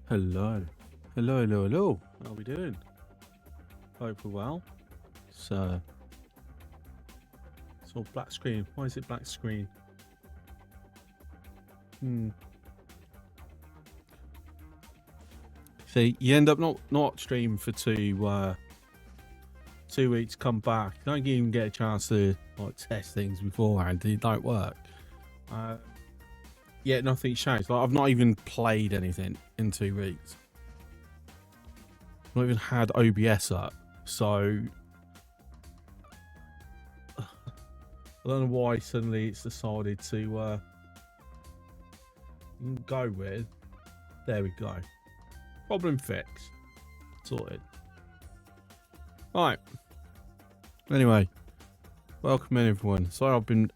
Hello. Hello, hello, hello. How are we doing? Hope we're well. So, it's all black screen. Why is it black screen? See, you end up not streaming for 2 weeks, come back. You don't even get a chance to like test things beforehand. It don't work. Yeah, nothing's changed. Like, I've not even played anything in 2 weeks. I've not even had OBS up. So I don't know why suddenly it's decided to go with. There we go. Problem fixed. Sorted. Right. Anyway, welcome in everyone. Sorry I've been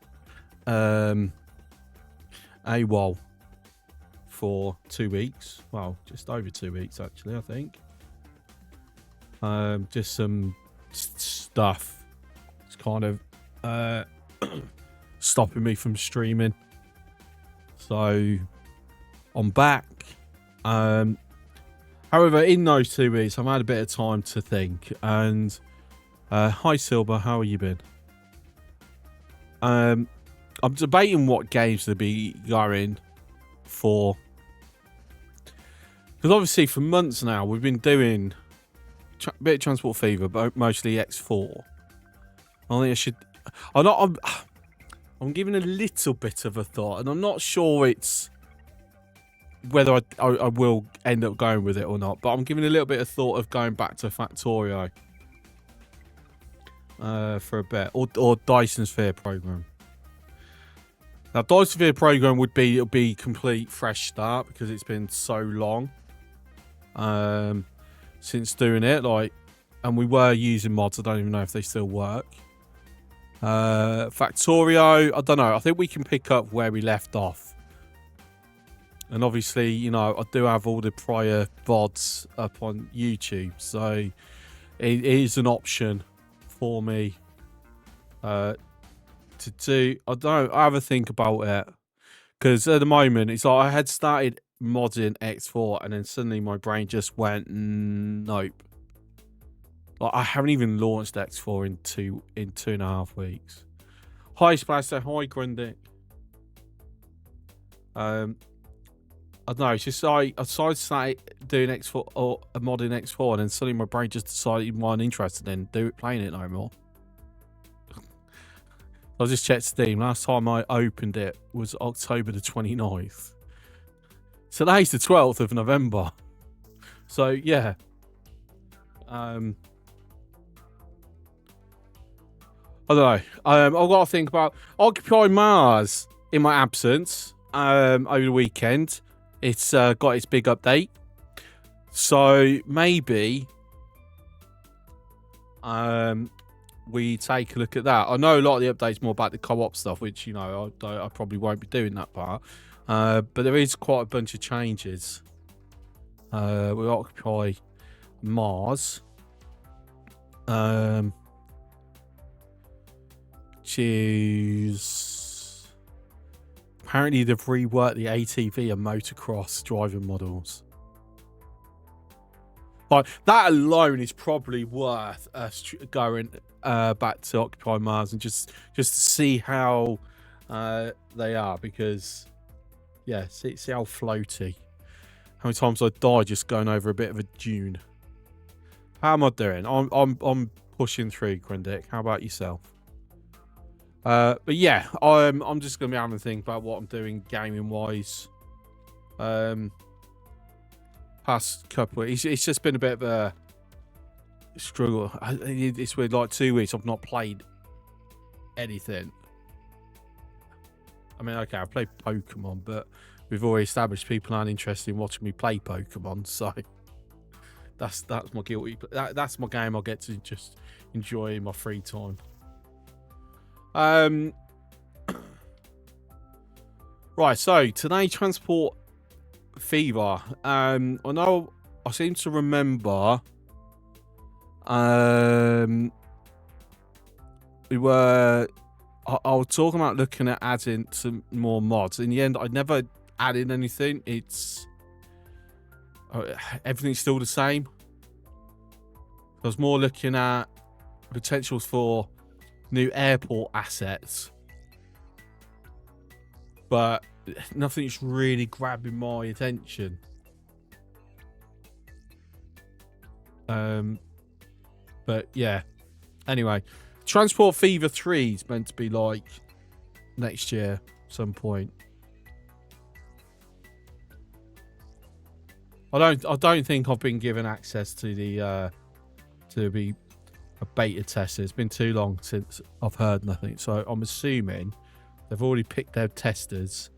AWOL for 2 weeks. Well, just over 2 weeks actually, I think. Just some stuff. It's kind of stopping me from streaming. So I'm back. However, in those 2 weeks, I've had a bit of time to think. And hi, Silver. How have you been? I'm debating what games to be going for. Because obviously, for months now, we've been doing a bit of Transport Fever, but mostly X4. I think I should. I'm giving a little bit of a thought, and I'm not sure it's whether I will end up going with it or not. But I'm giving a little bit of thought of going back to Factorio for a bit, or Dyson Sphere program. Now, Dyson Sphere program would be complete fresh start because it's been so long since doing it. Like, and we were using mods. I don't even know if they still work. Factorio, I don't know. I think we can pick up where we left off. And obviously, you know, I do have all the prior VODs up on YouTube. So it is an option for me to do. I don't know. I have a think about it. Because at the moment, it's like I had started modding X4 and then suddenly my brain just went, nope. Like, I haven't even launched X4 in 2.5 weeks. Hi, Splaster. Hi, Grundy. I don't know, it's just like I started doing X4 or a mod in X4 and then suddenly my brain just decided it wasn't interested in playing it no more. I just checked Steam. Last time I opened it was October the 29th. Today's the 12th of November. So yeah. I don't know. I've got to think about Occupy Mars in my absence over the weekend. It's got its big update. So maybe we take a look at that. I know a lot of the updates more about the co-op stuff, which, you know, I probably won't be doing that part. But there is quite a bunch of changes. We Occupy Mars. Choose. Apparently, they've reworked the ATV and motocross driving models. Like, that alone is probably worth us going back to Occupy Mars and just to see how they are. Because, yeah, see how floaty. How many times I die just going over a bit of a dune. How am I doing? I'm pushing through, Grindick. How about yourself? But yeah, I'm just gonna be having to think about what I'm doing gaming wise. Past couple of weeks, it's just been a bit of a struggle. It's with like 2 weeks I've not played anything. I mean, okay, I've played Pokemon, but we've already established people aren't interested in watching me play Pokemon, so that's my guilty. That's my game I get to just enjoy in my free time. Right, so today Transport Fever. I know I seem to remember we were I was talking about looking at adding some more mods. In the end, I never added anything. It's everything's still the same. I was more looking at potentials for new airport assets, but nothing's really grabbing my attention. But yeah. Anyway, Transport Fever 3 is meant to be like next year, some point. I don't think I've been given access to the to be a beta tester. It's been too long since I've heard nothing, so I'm assuming they've already picked their testers,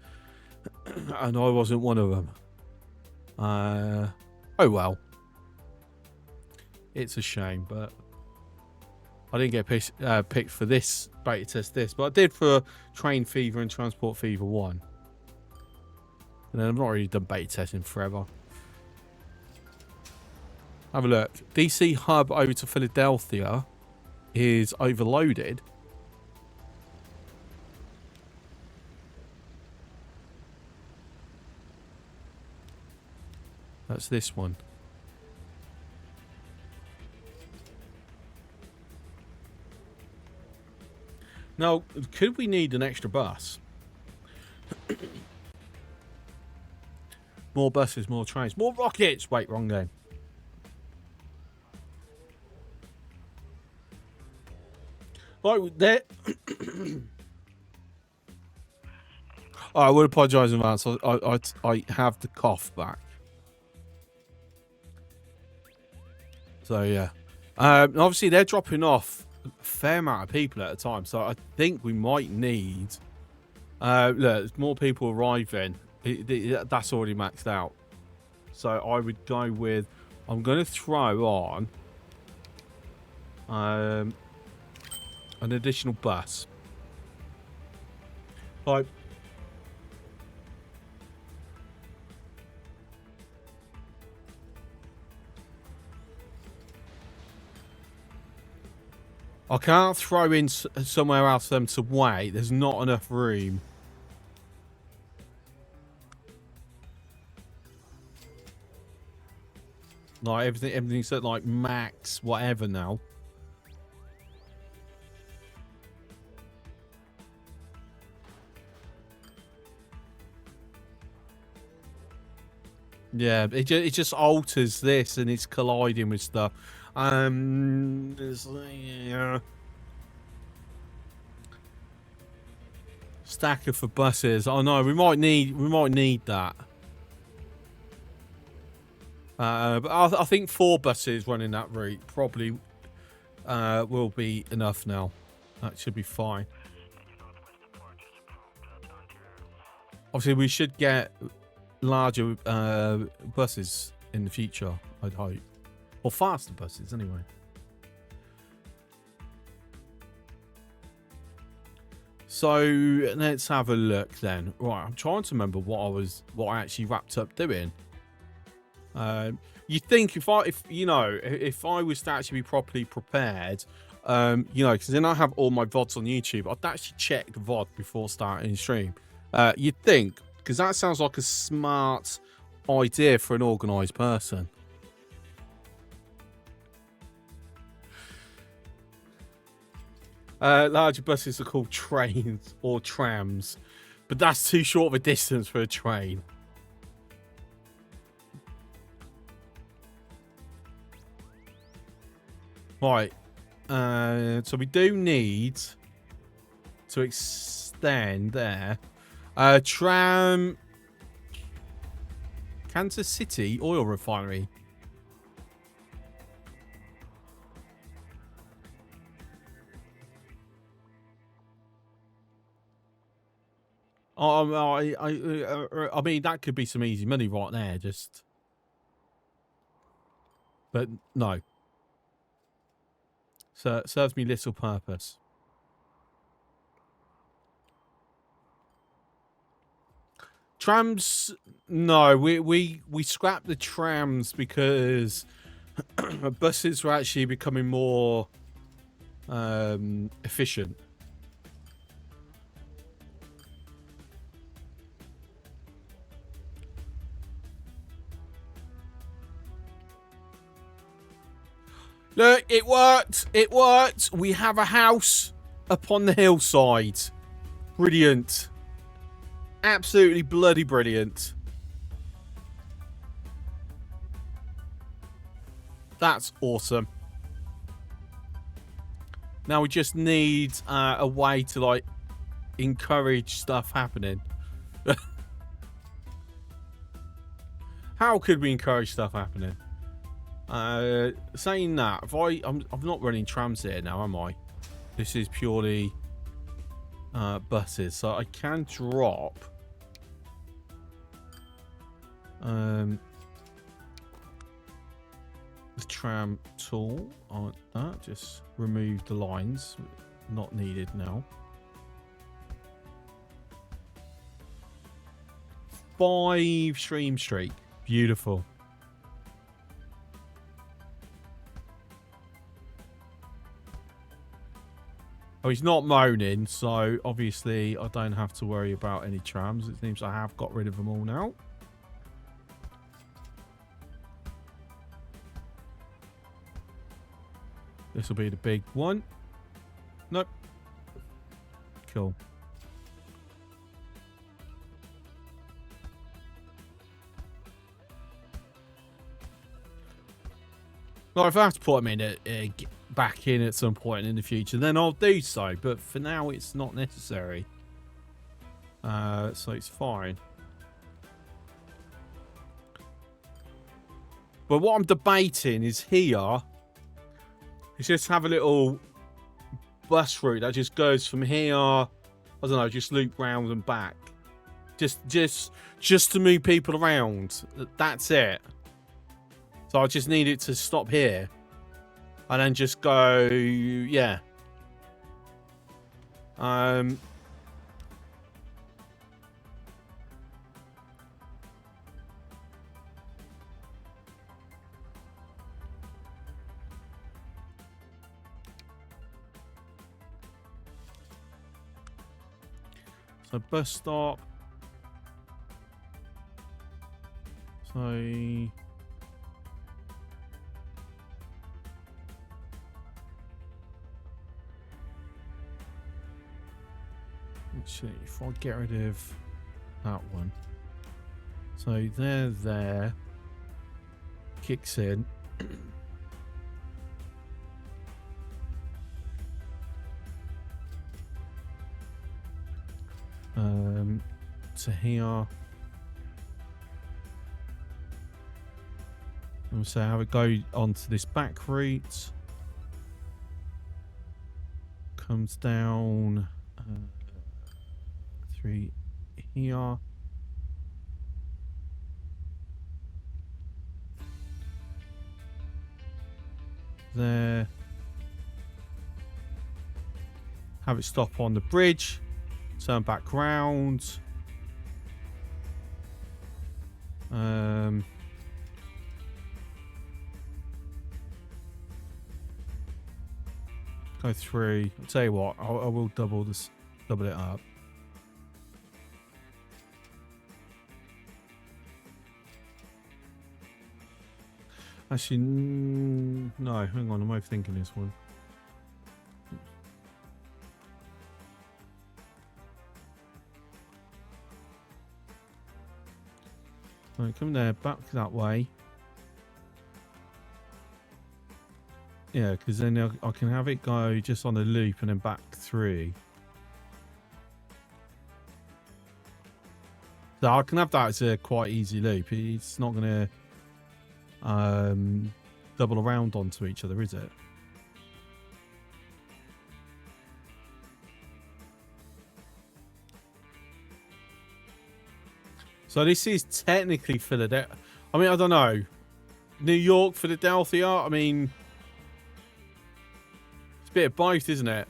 and I wasn't one of them. Oh well, it's a shame, but I didn't get picked for this beta test. But I did for Train Fever and Transport Fever 1, and then I've not really done beta testing forever. Have a look. DC hub over to Philadelphia is overloaded. That's this one. Now, could we need an extra bus? More buses, more trains, more rockets. Wait, wrong game. Like there. I would apologise in advance. I have the cough back. So yeah. Obviously they're dropping off a fair amount of people at a time. So I think we might need. Look, there's more people arriving. That's already maxed out. So I would go with. I'm going to throw on. An additional bus. Like, I can't throw in somewhere else for them to wait. There's not enough room. Like everything's at like max whatever now. Yeah, it just alters this and it's colliding with stuff. Stacker for buses. Oh no, we might need that. But I think 4 buses running that route probably will be enough now. That should be fine. Obviously, we should get larger buses in the future, I'd hope. Or faster buses, anyway. So let's have a look then. Right, I'm trying to remember what I actually wrapped up doing. You think if I was to actually be properly prepared, because then I have all my VODs on YouTube, I'd actually check the VOD before starting the stream. You'd think, because that sounds like a smart idea for an organised person. Larger buses are called trains or trams, but that's too short of a distance for a train. Right, so we do need to extend there. Tram, Kansas City oil refinery. I mean, that could be some easy money right there, but no. So it serves me little purpose. Trams, no, we scrapped the trams because buses were actually becoming more efficient. Look, it worked. It worked. We have a house upon the hillside. Brilliant. Absolutely bloody brilliant. That's awesome. Now we just need a way to, like, encourage stuff happening. How could we encourage stuff happening? Saying that, if I'm not running trams here now, am I? This is purely buses, so I can drop the tram tool on that. Just remove the lines, not needed now. 5 stream streak, beautiful. Oh, he's not moaning, so obviously I don't have to worry about any trams. It seems I have got rid of them all now. This will be the big one. Nope. Cool. Well, if I have to put them in back in at some point in the future, then I'll do so. But for now, it's not necessary. So it's fine. But what I'm debating is here. Is just have a little bus route that just goes from here. I don't know, just loop round and back. Just to move people around. That's it. So I just need it to stop here. And then just go, yeah. So bus stop. So actually, if I get rid of that one, so there kicks in. To here. And so have it go onto this back route. Comes down through here. There. Have it stop on the bridge. Turn back round. Go through. I'll tell you what. I will double it up. Actually, no. Hang on. I'm overthinking this one. Right, come there, back that way. Yeah, because then I can have it go just on a loop and then back through. So I can have that as a quite easy loop. It's not going to double around onto each other, is it? So this is technically Philadelphia. I mean, I don't know. New York, Philadelphia. I mean, it's a bit of both, isn't it?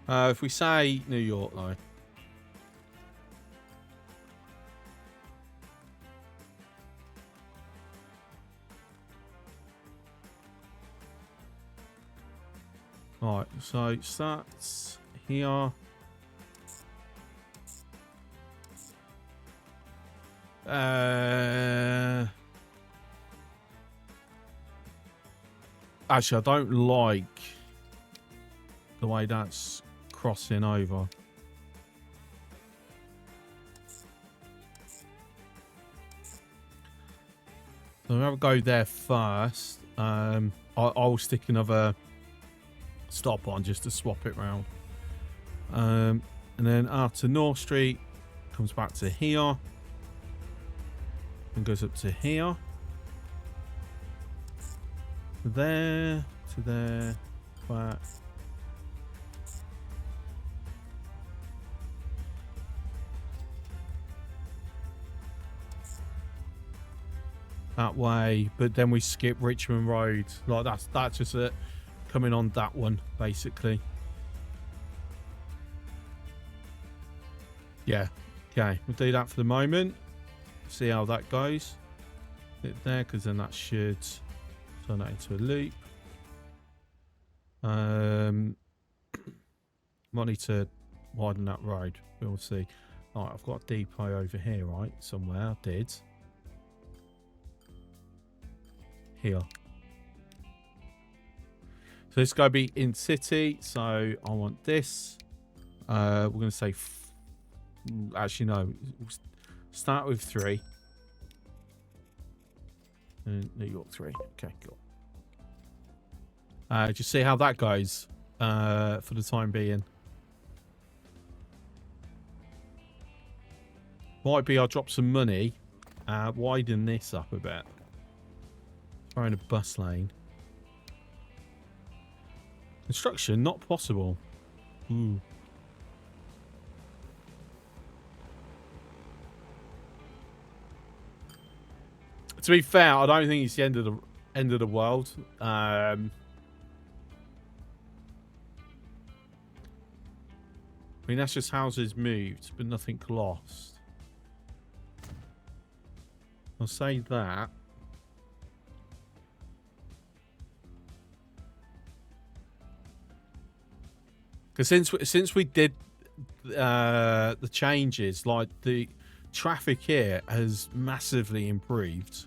If we say New York, though. Right, so it starts here. Actually, I don't like the way that's crossing over. So I'm going to go there first. I'll stick another stop on just to swap it round. And then after North Street, comes back to here. And goes up to here. To there, back. That way, but then we skip Richmond Road. Like that's just it. Coming on that one, basically. Yeah. Okay, we'll do that for the moment. See how that goes. Hit there, because then that should turn that into a loop. Might need to widen that road. We'll see. Alright, I've got a depot over here, right? Somewhere. I did. Here. So it's going to be in city. So I want this. We're going to say... actually, no. We'll start with 3. And New York 3. Okay, cool. Just see how that goes for the time being. Might be I'll drop some money. Widen this up a bit. Throw in a bus lane. Construction not possible. Ooh. To be fair, I don't think it's the end of the world. I mean, that's just houses moved, but nothing lost. I'll say that. Because since we did the changes, like the traffic here has massively improved.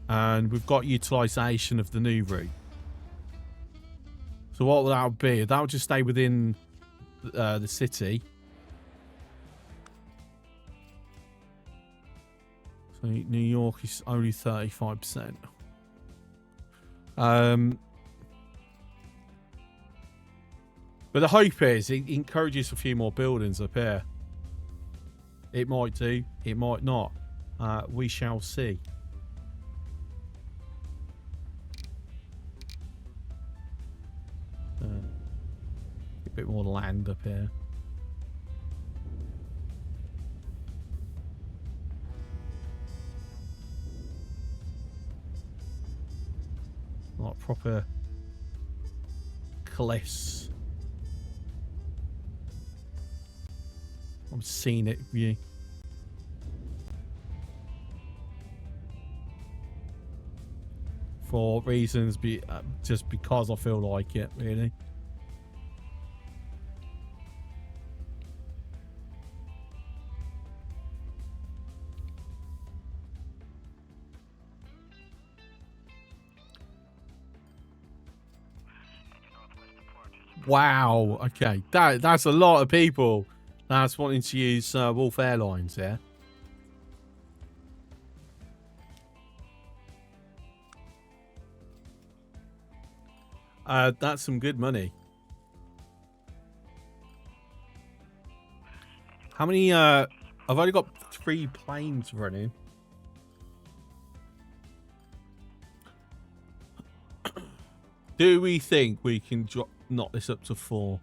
And we've got utilisation of the new route. So what that would be, that would just stay within the city. So New York is only 35%. But the hope is it encourages a few more buildings up here. It might do, it might not. We shall see. A bit more land up here. Like proper cliffs. I'm seeing it view. For reasons just because I feel like it, really. Wow. Okay, that's a lot of people that's wanting to use Wolf Airlines here. That's some good money. How many? I've only got 3 planes running. Do we think we can knock this up to 4?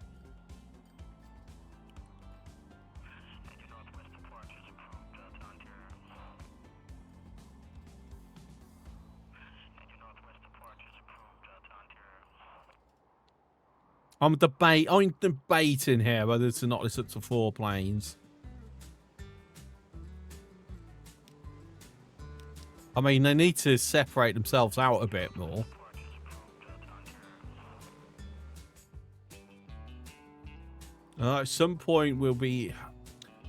I'm debating here whether to knock this up to 4 planes. I mean, they need to separate themselves out a bit more. At some point we'll be...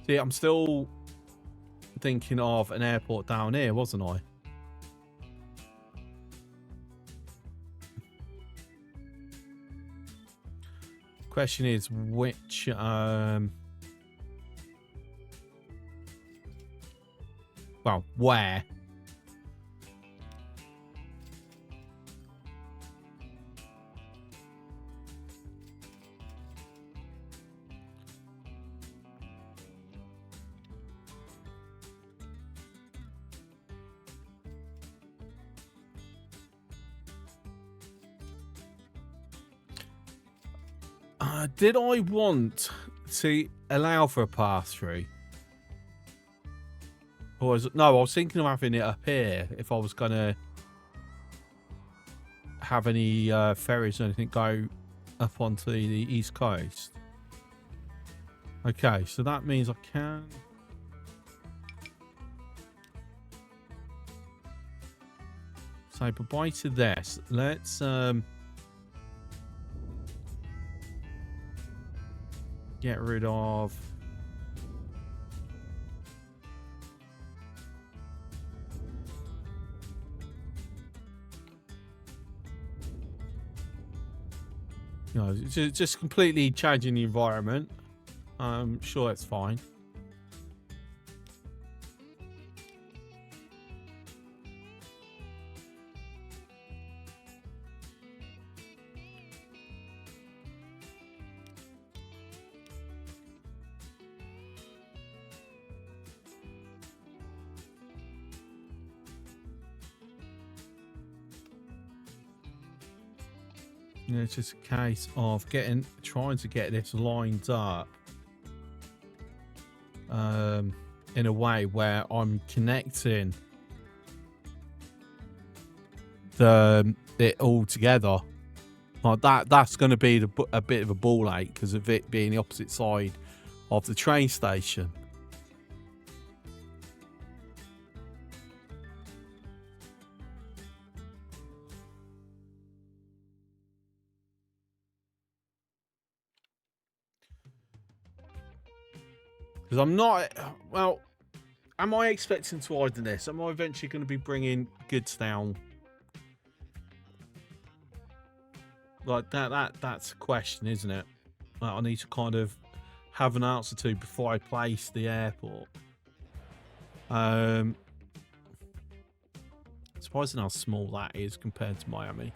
See, I'm still thinking of an airport down here, wasn't I? Question is which well, where? Did I want to allow for a pass-through? Or no, I was thinking of having it up here if I was going to have any ferries or anything go up onto the east coast. Okay, so that means I can... So goodbye to this. Let's... get rid of... You know, just completely changing the environment. I'm sure it's fine. Yeah, it's just a case of trying to get this lined up in a way where I'm connecting it all together. Like that's going to be a bit of a ball ache because of it being the opposite side of the train station. Because I'm not... Well, am I expecting to widen this? Am I eventually going to be bringing goods down? Like, that's a question, isn't it? That I need to kind of have an answer to before I place the airport. Surprising how small that is compared to Miami.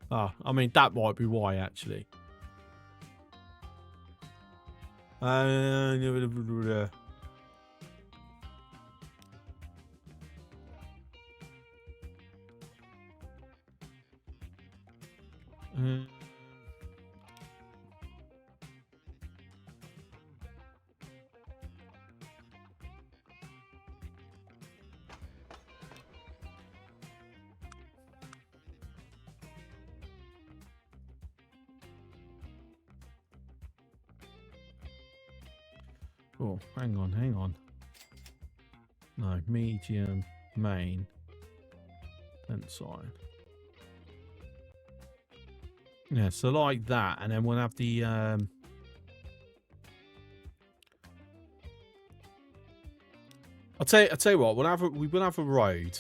Ah, I mean, that might be why, actually. Oh, hang on. No, medium, main, then side. Yeah, so like that, and then we'll have the I'll tell you what, we will have a road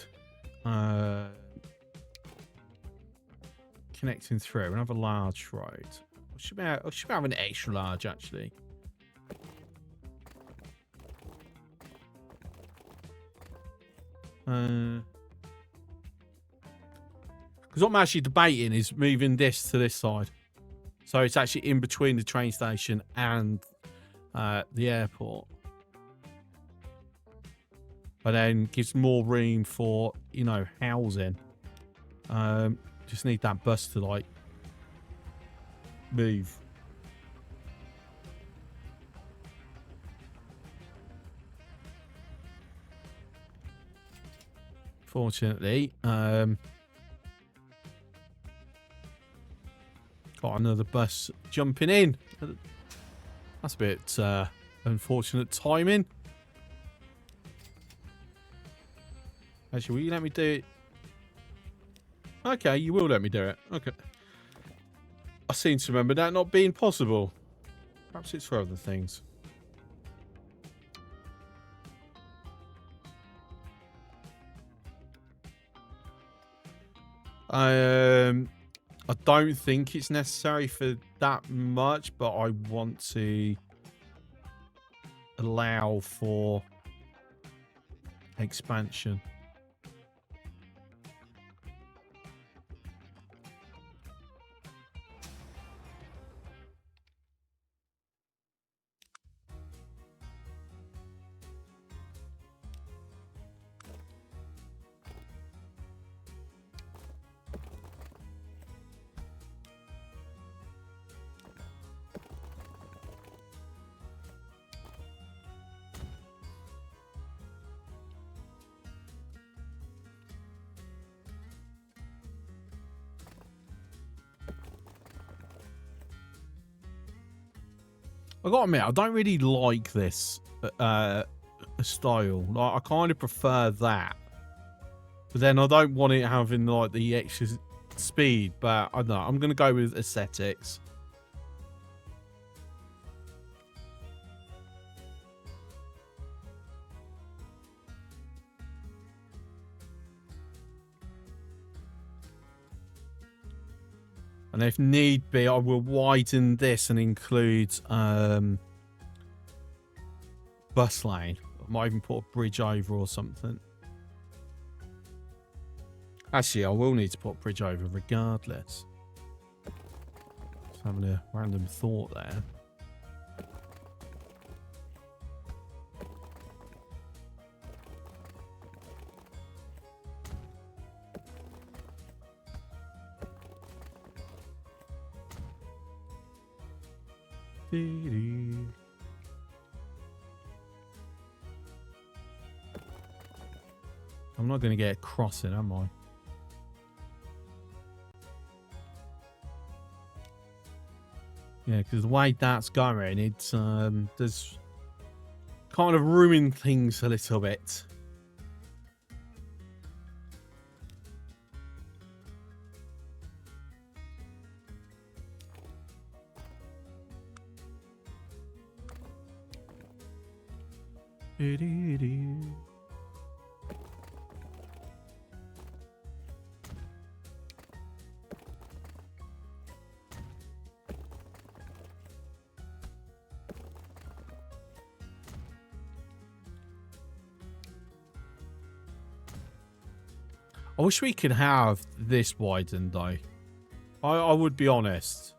connecting through. We'll have a large road. I should have an extra large actually. Because what I'm actually debating is moving this to this side. So it's actually in between the train station and the airport. But then gives more room for, you know, housing. Just need that bus to, like, move. Fortunately, got another bus jumping in. That's a bit unfortunate timing. Actually, will you let me do it? Okay, you will let me do it. Okay. I seem to remember that not being possible. Perhaps it's for other things. I don't think it's necessary for that much, but I want to allow for expansion. I gotta admit, I don't really like this style. Like, I kind of prefer that, but then I don't want it having like the extra speed. But I don't know, I'm gonna go with aesthetics. And if need be, I will widen this and include bus lane. I might even put a bridge over or something. Actually, I will need to put a bridge over regardless. Just having a random thought there. I'm not going to get a crossing, am I? Yeah, because the way that's going, it's there's kind of ruining things a little bit. I wish we could have this widened though. I would be honest.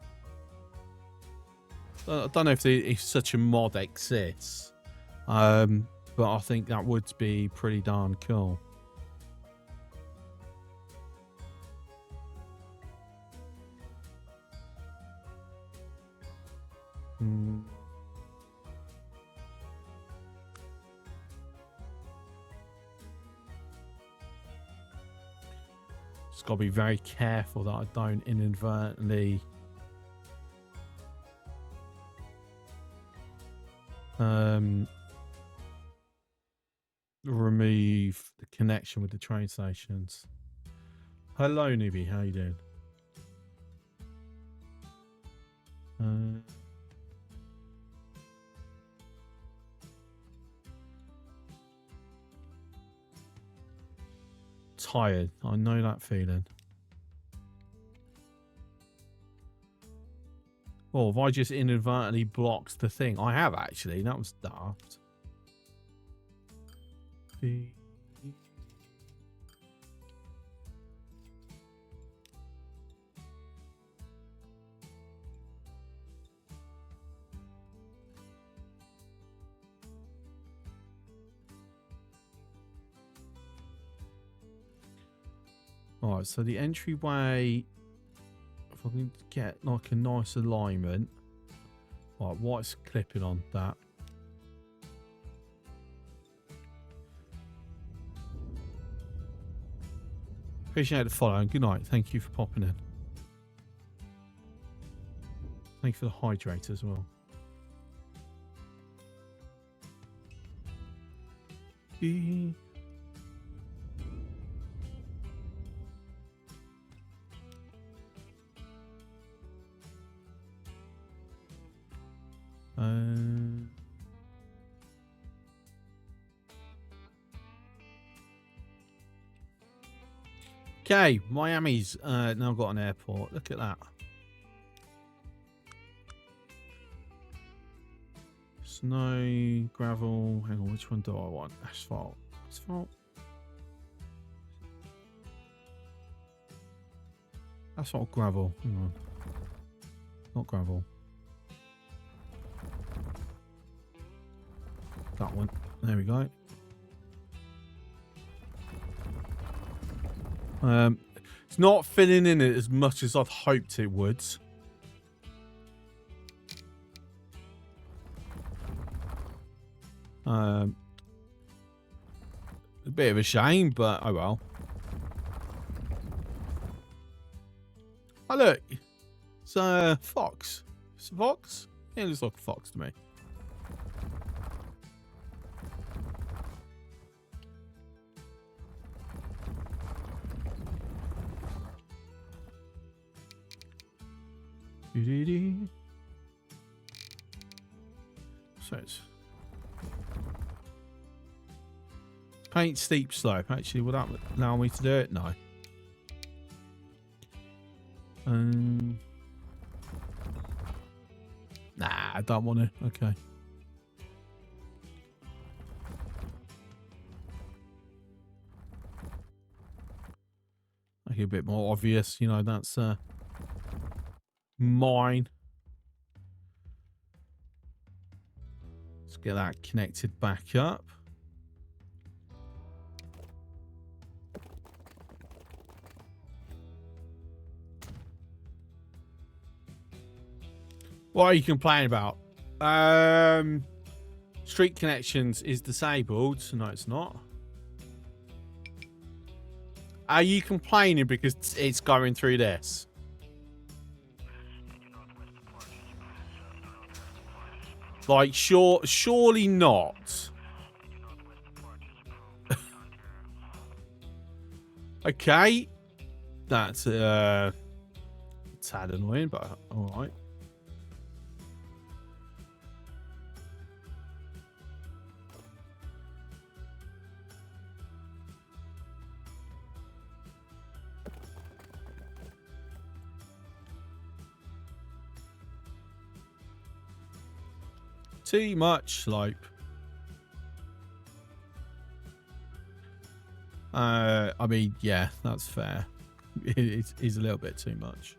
I don't know if such a mod exists. But I think that would be pretty darn cool. Just got to be very careful that I don't inadvertently remove the connection with the train stations. Hello, newbie. How you doing? Tired. I know that feeling. Oh, have I just inadvertently blocked the thing? I have actually. That was daft. Alright, so the entryway, if I can get like a nice alignment. Right, white's clipping on that. Appreciate the follow and good night. Thank you for popping in. Thank you for the hydrate as well. Okay, Miami's now got an airport. Look at that. Snow, gravel. Hang on, which one do I want? Asphalt. Asphalt. Asphalt, gravel. Hang on. Not gravel. That one. There we go. It's not filling in it as much as I've hoped it would. A bit of a shame, but oh well. Oh look, it's a fox. It's a fox? Yeah, it looks like a fox to me. So it's paint steep slope. Actually, would that allow me to do it? No. Nah, I don't want to. Okay. Make it a bit more obvious, you know, that's mine. Let's get that connected back up. What are you complaining about? Street connections is disabled. No, it's not. Are you complaining because it's going through this? Like, surely not. Okay. That's a tad annoying, but all right. Too much slope. I mean, yeah, that's fair. It is a little bit too much.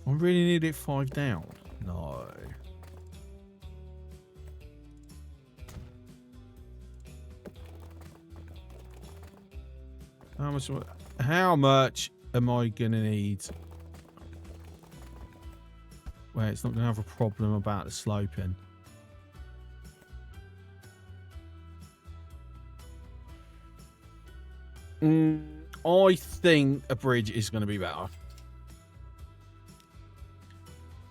I really need it 5 down. No. How much am I gonna need? Where it's not gonna have a problem about the sloping. I think a bridge is gonna be better.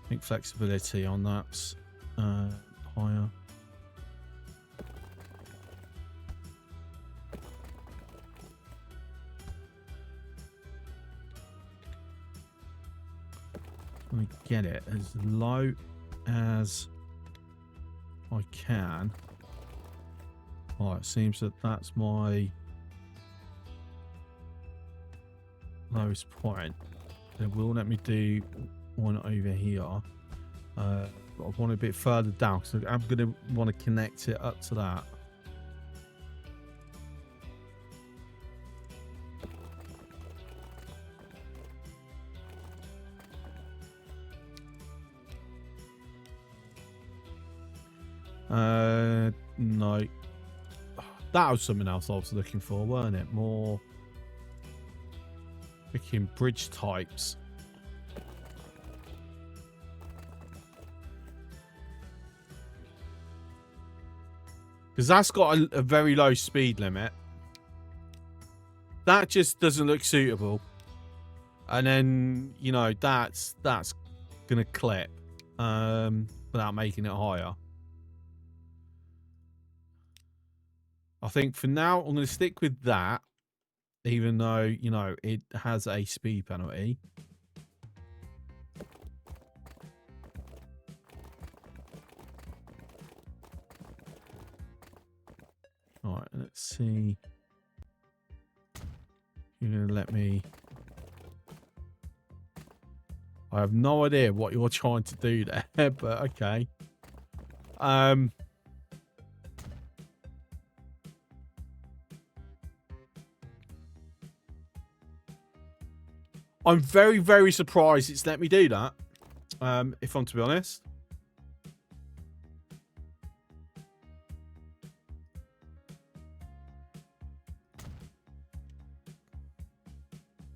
I think flexibility on that's higher. I'm going to get it as low as I can. Oh, it seems that that's my lowest point. It will let me do one over here. I want it a bit further down because I'm going to want to connect it up to that. No. That was something else I was looking for, weren't it? More freaking bridge types. Because that's got a very low speed limit. That just doesn't look suitable. And then, you know, that's going to clip without making it higher. I think for now, I'm going to stick with that, even though, you know, it has a speed penalty. All right, let's see. You're going to let me... I have no idea what you're trying to do there, but okay. I'm very, very surprised it's let me do that, if I'm to be honest.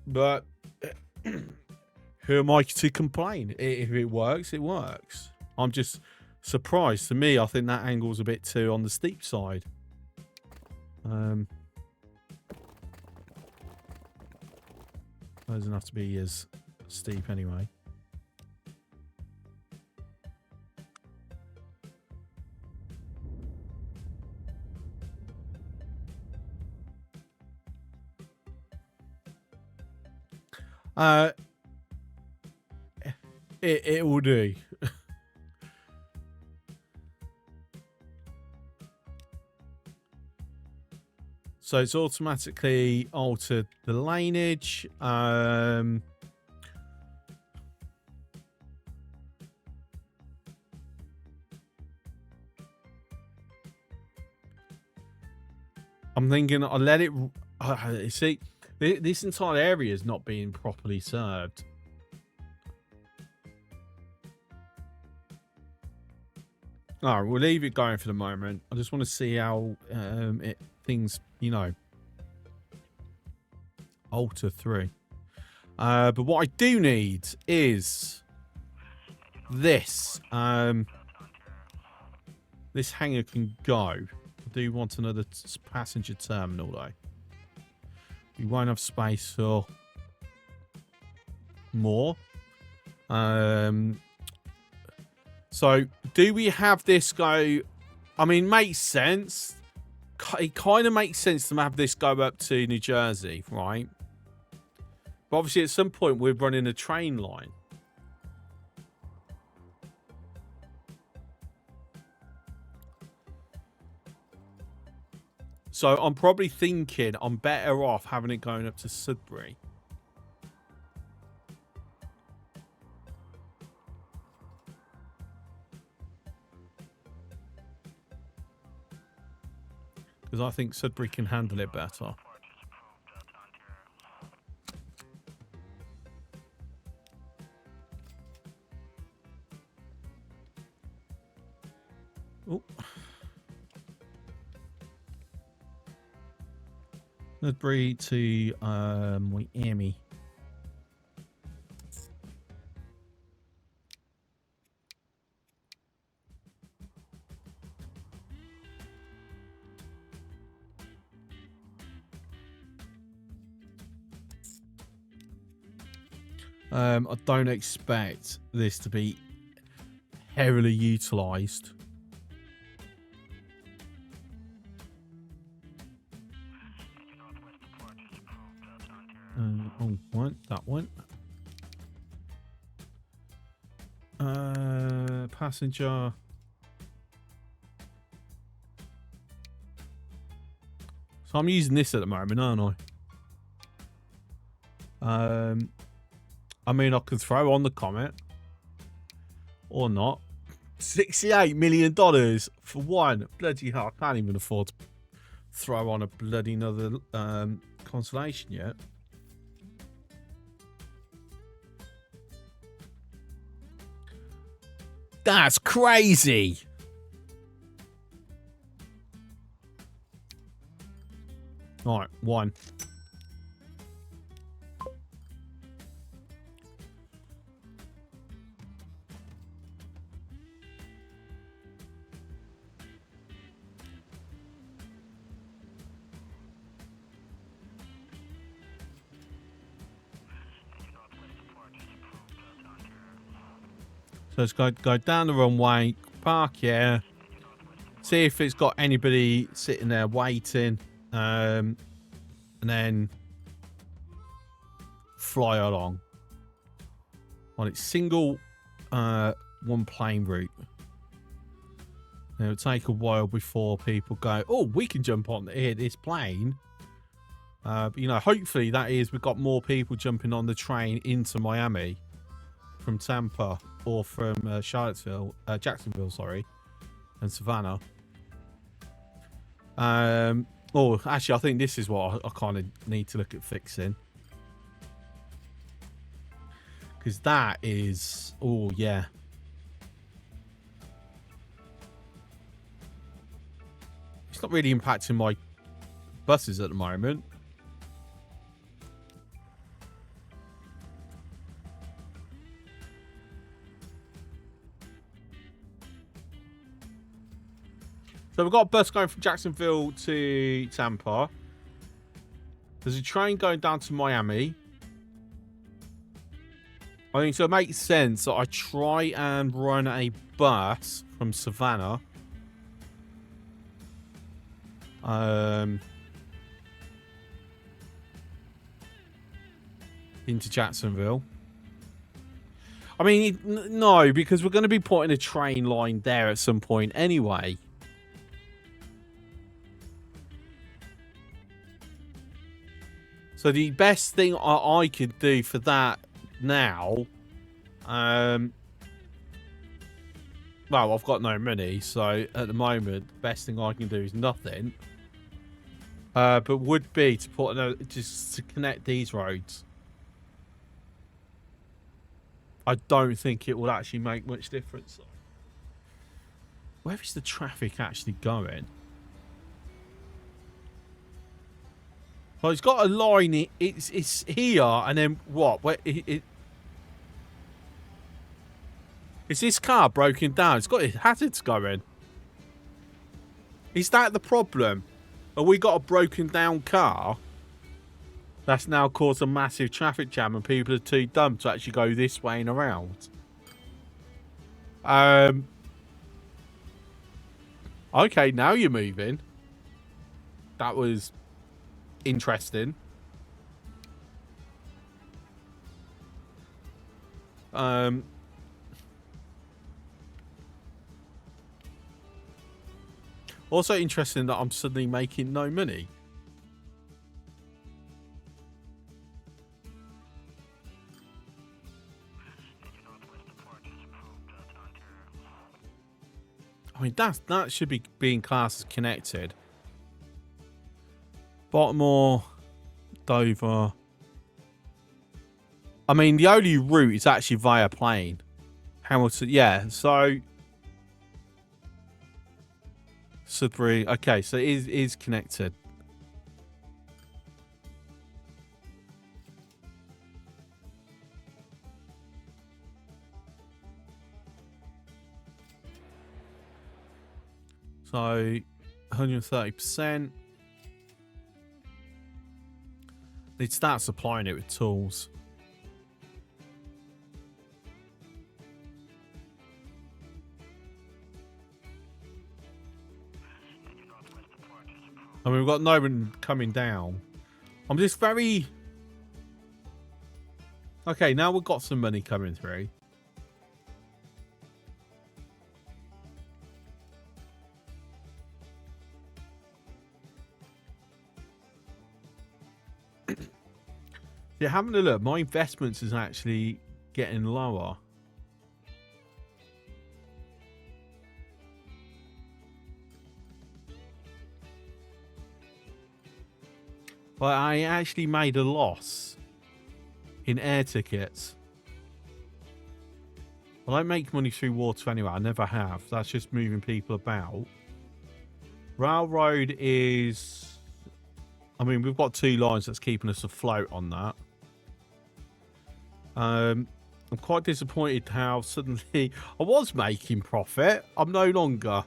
But who am I to complain? If it works, it works. I'm just surprised. To me, I think that angle's a bit too on the steep side. Doesn't have to be as steep anyway. It will do. So it's automatically altered the laneage. I'm thinking I let it. See, this entire area is not being properly served. All right, we'll leave it going for the moment. I just want to see how things, you know, alter through. But what I do need is this. This hangar can go. I do want another passenger terminal, though. We won't have space for more. So, do we have this go... I mean, makes sense. It kind of makes sense to have this go up to New Jersey, right? But obviously, at some point, we're running a train line. So, I'm probably thinking I'm better off having it going up to Sudbury. Because I think Sudbury can handle it better. Oh. Sudbury to Miami. I don't expect this to be heavily utilised. Oh, what? That one. Passenger. So I'm using this at the moment, aren't I? I mean, I could throw on the Comet. Or not. $68 million for one. Bloody hell, I can't even afford to throw on a bloody another Constellation yet. That's crazy. All right, one. So let's go down the runway, park here, See if it's got anybody sitting there waiting, and then fly along on its single one plane route. It'll take a while before people go, oh, we can jump on here, this plane. But, you know, hopefully that is, we've got more people jumping on the train into Miami from Tampa or from Jacksonville, sorry, and Savannah. Oh, actually, I think this is what I kind of need to look at fixing. Because that is, oh, yeah. It's not really impacting my buses at the moment. So we've got a bus going from Jacksonville to Tampa. There's a train going down to Miami. I think so it makes sense that I try and run a bus from Savannah. Into Jacksonville. I mean, no, because we're going to be putting a train line there at some point anyway. So the best thing I could do for that now, well, I've got no money, so at the moment, the best thing I can do is nothing. But would be to put just to connect these roads. I don't think it will actually make much difference. Where is the traffic actually going? Well, it's got a line. It's here, and then what? Where is this car broken down? It's got its hazards going. Is that the problem? Have we got a broken down car that's now caused a massive traffic jam, and people are too dumb to actually go this way and around? Okay, now you're moving. That was interesting. Also interesting that I'm suddenly making no money. I mean, that should be being classed as connected. Baltimore, Dover. I mean, the only route is actually via plane. Hamilton, yeah. So Sudbury. Okay, so it is connected. So 130%. They'd start supplying it with tools. I mean, we've got no one coming down. I'm just very... Okay, now we've got some money coming through. Yeah, having a look, my investments is actually getting lower. But I actually made a loss in air tickets. I don't make money through water anyway. I never have. That's just moving people about. Railroad is... I mean, we've got 2 lines that's keeping us afloat on that. I'm quite disappointed how suddenly I was making profit. I'm no longer.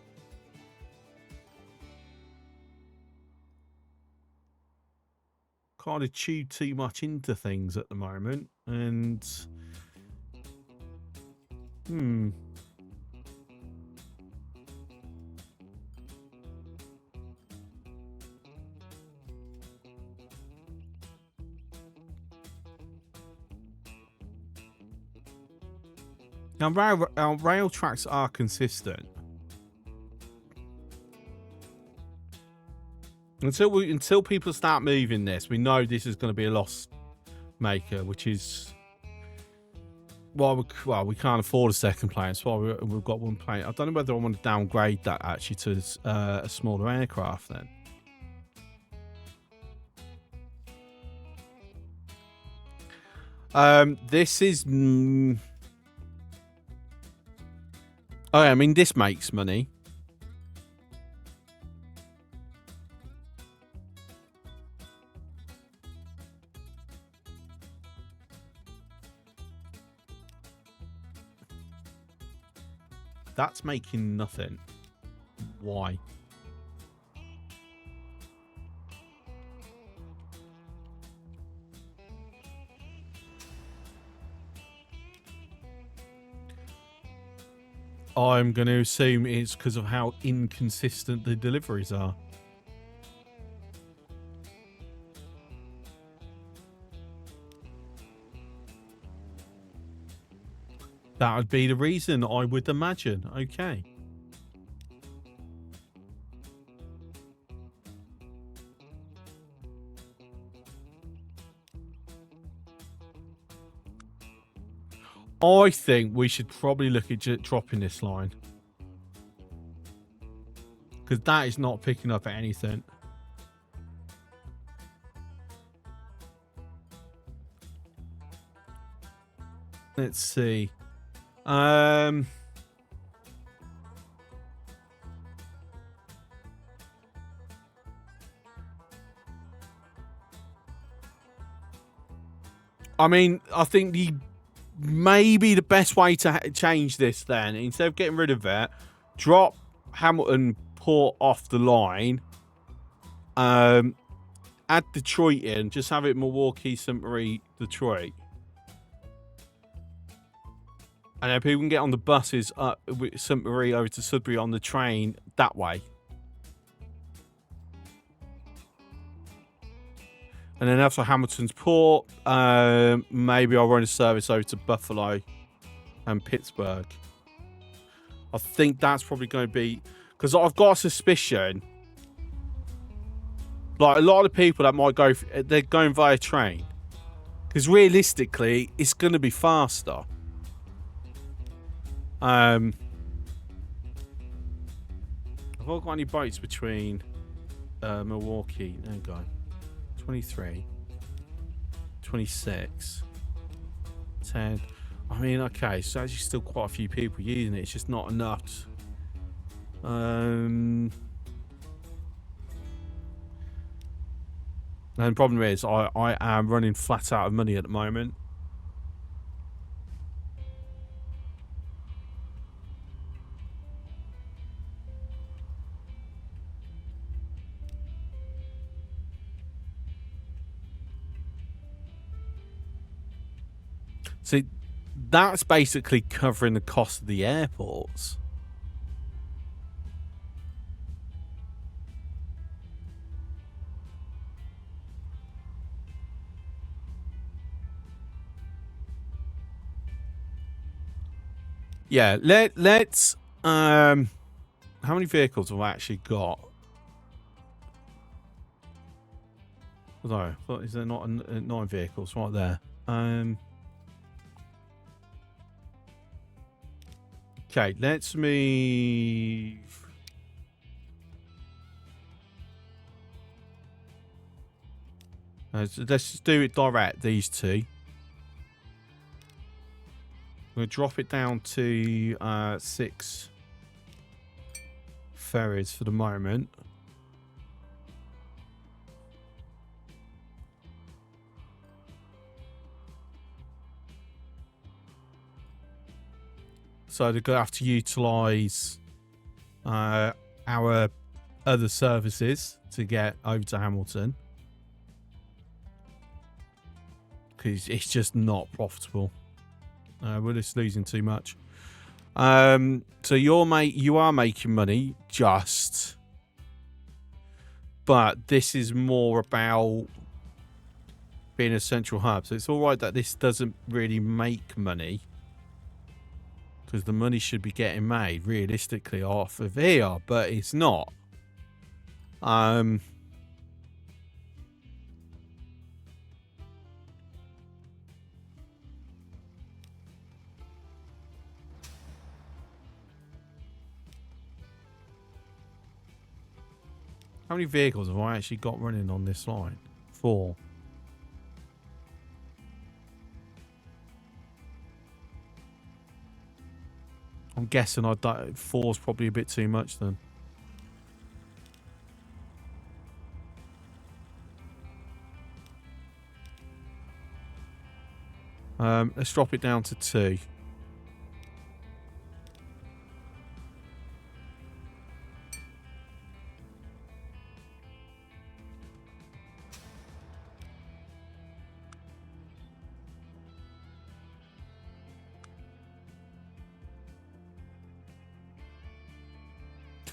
Kind of chewed too much into things at the moment, and Now, our rail tracks are consistent. Until people start moving this, we know this is going to be a loss maker, which is why we can't afford a second plane. That's why we've got one plane. I don't know whether I want to downgrade that actually to a smaller aircraft then. This is oh, I mean, this makes money. That's making nothing. Why? I'm going to assume it's because of how inconsistent the deliveries are. That would be the reason, I would imagine. Okay. I think we should probably look at dropping this line. Because that is not picking up at anything. Let's see. I mean, I think maybe the best way to change this then, instead of getting rid of it, drop Hamilton Port off the line, add Detroit in, just have it Milwaukee, St. Marie, Detroit. And then people can get on the buses up with St. Marie over to Sudbury on the train that way. And then after Hamilton's Port, maybe I'll run a service over to Buffalo and Pittsburgh. I think that's probably going to be... Because I've got a suspicion, like a lot of the people that might go, they're going via train. Because realistically, it's going to be faster. Have I got any boats between Milwaukee? There we go. 23, 26, 10. I mean, okay, so actually still quite a few people using it. It's just not enough. And the problem is I am running flat out of money at the moment. See, that's basically covering the cost of the airports. Yeah, let's how many vehicles have I actually got? No, is there not 9 vehicles right there? Okay, let's move. Let's just do it direct, these two. I'm going to drop it down to 6 ferries for the moment. So they're going to have to utilise our other services to get over to Hamilton. Because it's just not profitable. We're just losing too much. So you are making money, just. But this is more about being a central hub. So it's all right that this doesn't really make money. because the money should be getting made realistically off of here, but it's not. How many vehicles have I actually got running on this line? 4. I'm guessing 4's probably a bit too much then. Let's drop it down to 2.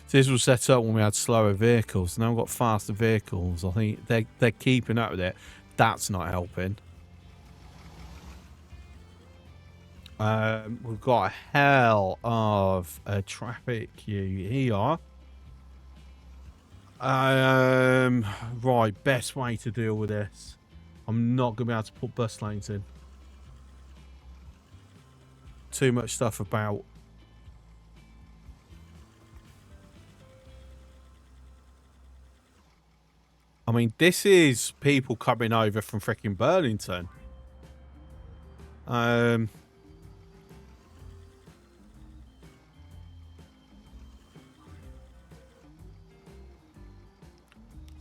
So this was set up when we had slower vehicles. Now we've got faster vehicles. I think they're keeping up with it. That's not helping. We've got a hell of a traffic queue here. Right, best way to deal with this. I'm not going to be able to put bus lanes in. Too much stuff about. I mean, this is people coming over from freaking Burlington. Tell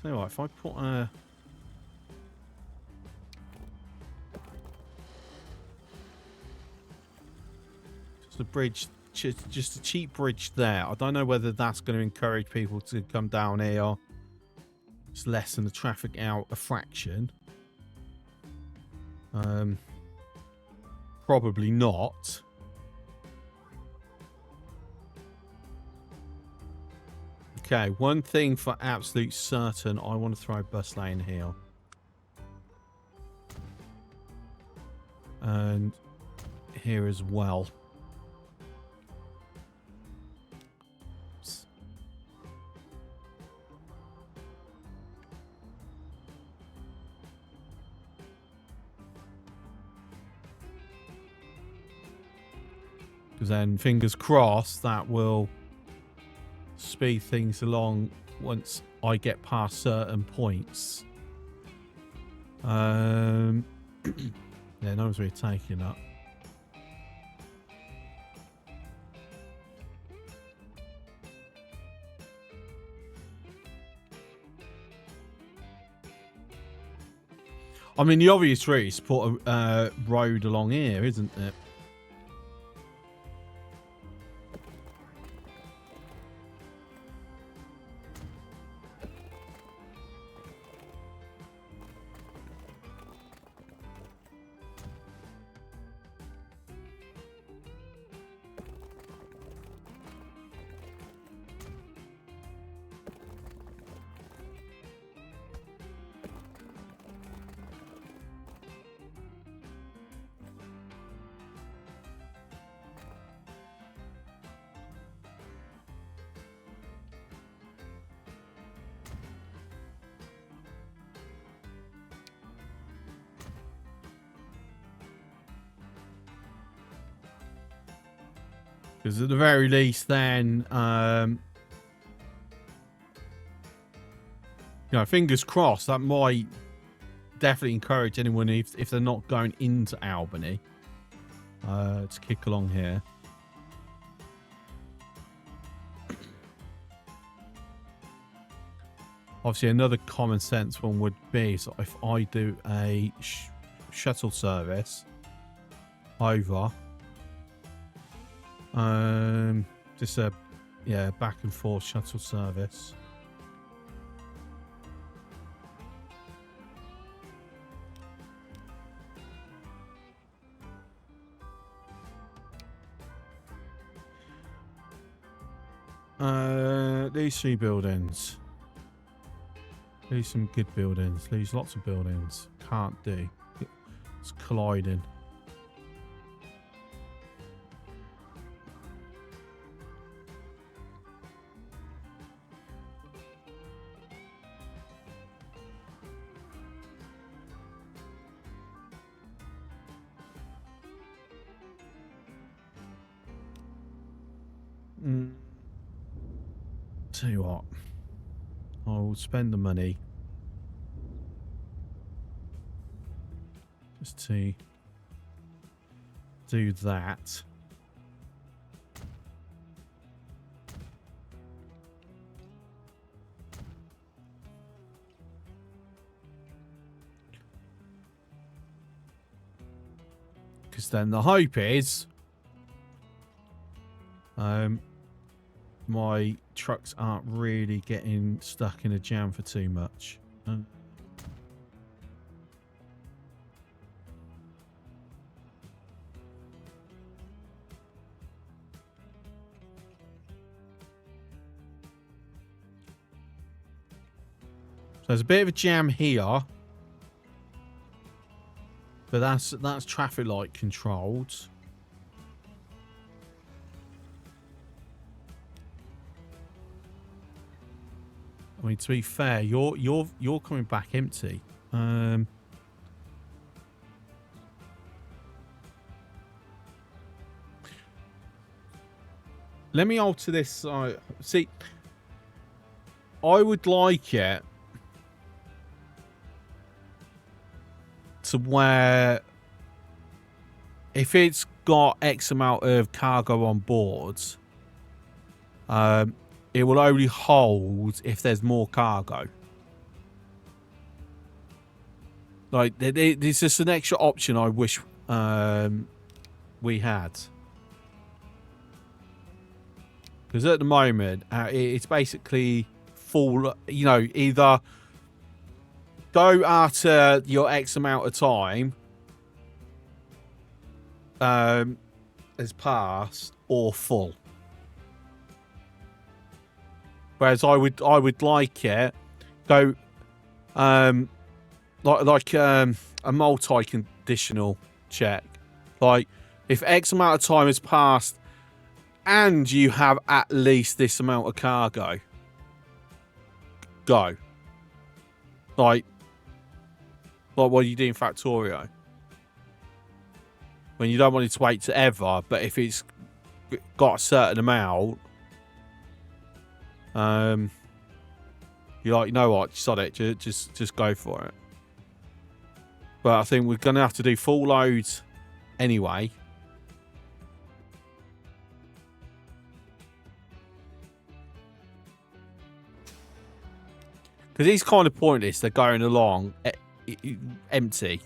you what, if I put a... just a bridge, just a cheap bridge there. I don't know whether that's going to encourage people to come down here. Just lessen the traffic out a fraction. Probably not. Okay, one thing for absolute certain, I want to throw a bus lane here. And here as well. Because then, fingers crossed, that will speed things along once I get past certain points. Yeah, no one's really taking that. I mean, the obvious route is to put a road along here, isn't it? Because at the very least, then, you know, fingers crossed, that might definitely encourage anyone, if they're not going into Albany, to kick along here. Obviously, another common sense one would be, so if I do a shuttle service over... just a back and forth shuttle service. These 3 buildings. These some good buildings. These lots of buildings. Can't do. It's colliding. Tell you what, I'll spend the money just to do that. Because then the hope is my trucks aren't really getting stuck in a jam for too much. So there's a bit of a jam here, but that's traffic light controlled. I mean, to be fair, you're coming back empty. Let me alter this. See, I would like it to where if it's got X amount of cargo on board, it will only hold if there's more cargo. Like, there's just an extra option I wish we had. Because at the moment, it's basically full, you know, either go after your X amount of time has passed or full. Whereas I would like it go like a multi-conditional check. Like, if X amount of time has passed and you have at least this amount of cargo, go. Like what you do in Factorio. When you don't want it to wait to ever, but if it's got a certain amount, you're like, you know what, sod it, just go for it. But I think we're going to have to do full loads anyway. Because it's kind of pointless. They're going along empty.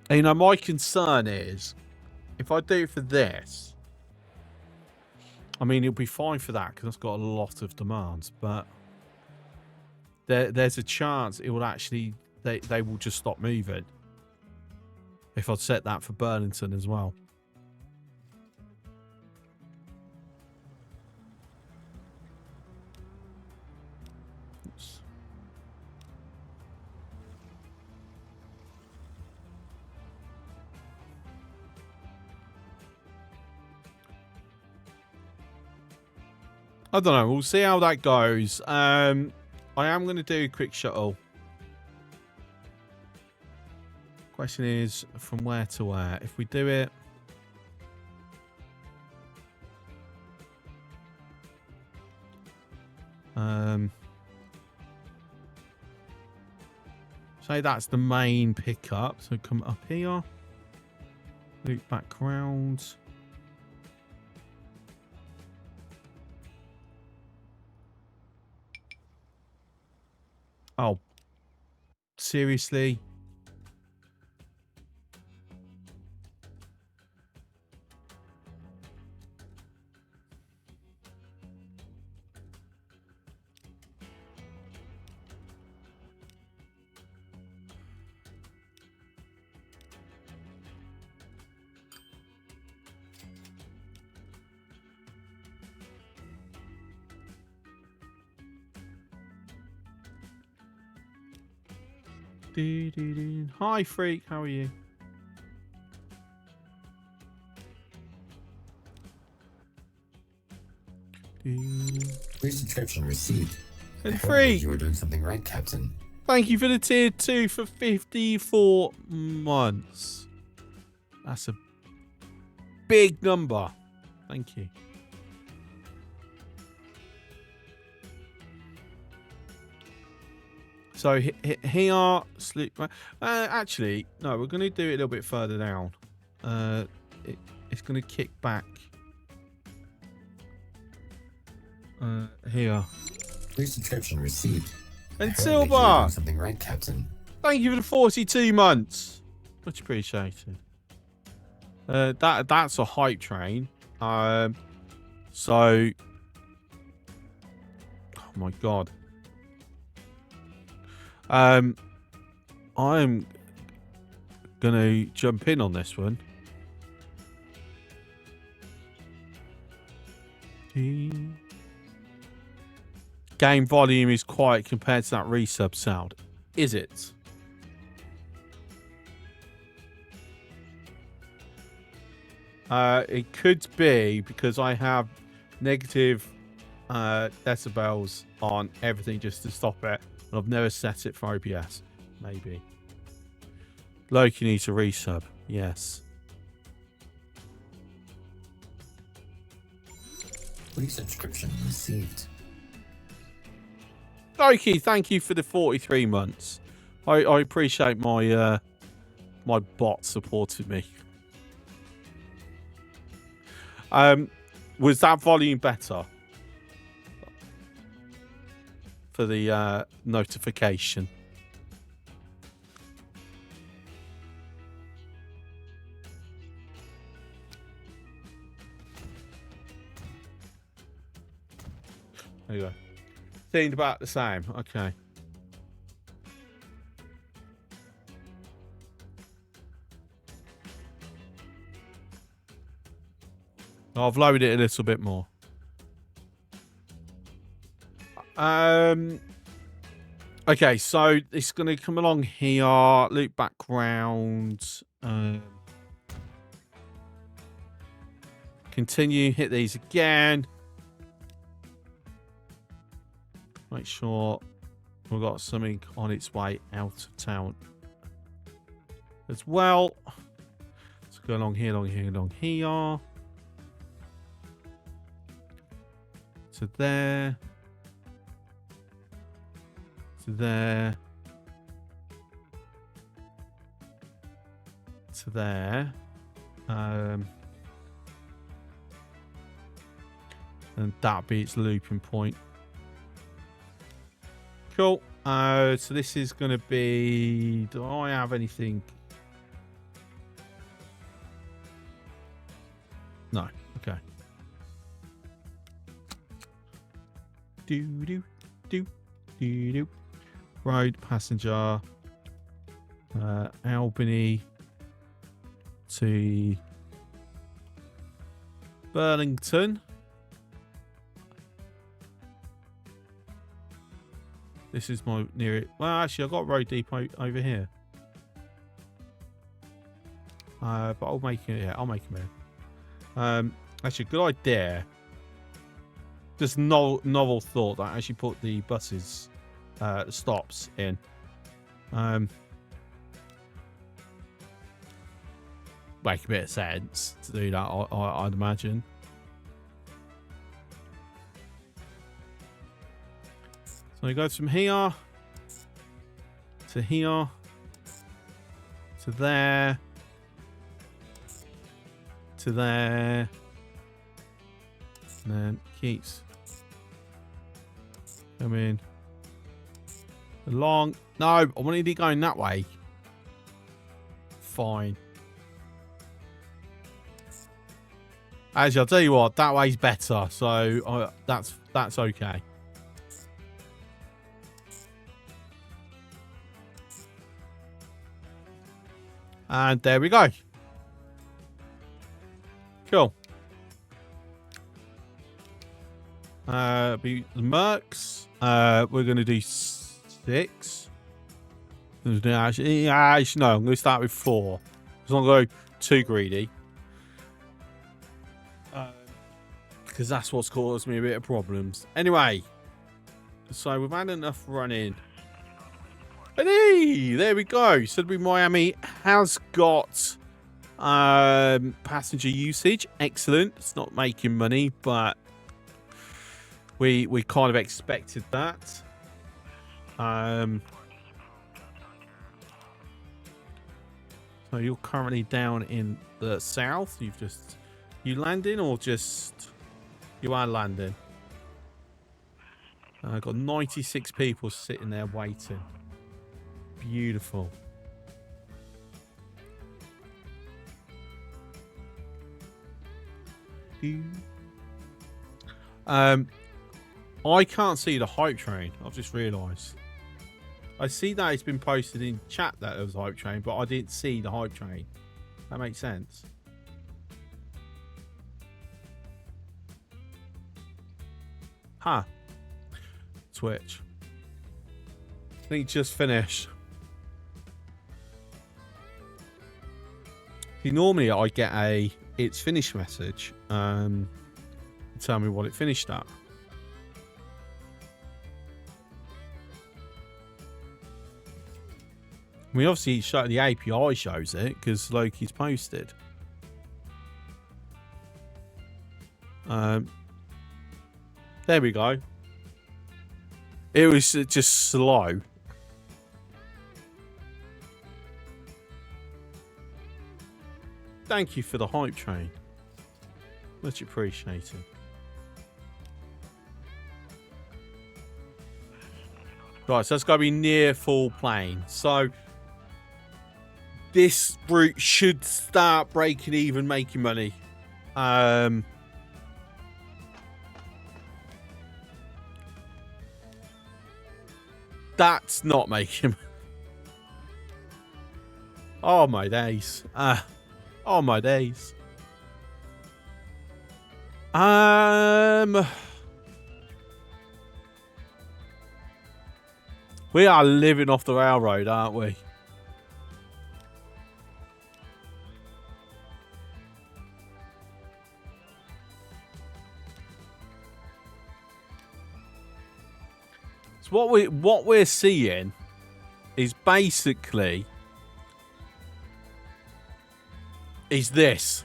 And, you know, my concern is, if I do it for this, I mean, it'll be fine for that because it's got a lot of demands. But there's a chance it will actually, they will just stop moving. If I'd set that for Burlington as well. Oops. I don't know. We'll see how that goes. I am going to do a quick shuttle. Question is, from where to where? If we do it... say that's the main pickup. So come up here. Loop back round. Oh, seriously? Hi, Freak. How are you? Resubscription received. And Freak, you were doing something right, Captain. Thank you for the tier 2 for 54 months. That's a big number. Thank you. So here, sleep. Actually, no, we're going to do it a little bit further down. It's going to kick back. Here. New subscription received. And Silver. Something right, Captain. Thank you for the 42 months. Much appreciated. That's a hype train. So, oh my god. I'm gonna jump in on this one. Game volume is quiet compared to that resub sound. Is it? It could be because I have negative decibels on everything just to stop it. And I've never set it for OBS. Maybe. Loki needs a resub. Yes. Resubscription received. Loki, thank you for the 43 months. I appreciate my my bot supporting me. Was that volume better for the notification? There you go. Seemed about the same. Okay. I've lowered it a little bit more. Okay, so it's going to come along here. Loop background. Continue. Hit these again. Make sure we've got something on its way out of town as well. Let's go along here, along here, along here. To there. To there. To there. And that'll be its looping point. Cool. So this is going to be... Do I have anything? No. Okay. Do. Road passenger. Albany to Burlington. This is my nearest. Well, actually, I've got Road Depot over here. But I'll make it. Yeah, I'll make it here. Actually, good idea. Just novel thought that I actually put the buses stops in. Make a bit of sense to do that. I'd imagine. So it goes from here to here to there to there, and then keeps coming along. No, I wanted it going that way. Fine. Actually, I'll tell you what, that way's better, so that's okay. And there we go. Cool. Be the Mercs. We're going to do 6. Actually, no, I'm going to start with 4. Because I'm going to go too greedy. Because that's what's caused me a bit of problems. Anyway. So we've had enough running. Hey, there we go. Sudbury Miami has got Passenger usage, excellent. It's not making money, but we kind of expected that. So you're currently down in the south. You landing or just you are landing? I've got 96 people sitting there waiting. Beautiful. I can't see the hype train. I've just realised. I see that it's been posted in chat that there was a hype train, but I didn't see the hype train. That makes sense. Huh. Twitch. I think it just finished. See, normally I get a it's finished message. Tell me what it finished at. We obviously show the API shows it because Loki's posted. There we go. It was just slow. Thank you for the hype train. Much appreciated. Right, so that's got to be near full plane. So this route should start breaking even, making money. That's not making. Oh my days. Oh my days. We are living off the railroad, aren't we? So what we're seeing is basically this.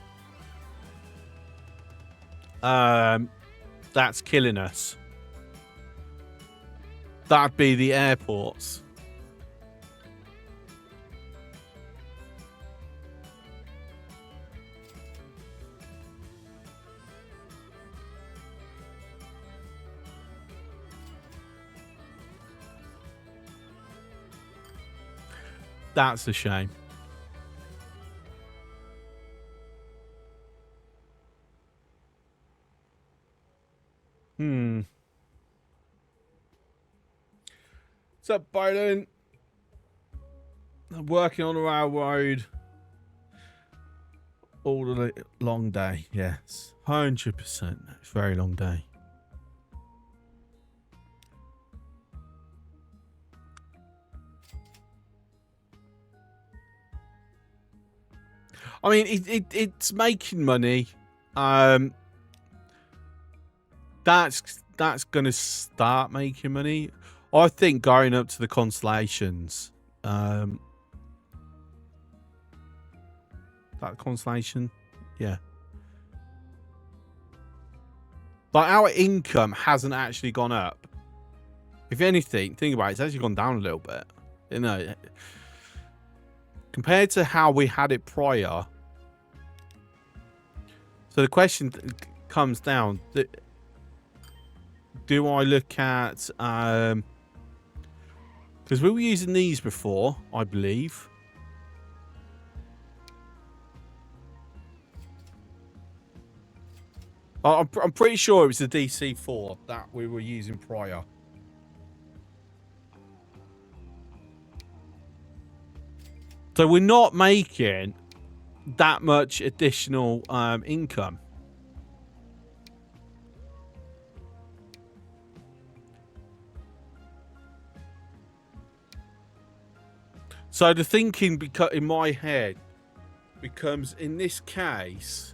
That's killing us. That'd be the airports. That's a shame. What's up, Biden? I'm working on the railroad all the long day. Yes, 100%. It's a very long day. I mean, it's making money. That's gonna start making money. I think going up to the constellations. That constellation, yeah. Like our income hasn't actually gone up. If anything, think about it, it's actually gone down a little bit. You know, compared to how we had it prior. So the question comes down: do I look at? Because we were using these before, I believe. I'm pretty sure it was the DC4 that we were using prior. So we're not making that much additional income. So the thinking in my head becomes, in this case,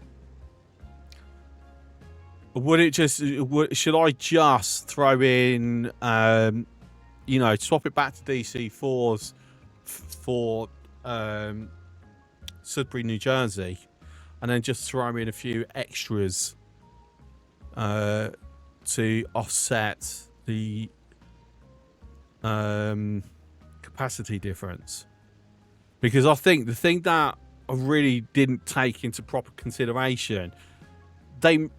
should I just throw in, you know, swap it back to DC4s for Sudbury, New Jersey, and then just throw in a few extras to offset the capacity difference. Because I think the thing that I really didn't take into proper consideration, they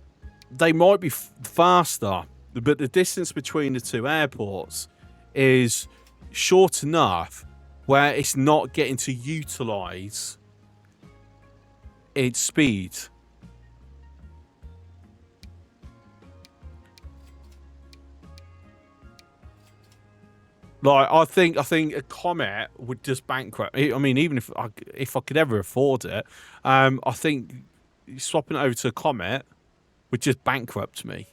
might be faster, but the distance between the two airports is short enough where it's not getting to utilize its speed. Like, I think a Comet would just bankrupt. I mean, even if I could ever afford it, I think swapping it over to a Comet would just bankrupt me.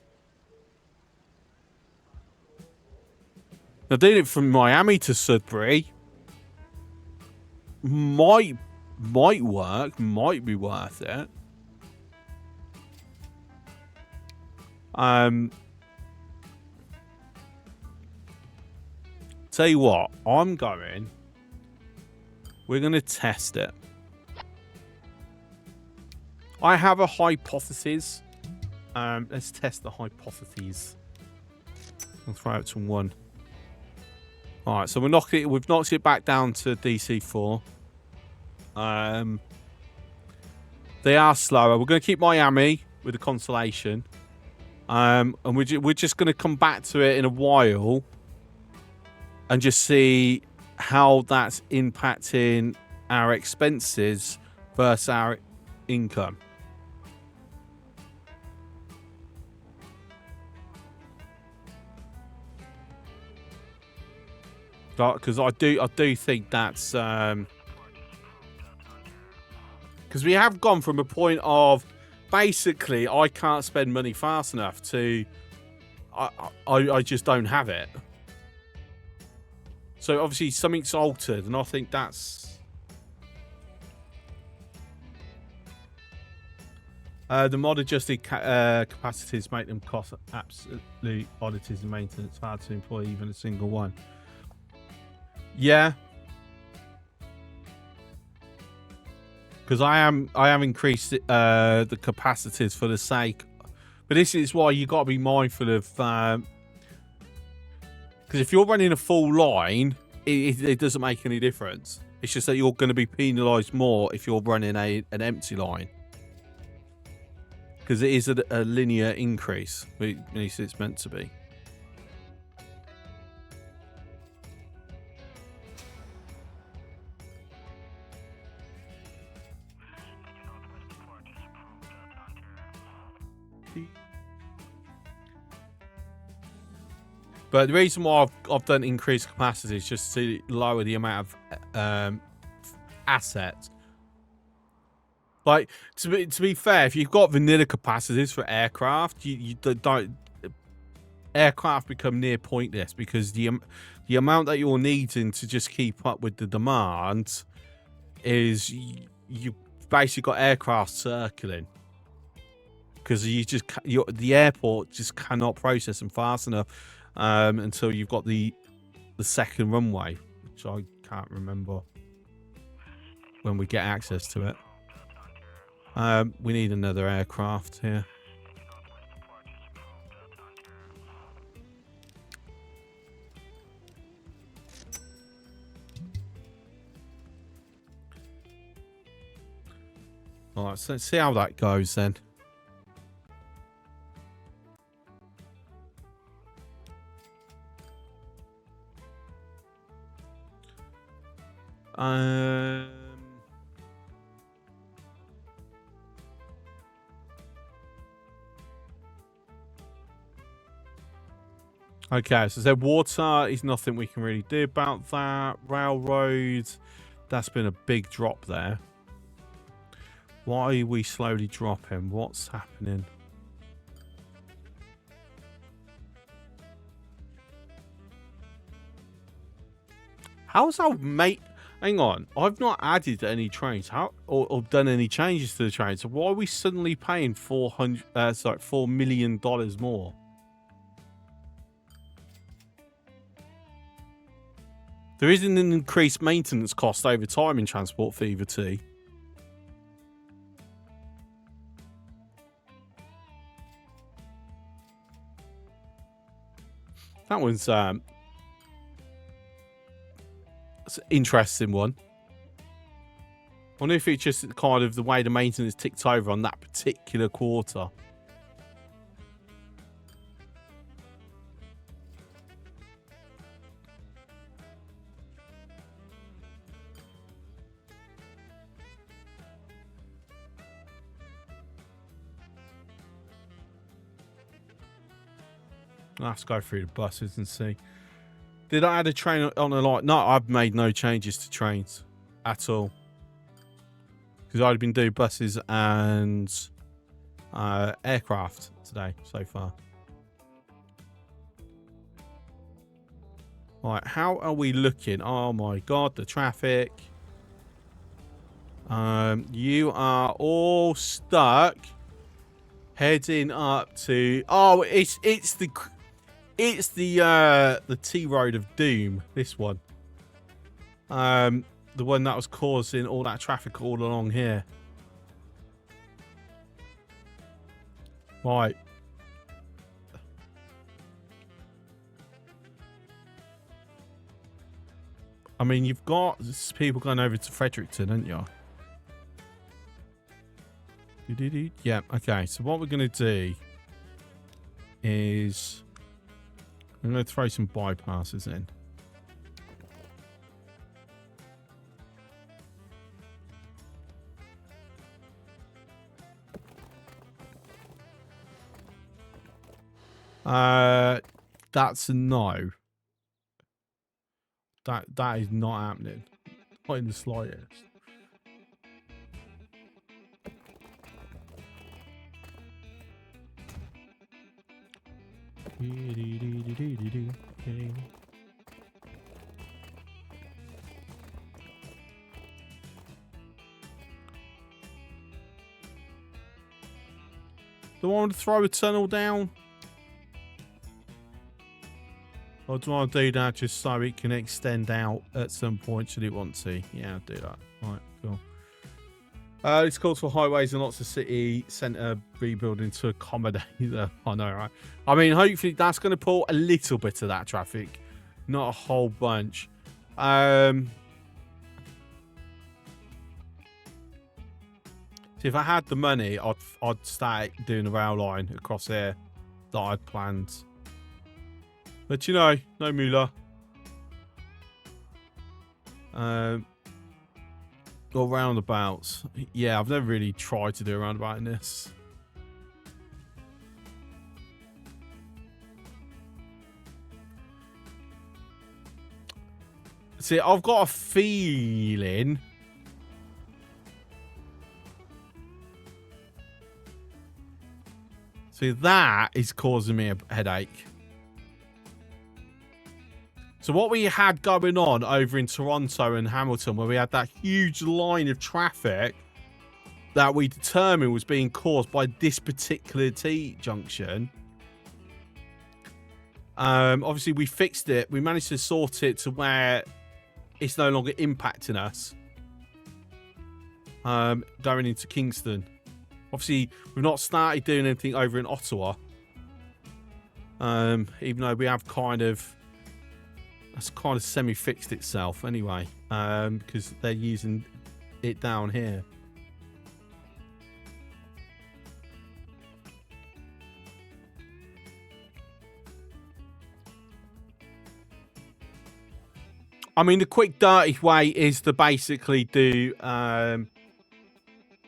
Now, doing it from Miami to Sudbury might work, might be worth it. Tell you what, we're going to test it. I have a hypothesis. Let's test the hypothesis. I'll throw it to 1. All right, so we've knocked it back down to DC4. They are slower. We're going to keep Miami with the Constellation. And we're just going to come back to it in a while and just see how that's impacting our expenses versus our income. Because I do think that's because we have gone from a point of basically I can't spend money fast enough to I just don't have it. So obviously something's altered, and I think that's the mod adjusted capacities make them cost absolute oddities in maintenance. It's hard to employ even a single one. Yeah, because I am increased the capacities for the sake, but this is why you got to be mindful of. Because if you're running a full line, it doesn't make any difference. It's just that you're going to be penalised more if you're running an empty line. Because it is a linear increase, at least it's meant to be. But the reason why I've done increased capacity is just to lower the amount of assets. Like, to be fair, if you've got vanilla capacities for aircraft, you don't aircraft become near pointless, because the amount that you're needing to just keep up with the demand is you basically got aircraft circling, because the airport just cannot process them fast enough. Until you've got the second runway, which I can't remember when we get access to it. We need another aircraft here. All right, so let's see how that goes then. Okay, so there's water is nothing we can really do about that. Railroad, that's been a big drop there. Why are we slowly dropping? What's happening? How's our mate? Hang on, I've not added any trains or done any changes to the train. So why are we suddenly paying $4 million more? There isn't an increased maintenance cost over time in Transport Fever 2. That one's it's an interesting one. I wonder if it's just kind of the way the maintenance ticked over on that particular quarter. Let's go through the buses and see. Did I add a train on a line? No, I've made no changes to trains at all. Because I've been doing buses and aircraft today so far. Right, how are we looking? Oh my god, the traffic. You are all stuck heading up to... Oh, it's the T Road of Doom, this one. The one that was causing all that traffic all along here. Right. I mean, you've got people going over to Fredericton, haven't you? Yeah, okay. So what we're going to do is... I'm going to throw some bypasses in. That's a no. That is not happening. Not in the slightest. Do I want to throw a tunnel down? Or do I want to do that just so it can extend out at some point should it want to? Yeah, I'll do that. Right, cool. This calls for highways and lots of city centre rebuilding to accommodate the... I know, right? I mean, hopefully that's going to pull a little bit of that traffic. Not a whole bunch. So if I had the money, I'd start doing a rail line across here that I'd planned. But you know, no moolah. Or roundabouts. Yeah, I've never really tried to do a roundabout in this. See, I've got a feeling... See, that is causing me a headache. So what we had going on over in Toronto and Hamilton, where we had that huge line of traffic that we determined was being caused by this particular T-junction. Obviously, we fixed it. We managed to sort it to where it's no longer impacting us. Going into Kingston. Obviously, we've not started doing anything over in Ottawa. Even though we have kind of... That's kind of semi-fixed itself anyway. Because they're using it down here. I mean, the quick, dirty way is to basically do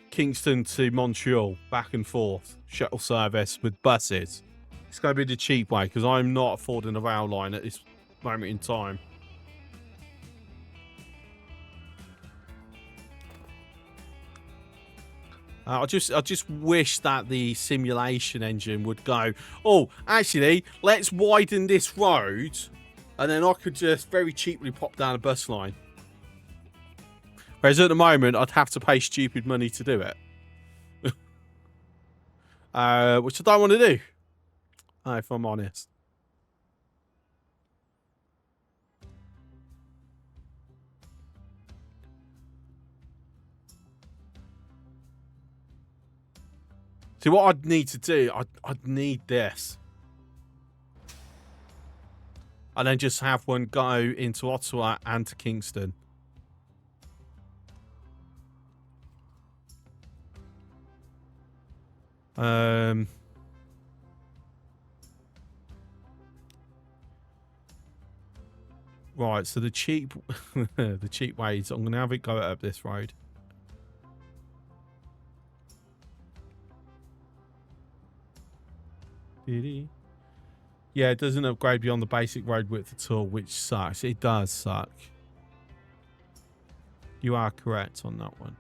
Kingston to Montreal, back and forth, shuttle service with buses. It's going to be the cheap way because I'm not affording a rail line at this moment in time. I just wish that the simulation engine would go, oh, actually, let's widen this road, and then I could just very cheaply pop down a bus line. Whereas at the moment, I'd have to pay stupid money to do it. Which I don't want to do, if I'm honest. See, what I'd need to do, I'd need this. And then just have one go into Ottawa and to Kingston. Right, so the cheap the cheap ways, I'm gonna have it go up this road. Yeah, it doesn't upgrade beyond the basic road width at all, which sucks. It does suck. You are correct on that one.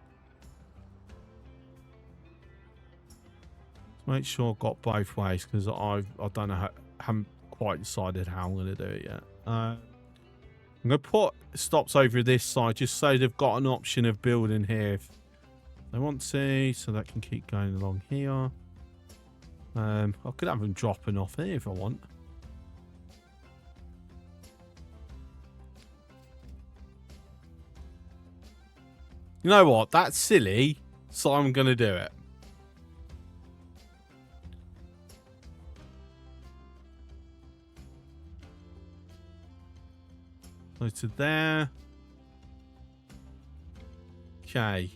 Make sure I've got both ways, because I don't know haven't quite decided how I'm going to do it yet. I'm going to put stops over this side just so they've got an option of building here if they want to, so that can keep going along here. I could have them dropping off here if I want. You know what? That's silly, so I'm going to do it. So to there. Okay.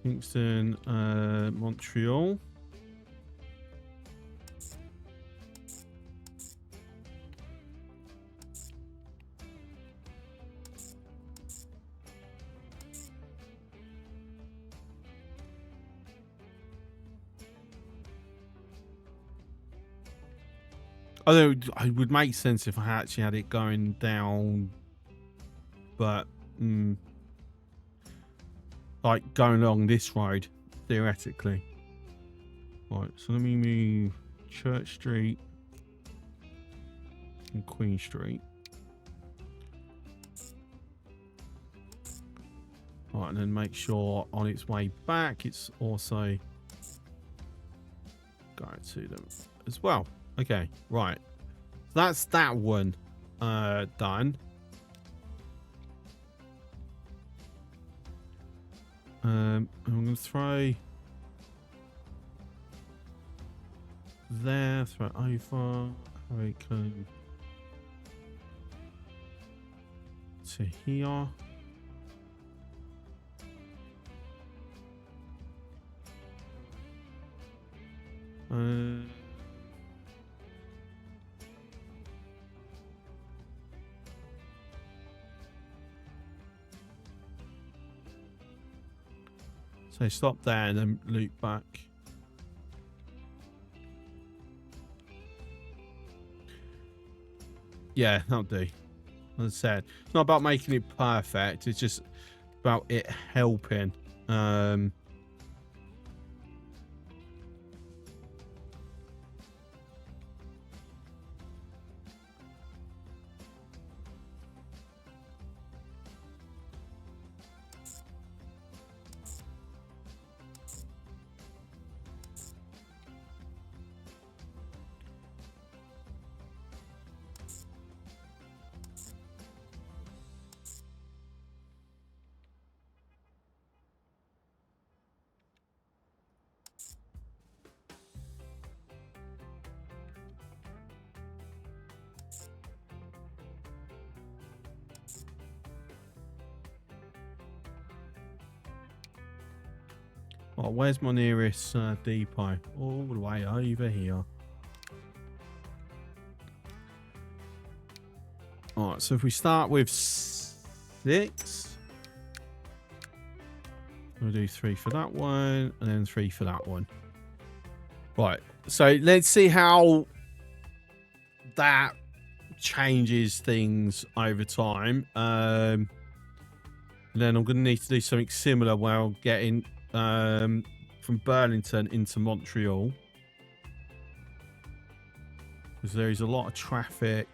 Kingston, Montreal. Although it would make sense if I actually had it going down, but like going along this road, theoretically. Right, so let me move Church Street and Queen Street. Right, and then make sure on its way back, it's also going to them as well. Okay, right. So that's that one done. I'm going to throw there, throw over, hurricane to here. So stop there and then loop back. Yeah, that'll do. As I said, it's not about making it perfect. It's just about it helping. Oh, where's my nearest depot? All the way over here. Alright, so if we start with 6, we'll do 3 for that one, and then 3 for that one. Right, so let's see how that changes things over time. And then I'm going to need to do something similar where I'll get in from Burlington into Montreal, because there is a lot of traffic.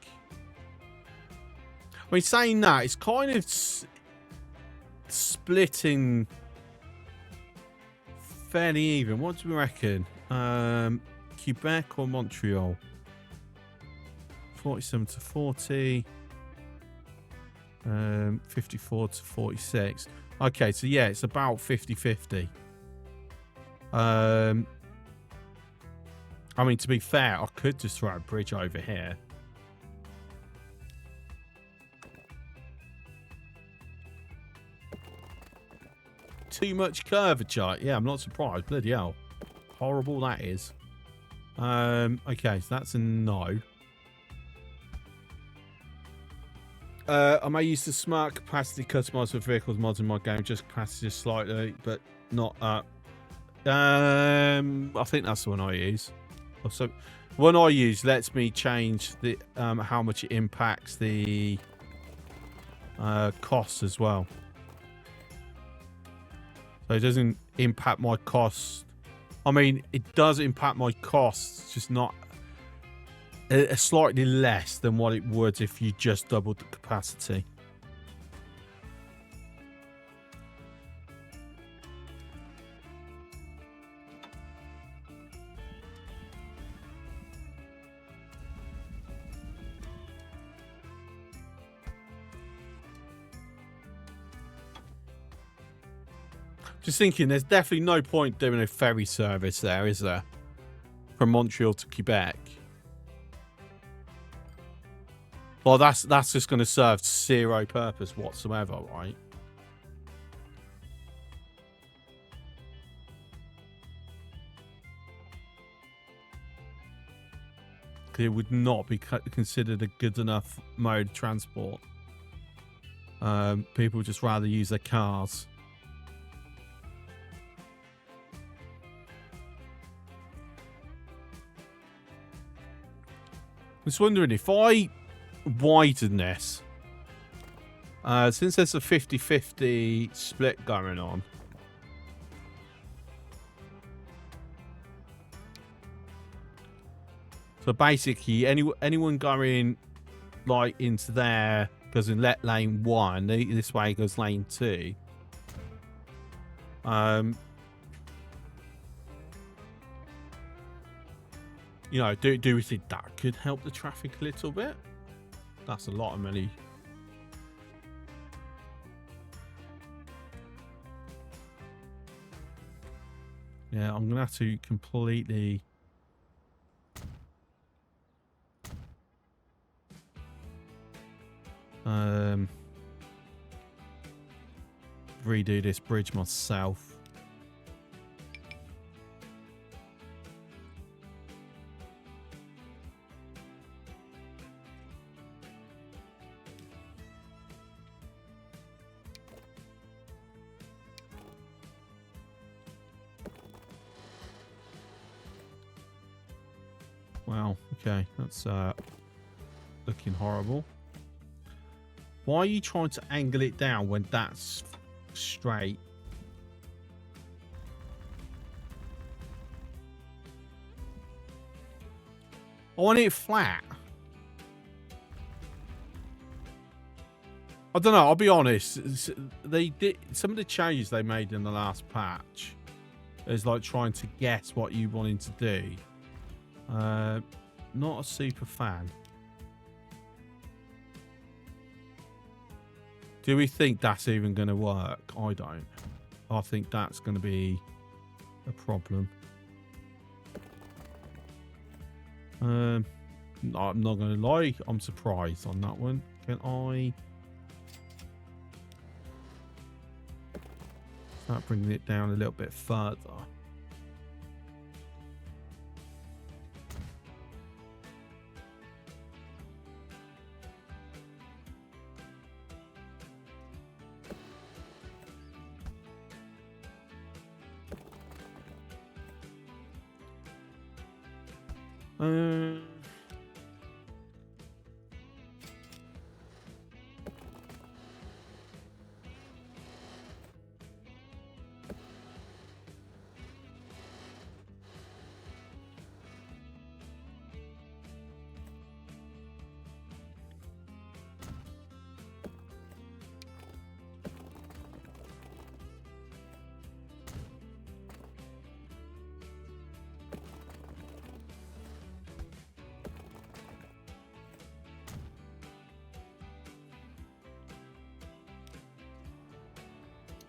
I mean, saying that, it's kind of splitting fairly even. What do we reckon? Quebec or Montreal? 47 to 40. 54 to 46. Okay, so yeah, it's about 50-50. I mean, to be fair, I could just throw a bridge over here. Too much curvature. Yeah, I'm not surprised. Bloody hell. Horrible that is. Okay, so that's a no. I may use the smart capacity customized for vehicles mods in my game, just capacity slightly, but not up. I think that's the one I use. So, one I use lets me change the how much it impacts the costs as well. So it doesn't impact my costs. I mean, it does impact my costs, just not slightly less than what it would if you just doubled the capacity. Just thinking, there's definitely no point doing a ferry service there, is there? From Montreal to Quebec. Well, that's just going to serve zero purpose whatsoever, right? It would not be considered a good enough mode of transport. People would just rather use their cars. I'm just wondering if I widen this, since there's a 50-50 split going on. So basically, anyone going like into there goes in lane 1. This way goes lane 2. You know, do we think that could help the traffic a little bit? That's a lot of money. Yeah, I'm gonna have to completely redo this bridge myself. Wow, okay, that's looking horrible. Why are you trying to angle it down when that's straight? I want it flat. I don't know, I'll be honest. They did some of the changes they made in the last patch is like trying to guess what you wanted to do. Not a super fan. Do we think that's even going to work? I don't. I think that's going to be a problem. I'm not going to lie. I'm surprised on that one. Can I start bringing it down a little bit further?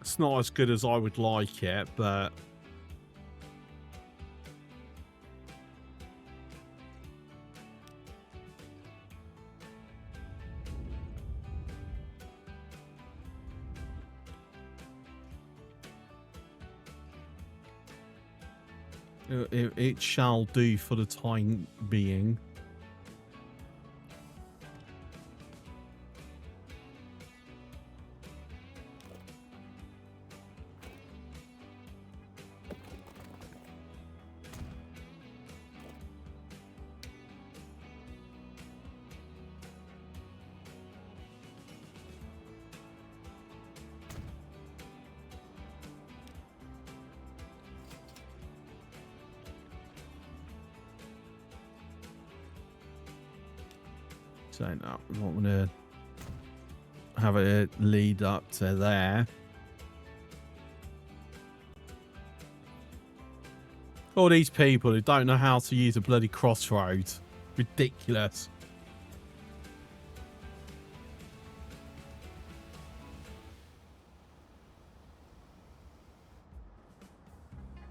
It's not as good as I would like it, but it shall do for the time being. So no, we want to have it lead up to there. All these people who don't know how to use a bloody crossroad. Ridiculous.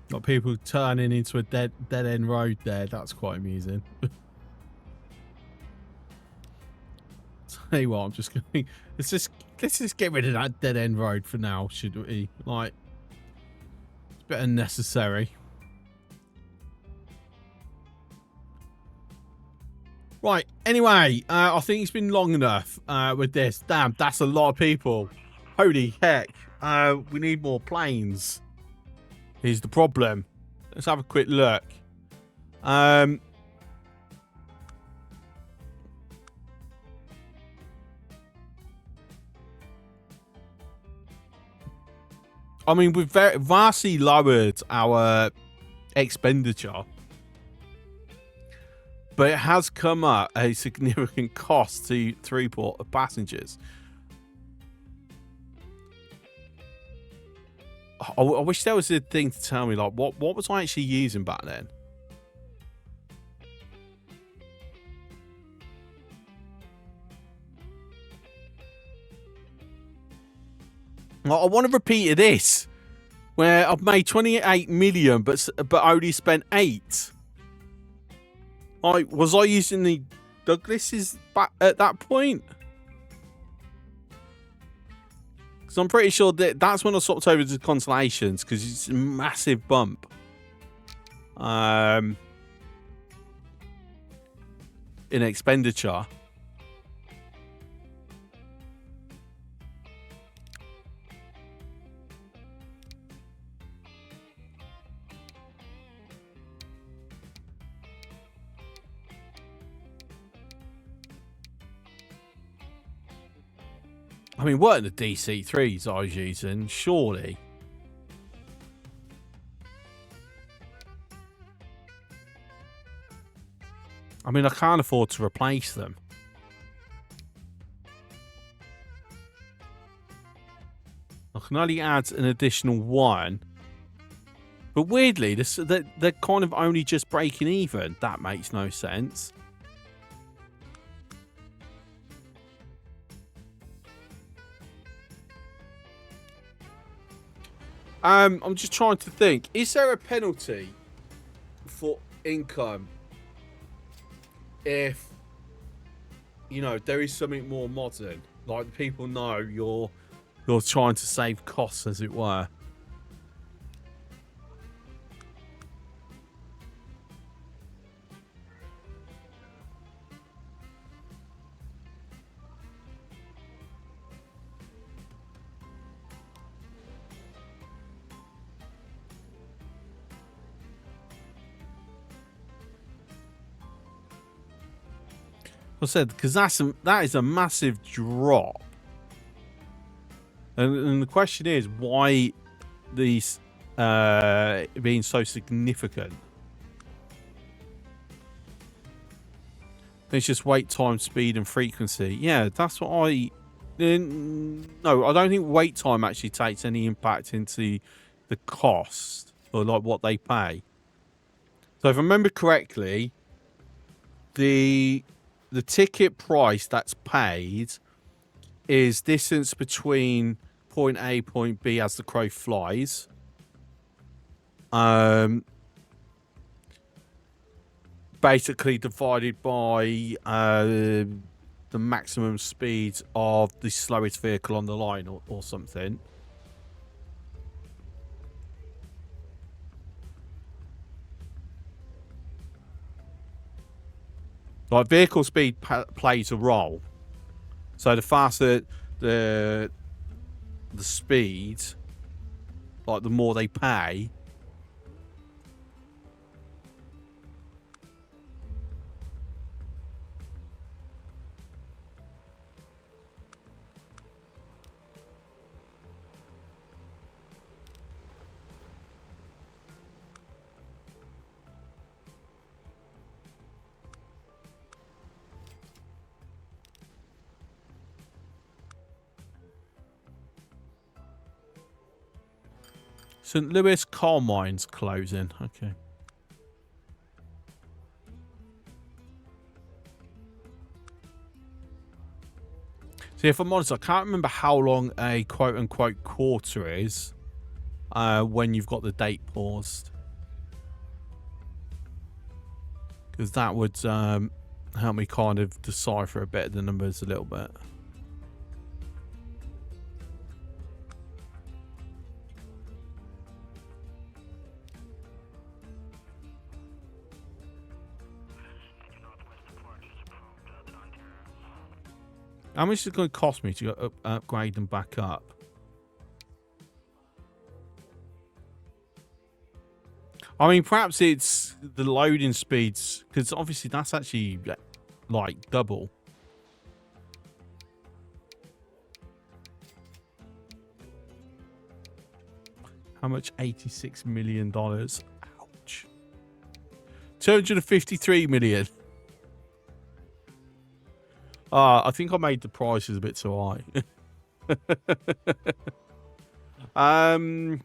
Got people turning into a dead end road there. That's quite amusing. Tell you what, I'm just going. Let's just get rid of that dead end road for now, should we? Like, it's a bit unnecessary. Right. Anyway, I think it's been long enough with this. Damn, that's a lot of people. Holy heck. We need more planes. Here's the problem. Let's have a quick look. I mean, we've vastly lowered our expenditure, but it has come at a significant cost to throughput of passengers. I wish there was a thing to tell me, like, what was I actually using back then? I want to repeat this, where I've made 28 million, but only spent 8. Like, was I using the Douglases back at that point? Because I'm pretty sure that's when I swapped over to Constellations, because it's a massive bump. In expenditure. I mean, what are the DC3s I was using? Surely. I mean, I can't afford to replace them. I can only add an additional 1. But weirdly, they're kind of only just breaking even. That makes no sense. I'm just trying to think. Is there a penalty for income if, you know, there is something more modern? Like, people know you're trying to save costs, as it were. I said, because that is a massive drop, and the question is why these being so significant. It's just wait time, speed, and frequency. Yeah, that's what I. No, I don't think wait time actually takes any impact into the cost or like what they pay. So if I remember correctly, the ticket price that's paid is distance between point A, point B as the crow flies. Basically divided by the maximum speed of the slowest vehicle on the line or something. Like vehicle speed plays a role. So the faster the speed, like the more they pay. St. Louis coal mines closing. Okay. See, if I'm honest, I can't remember how long a quote-unquote quarter is when you've got the date paused. Because that would help me kind of decipher a bit of the numbers a little bit. How much is it going to cost me to upgrade them back up? I mean, perhaps it's the loading speeds, because obviously that's actually like double. How much? $86 million. Ouch. 253 million. I think I made the prices a bit too high. I mean,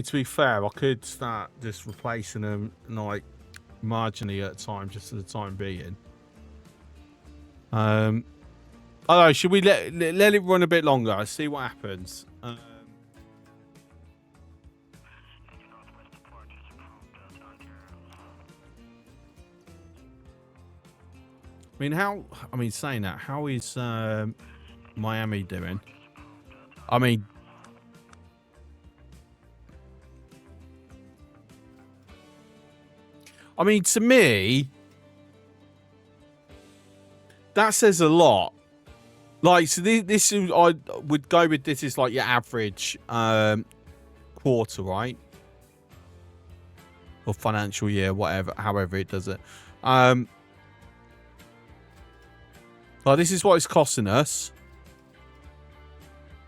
to be fair, I could start just replacing them like marginally at a time, just for the time being. I don't know, should we let it run a bit longer? See what happens. Saying that, how is Miami doing? I mean, to me, that says a lot. Like, so this is, I would go with this is like your average quarter, right? Or financial year, whatever, however it does it. Like, this is what it's costing us.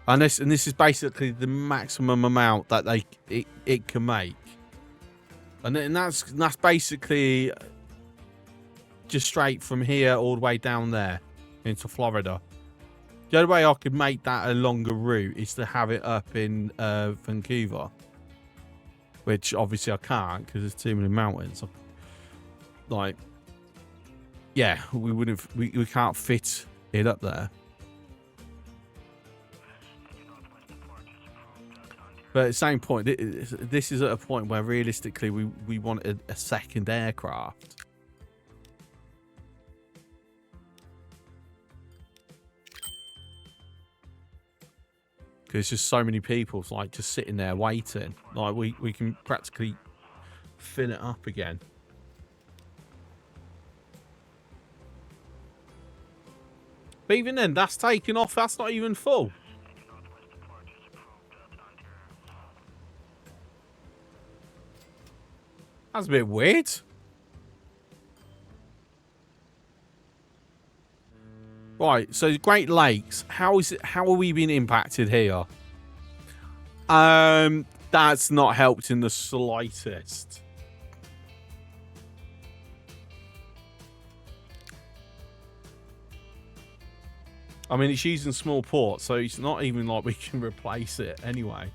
And this is basically the maximum amount that it can make. And that's basically just straight from here all the way down there into Florida. The only way I could make that a longer route is to have it up in Vancouver, which obviously I can't because there's too many mountains. Like, yeah, we can't fit it up there. But at the same point, this is at a point where realistically we want a second aircraft. Because there's just so many people like just sitting there waiting. Like we can practically fill it up again. But even then, that's taken off. That's not even full. That's a bit weird. Right, so Great Lakes. How are we being impacted here? That's not helped in the slightest. I mean, it's using small ports, so it's not even like we can replace it anyway.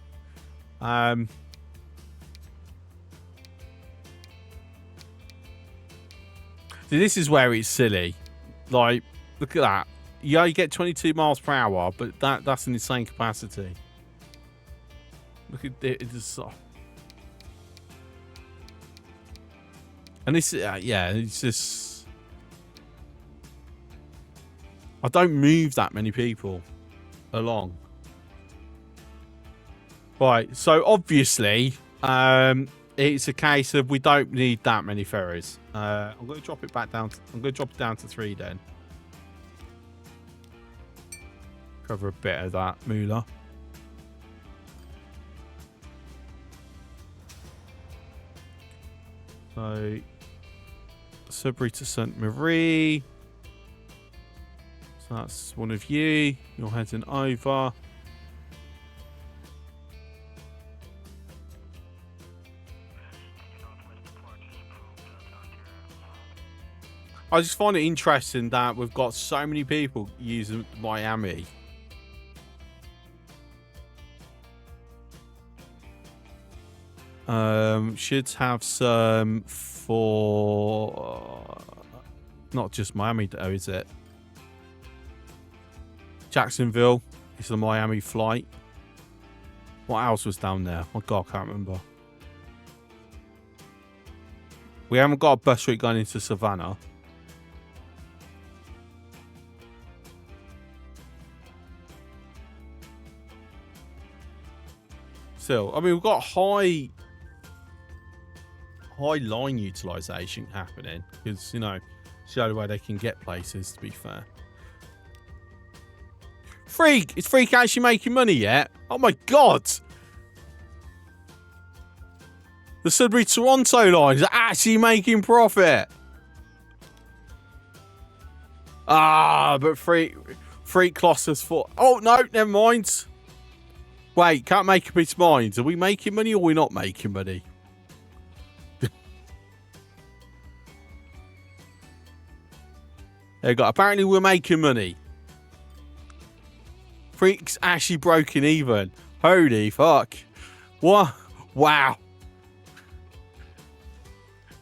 This is where it's silly. Like, look at that. you only get 22 miles per hour, but that's an insane capacity. Look at it. It's and this, yeah, it's just. I don't move that many people along. Right, so obviously, it's a case of we don't need that many ferries. I'm going to drop it back down. I'm going to drop it down to 3 then. Cover a bit of that moolah. So, Sudbury to St. Marie. So that's one of you. You're heading over. I just find it interesting that we've got so many people using Miami. Should have some for not just Miami though, is it? Jacksonville is the Miami flight. What else was down there? Oh God, I can't remember. We haven't got a bus route going into Savannah. Still, I mean, we've got high line utilization happening because, you know, it's the only way they can get places, to be fair. Freak! Is Freak actually making money yet? Oh my God! The Sudbury Toronto line is actually making profit. Ah, but Freak lost us for. Oh no, never mind. Wait, can't make up its mind. Are we making money or are we not making money? There you go. Apparently we're making money. Freak's actually broken even. Holy fuck. What? Wow.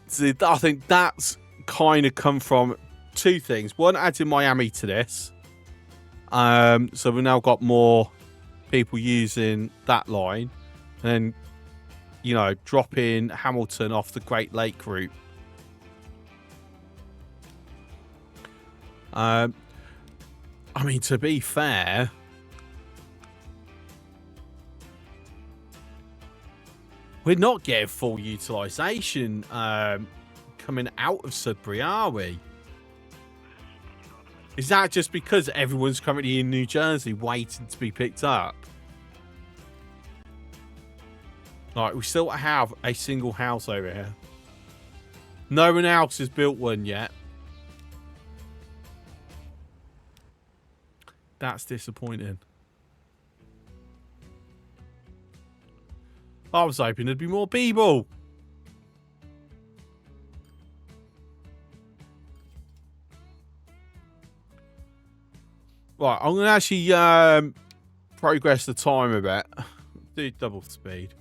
See, I think that's kind of come from 2 things. One, adding Miami to this. So we've now got more people using that line. And, you know, dropping Hamilton off the Great Lake route. I mean, to be fair, we're not getting full utilisation coming out of Sudbury, are we? Is that just because everyone's currently in New Jersey waiting to be picked up? Like, we still have a single house over here. No one else has built one yet. That's disappointing. I was hoping there'd be more people. Right, I'm going to actually progress the time a bit. Do double speed.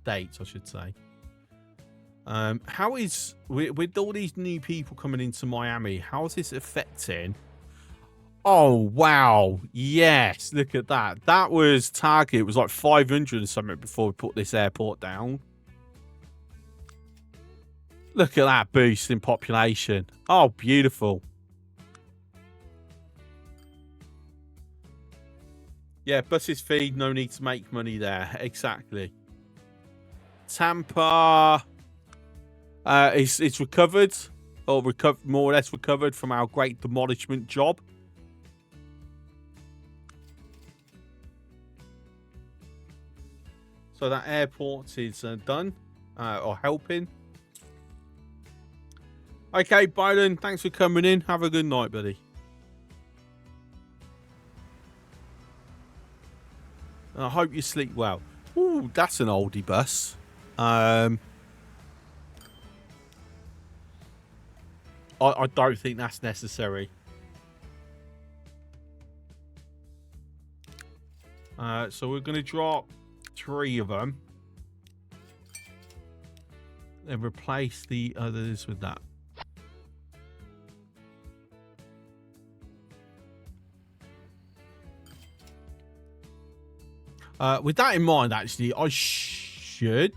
Dates, I should say. How is, with all these new people coming into Miami, how is this affecting? Oh, wow. Yes, look at that. That was target. It was like 500 and something before we put this airport down. Look at that boost in population. Oh, beautiful. Yeah, buses feed. No need to make money there. Exactly. Tampa. It's recovered. Or more or less recovered from our great demolishment job. So that airport is done, or helping. Okay, Biden, thanks for coming in. Have a good night, buddy. And I hope you sleep well. Ooh, that's an oldie bus. I don't think that's necessary. So we're going to drop 3 of them and replace the others with that. With that in mind, actually, I should.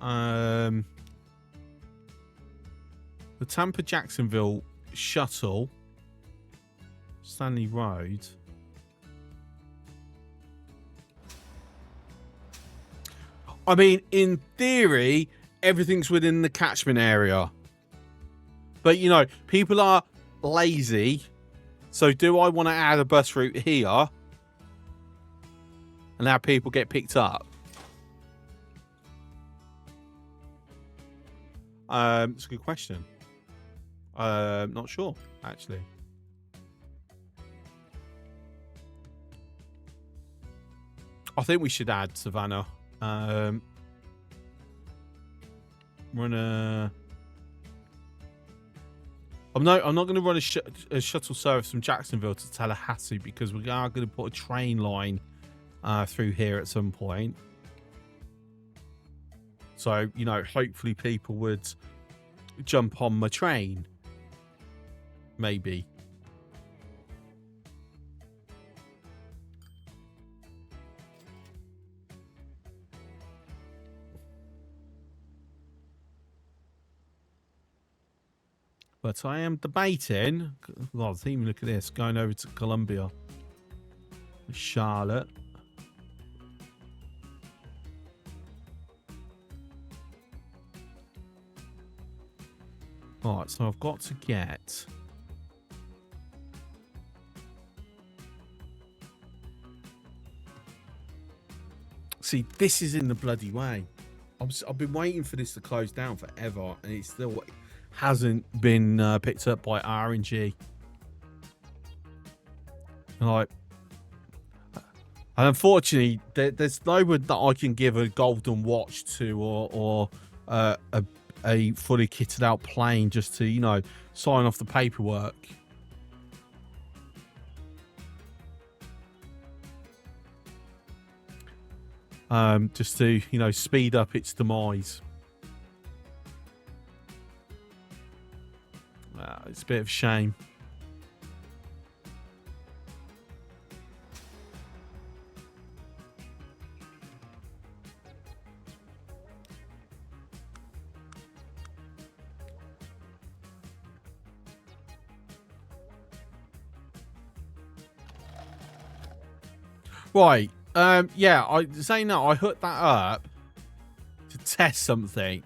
The Tampa Jacksonville shuttle, Stanley Road. I mean, in theory, everything's within the catchment area. But, you know, people are lazy. So do I want to add a bus route here and have people get picked up? It's a good question. Not sure, actually. I think we should add Savannah. Run a... I'm not going to run a shuttle service from Jacksonville to Tallahassee because we are going to put a train line through here at some point. So, you know, hopefully people would jump on my train. Maybe. But I am debating. God, even look at this. Going over to Columbia. Charlotte. Alright, so I've got to get... See, this is in the bloody way. I've been waiting for this to close down forever, and it still hasn't been picked up by RNG. Like, and unfortunately, there's no one that I can give a golden watch to, or a fully kitted out plane just to, you know, sign off the paperwork. Just to, you know, speed up its demise. It's a bit of a shame. Right. Yeah, I hooked that up to test something.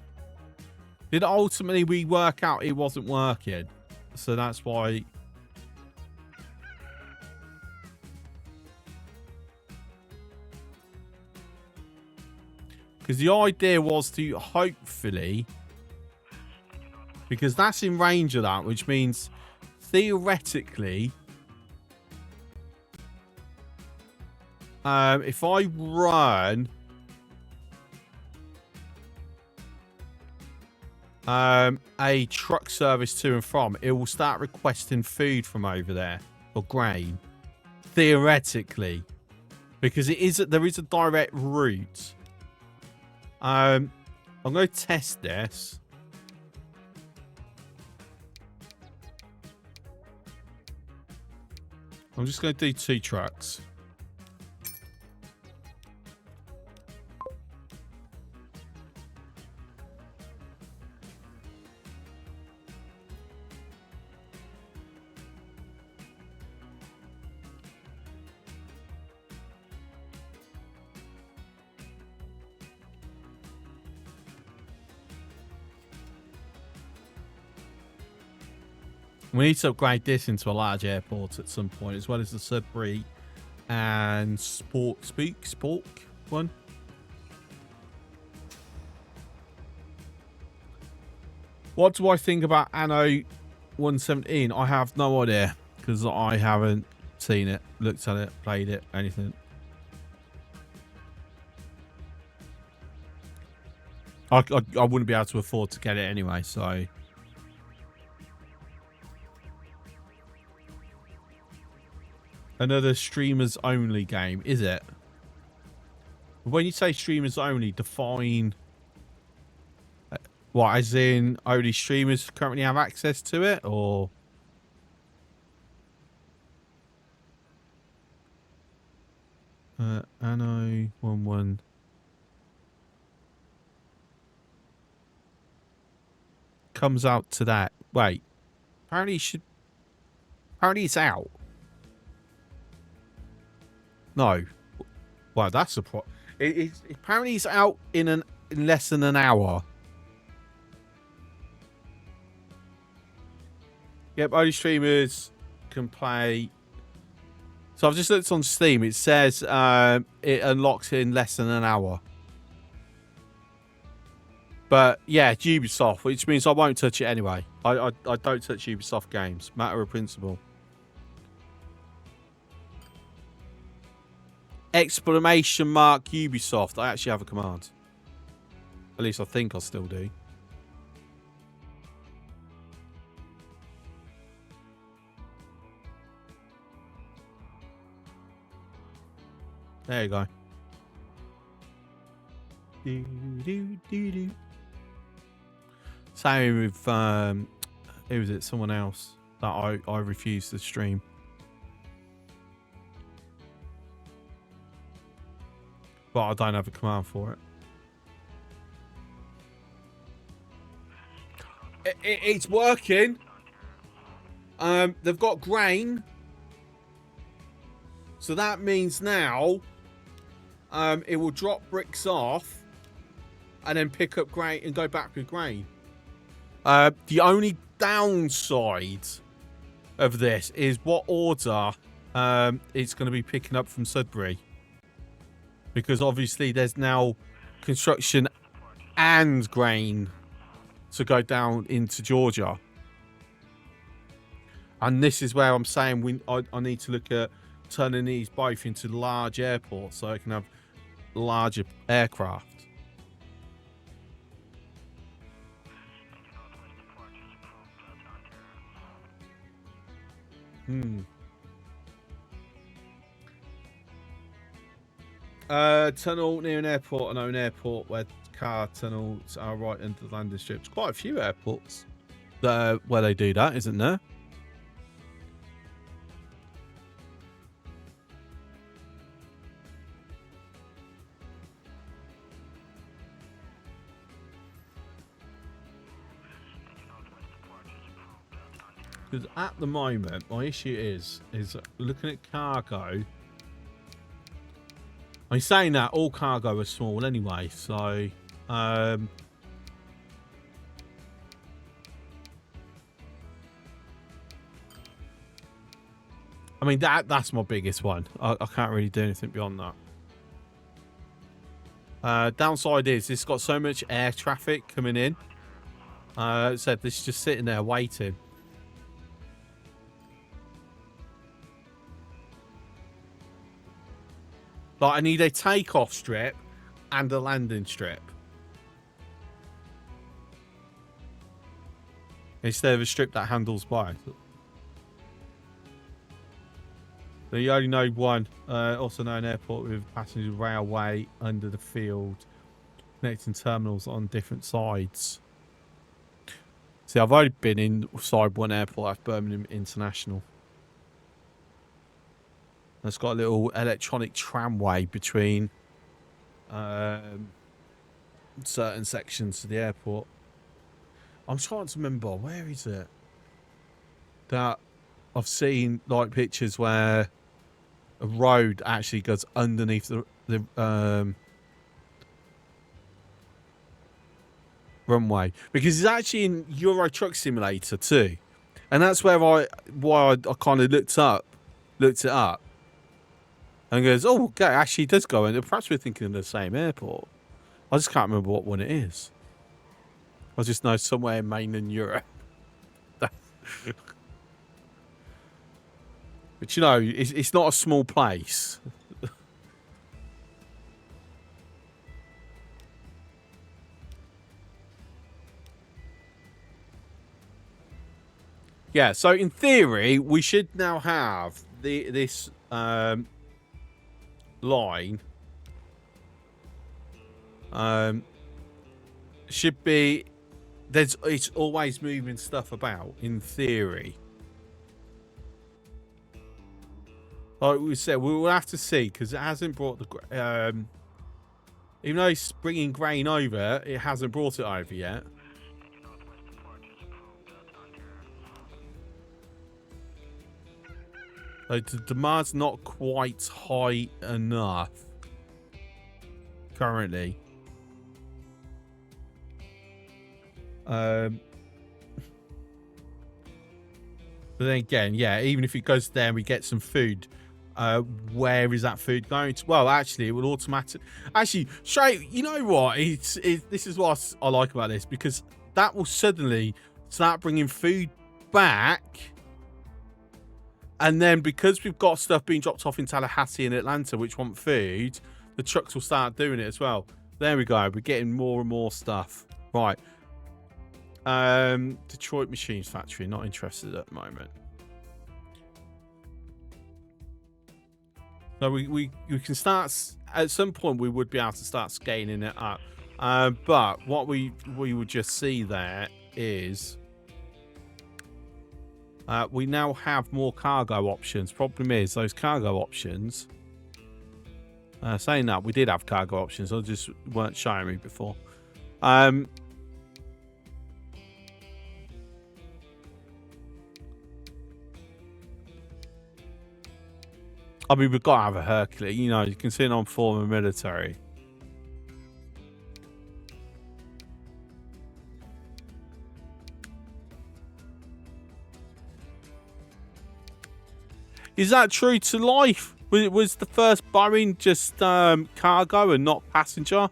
Did ultimately we work out it wasn't working? So that's why. Because the idea was to hopefully, because that's in range of that, which means theoretically, if I run a truck service to and from, it will start requesting food from over there, or grain, theoretically, because there is a direct route. I'm going to test this. I'm just going to do 2 trucks. We need to upgrade this into a large airport at some point, as well as the Sudbury and Spork one. What do I think about Anno 117? I have no idea, because I haven't seen it, looked at it, played it, anything. I wouldn't be able to afford to get it anyway, so... Another streamers only game, is it? When you say streamers only, define what, as in only streamers currently have access to it, or Anno 11. Comes out to that. Wait. Apparently it's out. No. Wow, that's a pro. Apparently it's out in less than an hour. Yep, only streamers can play. So I've just looked on Steam. It says it unlocks in less than an hour. But yeah, it's Ubisoft, which means I won't touch it anyway. I don't touch Ubisoft games. Matter of principle. Exclamation mark Ubisoft. I actually have a command. At least I think I still do. There you go. Do, do, do, do. Same with who was it? Someone else that I refused to stream. But I don't have a command for it. It's working. They've got grain. So that means now it will drop bricks off and then pick up grain and go back with grain. The only downside of this is what order it's going to be picking up from Sudbury. Because obviously there's now construction and grain to go down into Georgia. And this is where I'm saying I need to look at turning these both into large airports so I can have larger aircraft. Tunnel near an airport. I know an airport where car tunnels are right into the landing strips. Quite a few airports where they do that, isn't there? Because at the moment, my issue is looking at cargo. I'm saying that all cargo is small anyway, so I mean that's my biggest one. I can't really do anything beyond that. Downside is it's got so much air traffic coming in. It said this is just sitting there waiting. Like, I need a takeoff strip and a landing strip. Instead of a strip that handles both. So you only know one. Also know an airport with passenger railway under the field. Connecting terminals on different sides. See, I've only been inside one airport at Birmingham International. It's got a little electronic tramway between certain sections of the airport. I'm trying to remember, where is it? That I've seen like pictures where a road actually goes underneath the runway, because it's actually in Euro Truck Simulator too, and that's where I kind of looked it up. And goes, oh, okay, actually does go in. Perhaps we're thinking of the same airport. I just can't remember what one it is. I just know somewhere in mainland Europe. But you know, it's not a small place. Yeah, so in theory, we should now have this line should be it's always moving stuff about in theory. Like we said, we will have to see because it hasn't brought the. Even though it's bringing grain over, it hasn't brought it over yet. So the demand's not quite high enough currently. But then again, yeah, even if it goes there and we get some food, where is that food going to? Well, actually, it will automatically. Actually, straight. You know what? This is what I like about this, because that will suddenly start bringing food back. And then because we've got stuff being dropped off in Tallahassee and Atlanta which want food, the trucks will start doing it as well. There we go. We're getting more and more stuff. Right. Detroit Machines Factory. Not interested at the moment. So we can start... At some point, we would be able to start scaling it up. But what we would just see there is... we now have more cargo options. Problem is, those cargo options... saying that, we did have cargo options. I just weren't showing me before. I mean, we've got to have a Hercules. You know, you can see it on former military. Is that true to life? Was the first Boeing just cargo and not passenger?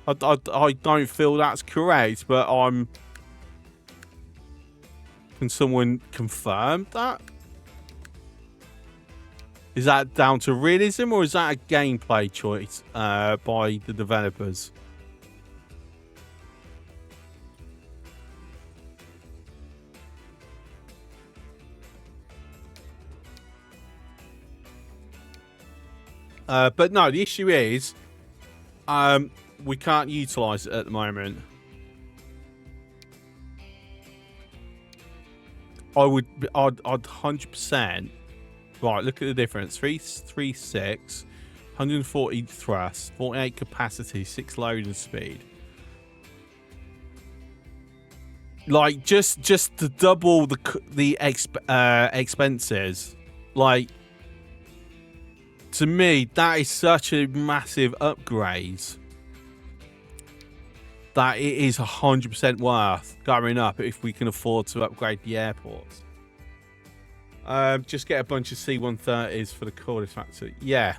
I don't feel that's correct, but can someone confirm that? Is that down to realism, or is that a gameplay choice by the developers? But no, the issue is we can't utilize it at the moment. I'd 100%. Right, look at the difference. 336, 140 thrust, 48 capacity, 6 loading speed. Like just to double the expenses. Like, to me, that is such a massive upgrade that it is 100% worth going up if we can afford to upgrade the airports. Just get a bunch of C-130s for the Corliss factory. Yeah.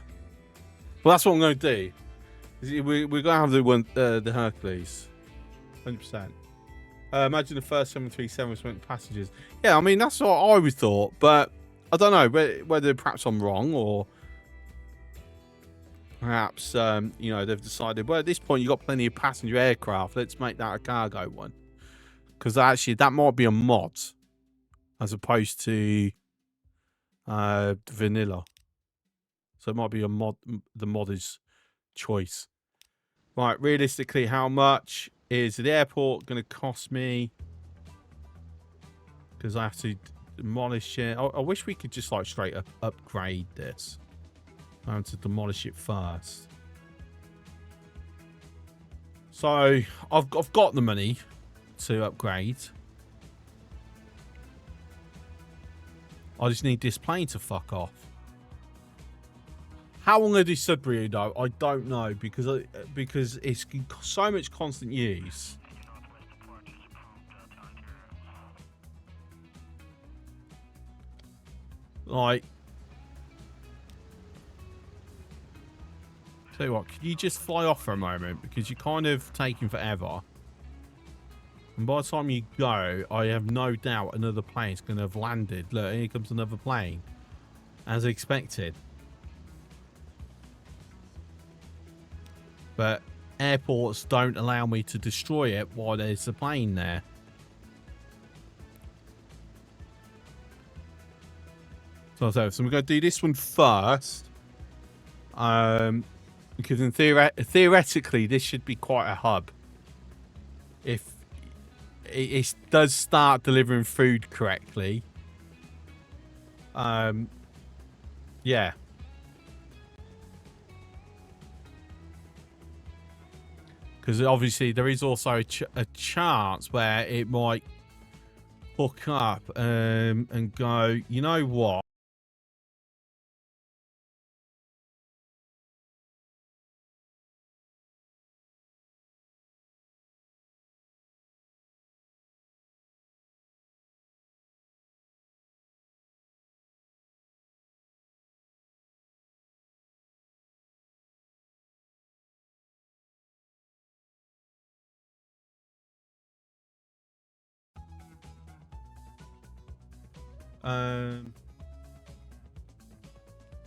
Well, that's what I'm going to do. We're going to have the Hercules. 100%. Imagine the first 737 went passengers. Yeah, I mean, that's what I always thought. But I don't know whether perhaps I'm wrong, or perhaps, you know, they've decided, well, at this point, you've got plenty of passenger aircraft. Let's make that a cargo one. Because actually, that might be a mod as opposed to vanilla. So it might be a mod, the modder's choice. Right, realistically, how much is the airport going to cost me? Because I have to demolish it. I wish we could just like straight up upgrade this. I have to demolish it first. So I've got the money to upgrade. I just need this plane to fuck off. How I'm going to do Sudbury though, I don't know, because it's so much constant use. Like, tell you what, can you just fly off for a moment, because you're kind of taking forever. And by the time you go, I have no doubt another plane's going to have landed. Look, here comes another plane, as expected. But airports don't allow me to destroy it while there's a plane there. So we're going to do this one first. Because in theoretically, this should be quite a hub. If it does start delivering food correctly. Yeah. Because obviously there is also a chance where it might hook up and go, you know what?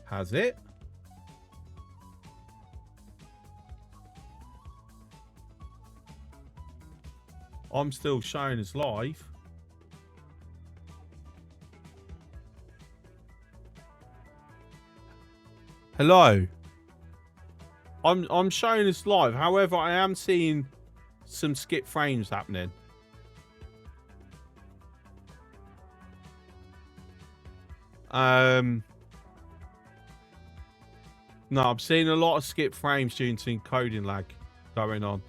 Has it? I'm still showing as live. Hello. I'm showing as live. However, I am seeing some skip frames happening. No, I'm seeing a lot of skip frames due to encoding lag going on.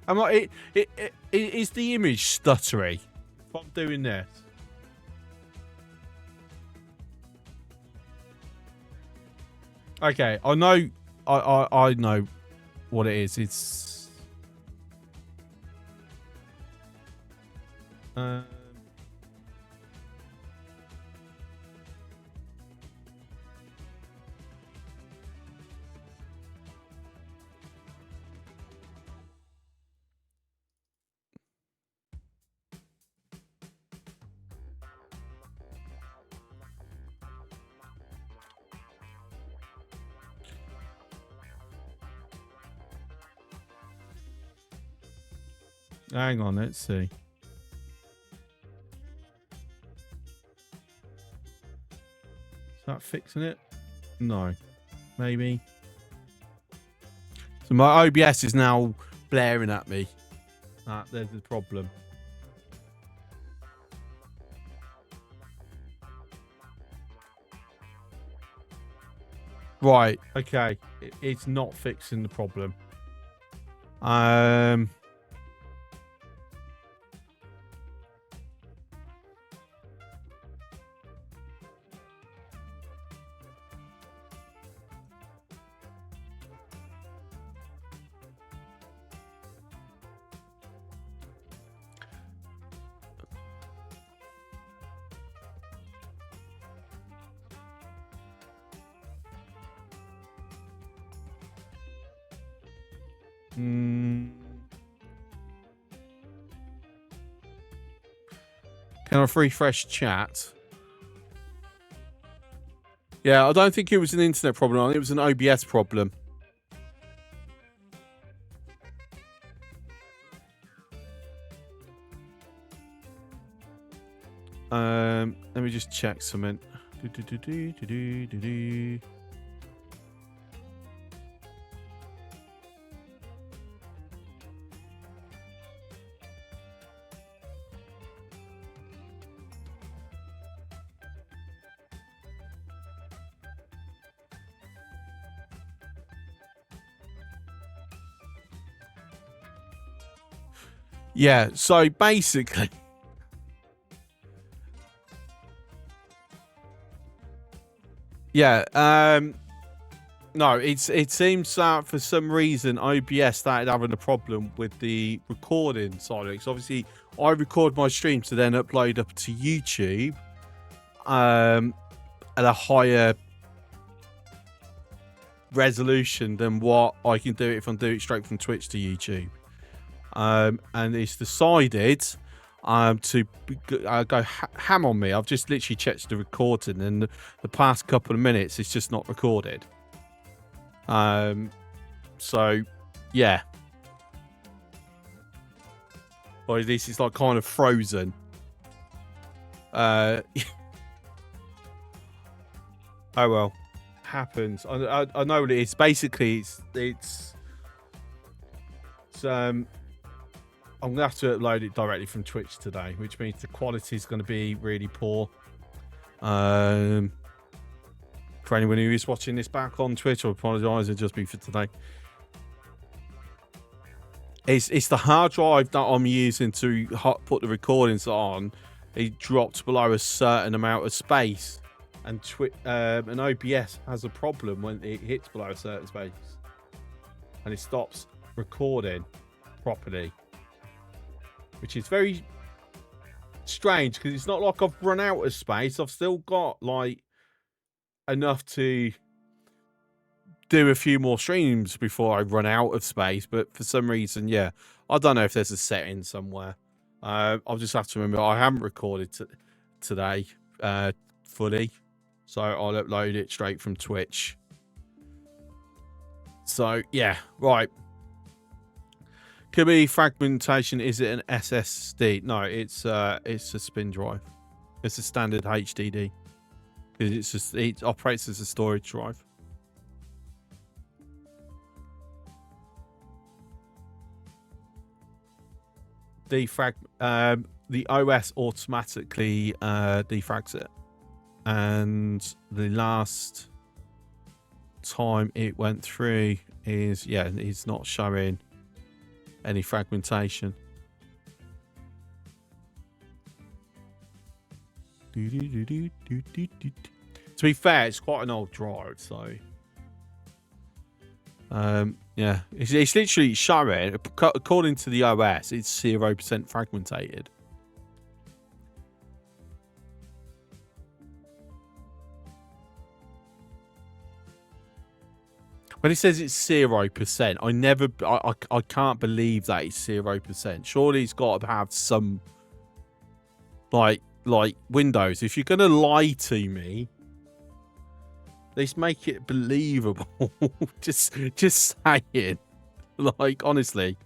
I'm like, is the image stuttery if I'm doing this? Okay, I know, I know what it is. It's hang on, let's see. Is that fixing it? No. Maybe. So my OBS is now blaring at me. There's the problem. Right. Okay. It's not fixing the problem. Can I refresh chat? Yeah, I don't think it was an internet problem. I think it was an OBS problem. Let me just check something. Yeah, so basically, yeah, no, it seems that for some reason OBS started having a problem with the recording side of it. So obviously, I record my streams to then upload up to YouTube at a higher resolution than what I can do if I'm doing it straight from Twitch to YouTube. And it's decided to go ham on me. I've just literally checked the recording, and the past couple of minutes it's just not recorded. So yeah, or at least it's like kind of frozen. Oh well. happens. I know what it is. Basically, it's I'm gonna have to upload it directly from Twitch today, which means the quality is going to be really poor. For anyone who is watching this back on Twitch, I apologise. It'll just be for today. It's the hard drive that I'm using to put the recordings on. It dropped below a certain amount of space, and OBS has a problem when it hits below a certain space, and it stops recording properly, which is very strange because it's not like I've run out of space. I've still got like enough to do a few more streams before I run out of space, but for some reason, yeah, I don't know if there's a setting somewhere. I'll just have to remember I haven't recorded today fully, so I'll upload it straight from Twitch. So yeah, right. Could be fragmentation. Is it an SSD? No, it's a spin drive. It's a standard HDD. It operates as a storage drive. Defrag. The OS automatically defrags it, and the last time it went through is it's not showing any fragmentation. To be fair, it's quite an old drive, so yeah, it's literally showing, according to the OS, it's 0% fragmented. When it says it's 0%, I can't believe that it's 0%. Surely it's got to have some like Windows. If you're gonna lie to me, let's make it believable. just saying. Like, honestly.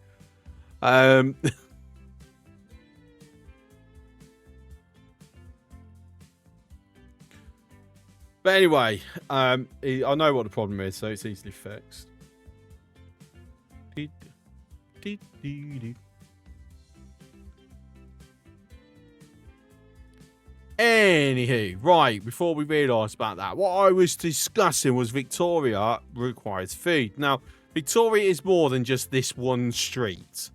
But anyway, I know what the problem is, so it's easily fixed. Anywho, right, before we realise about that, what I was discussing was Victoria requires food. Now, Victoria is more than just this one street,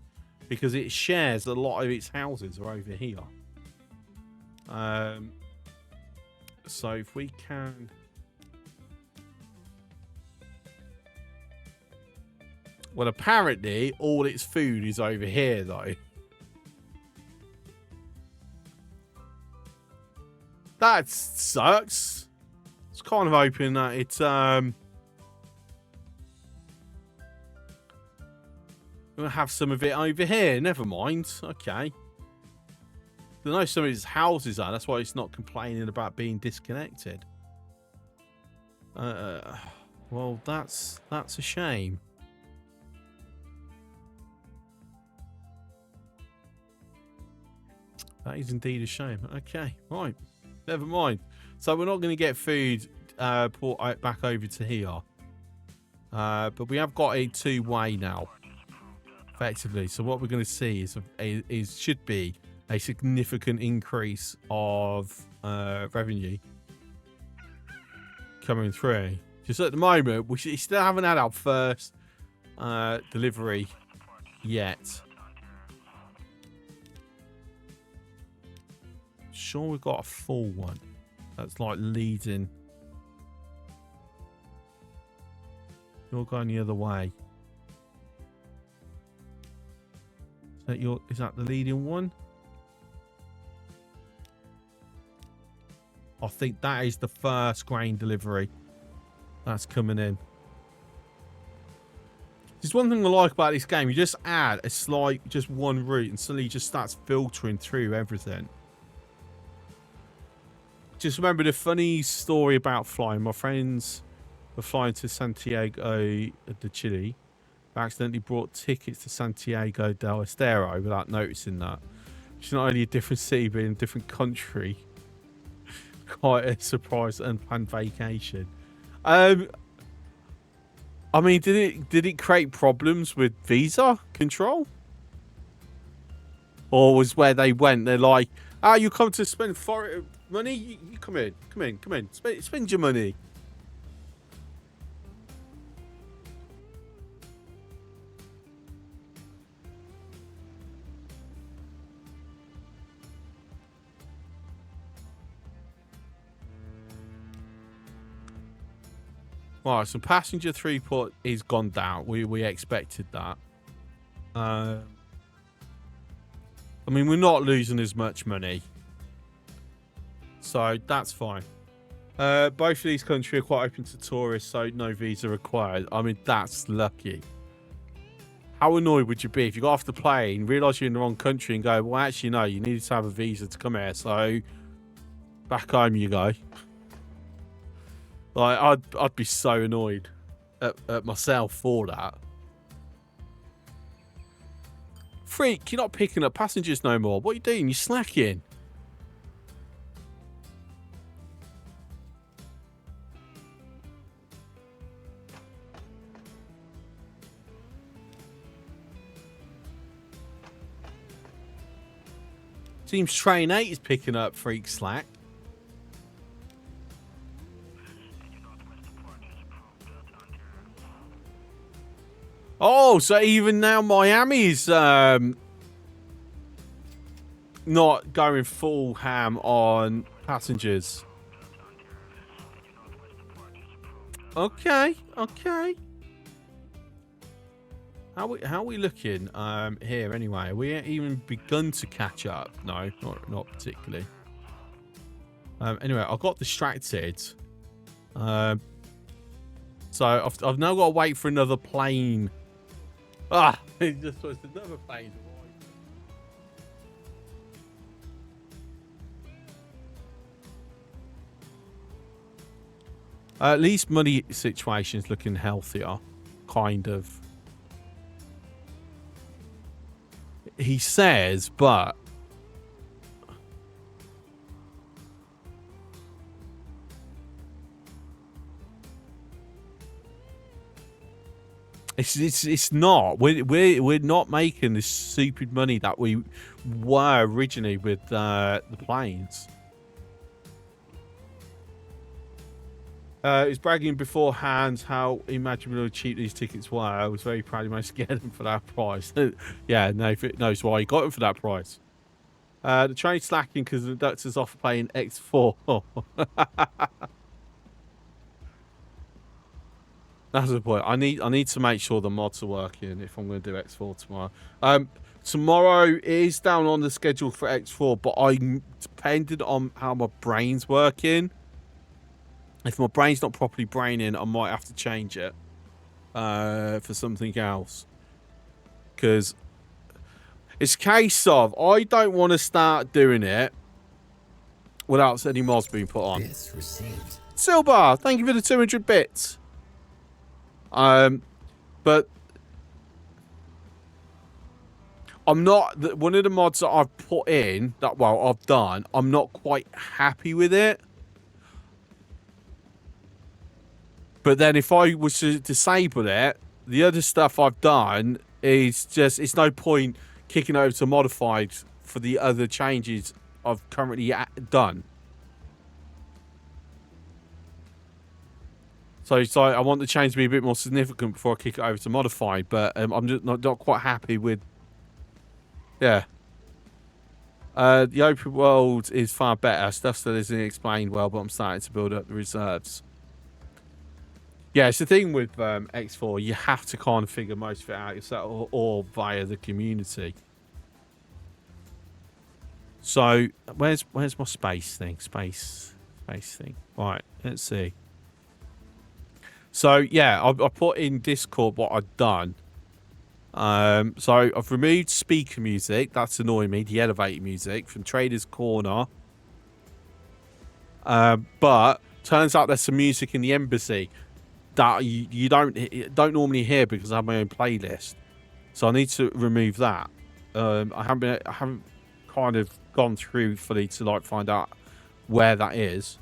because it shares a lot of its houses are over here. So if we can... Well, apparently, all its food is over here, though. That sucks. It's kind of hoping that it's we'll have some of it over here. Never mind. Okay. I know some of his houses are. That's why it's not complaining about being disconnected. Well, that's a shame. That is indeed a shame. Okay, right. Never mind. So we're not going to get food brought back over to here. But we have got a two-way now, effectively. So what we're going to see should be a significant increase of revenue coming through. Just at the moment, we still haven't had our first delivery yet. Sure, we've got a full one that's like leading. You're going the other way. Is that the leading one? I think that is the first grain delivery that's coming in. There's one thing I like about this game. You just add just one route and suddenly it just starts filtering through everything. Just remember the funny story about flying. My friends were flying to Santiago de Chile. They accidentally brought tickets to Santiago del Estero without noticing that. It's not only a different city, but in a different country. Quite a surprise unplanned vacation. I mean, did it create problems with visa control? Or was where they went, they're like, ah, you come to spend money? You come in. Spend your money. Right, so passenger throughput is gone down. We expected that. I mean, we're not losing as much money. So that's fine. Both of these countries are quite open to tourists, so no visa required. I mean, that's lucky. How annoyed would you be if you got off the plane, realise you're in the wrong country and go, well, actually, no, you needed to have a visa to come here, so back home you go. Like, I'd be so annoyed at myself for that. Freak, you're not picking up passengers no more. What are you doing? You're slacking. Seems train 8 is picking up freak slack. Oh, so even now Miami's not going full ham on passengers. Okay. How are we looking here anyway? We ain't even begun to catch up. No, not particularly. Anyway, I got distracted. So I've now got to wait for another plane. Ah, it just was another plane. At least money situation's looking healthier, kind of. He says, but it's not. We're not making this stupid money that we were originally with the planes. He was bragging beforehand how imaginably cheap these tickets were. I was very proud he managed to get them for that price. Yeah, Nathan knows why he got them for that price. The train's slacking because the conductor's off playing X4. That's the point. I need to make sure the mods are working if I'm going to do X4 tomorrow. Tomorrow is down on the schedule for X4, but I'm dependent on how my brain's working. If my brain's not properly braining, I might have to change it for something else. Because it's a case of I don't want to start doing it without any mods being put on. Bits received. Silbar, thank you for the 200 bits. But I'm not, one of the mods that I've put in, that, well, I've done, I'm not quite happy with it. But then if I was to disable it, the other stuff I've done is just, it's no point kicking over to modified for the other changes I've currently done. So it's like I want the change to be a bit more significant before I kick it over to modified, but I'm just not quite happy with. Yeah. The open world is far better. Stuff still isn't explained well, but I'm starting to build up the reserves. Yeah, it's the thing with X4. You have to kind of figure most of it out yourself or via the community. So where's my space thing? Space thing. Right, let's see. So yeah, I put in Discord what I've done. So I've removed speaker music. That's annoying me. The elevator music from Trader's Corner. But turns out there's some music in the embassy that you don't normally hear because I have my own playlist. So I need to remove that. I haven't kind of gone through fully to like find out where that is.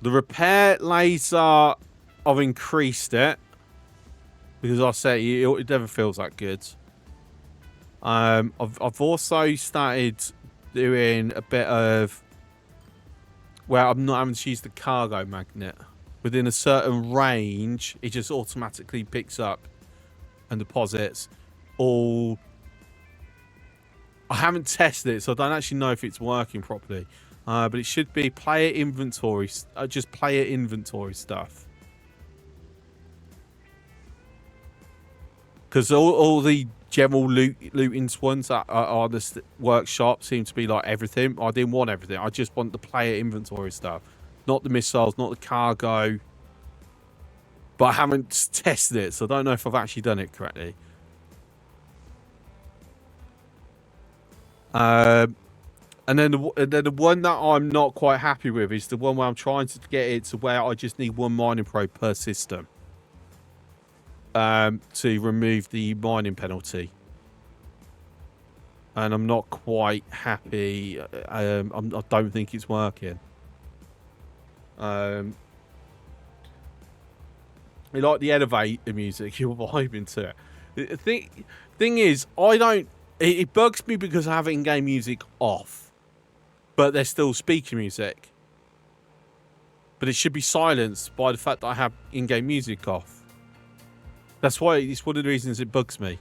The repair laser, I've increased it. Because I say it never feels that good. I've also started doing a bit of where I'm not having to use the cargo magnet. Within a certain range, it just automatically picks up and deposits all. I haven't tested it, so I don't actually know if it's working properly. But it should be player inventory, just player inventory stuff. Because all the general looting ones that are the workshop seem to be like everything. I didn't want everything. I just want the player inventory stuff. Not the missiles, not the cargo. But I haven't tested it, so I don't know if I've actually done it correctly. And then the one that I'm not quite happy with is the one where I'm trying to get it to where I just need one mining probe per system. To remove the mining penalty. And I'm not quite happy. I don't think it's working. You like the elevator music, you're vibing to it. The thing is, I don't... It bugs me because I have in-game music off. But there's still speaker music. But it should be silenced by the fact that I have in-game music off. That's why it's one of the reasons it bugs me.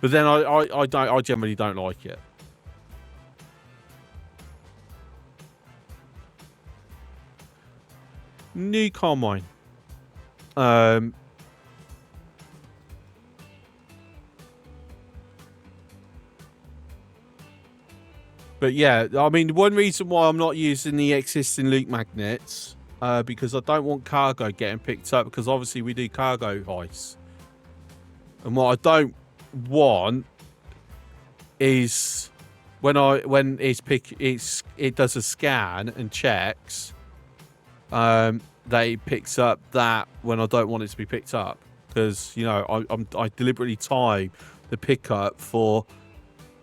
But then I generally don't like it. New Carmine. But yeah, I mean, one reason why I'm not using the existing loot magnets, because I don't want cargo getting picked up, because obviously we do cargo heists. And what I don't want is when it does a scan and checks, that it picks up that when I don't want it to be picked up, because you know I deliberately time the pickup for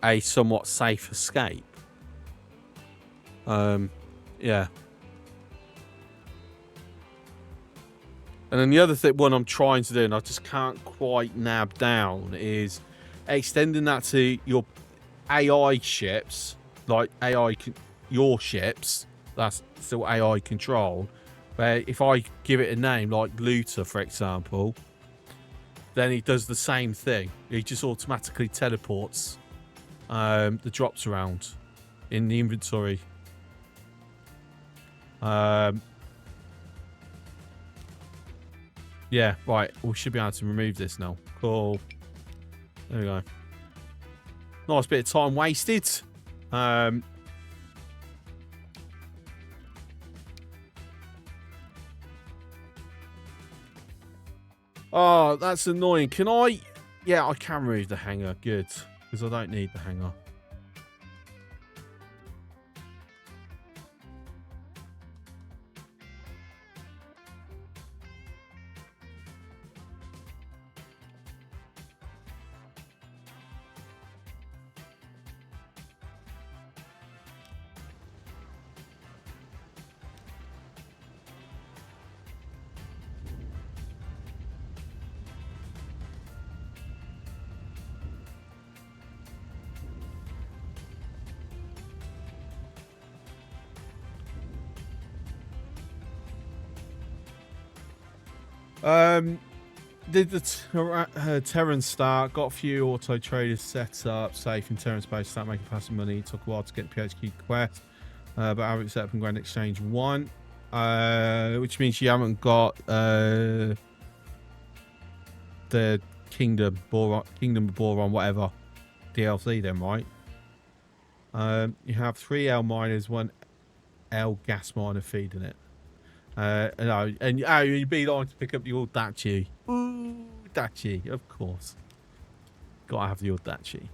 a somewhat safe escape. Yeah. And then the other one I'm trying to do, and I just can't quite nab down, is extending that to your AI ships, like your ships, that's still AI controlled. Where if I give it a name, like Looter, for example, then it does the same thing. It just automatically teleports the drops around in the inventory. Yeah, right. We should be able to remove this now. Cool. There we go. Nice bit of time wasted. Oh, that's annoying. Can I... Yeah, I can remove the hanger. Good. Because I don't need the hanger. Did the Terran start, got a few auto traders set up, safe in Terran space, start making passive money. It took a while to get the PHQ quest, but I haven't set up in Grand Exchange 1, which means you haven't got the Kingdom of Boron, whatever DLC then, right? You have 3 L miners, 1 L gas miner feeding it. And you'd be like to pick up the old Dachi. Ooh, Dachi, of course. Gotta have the old Dachi.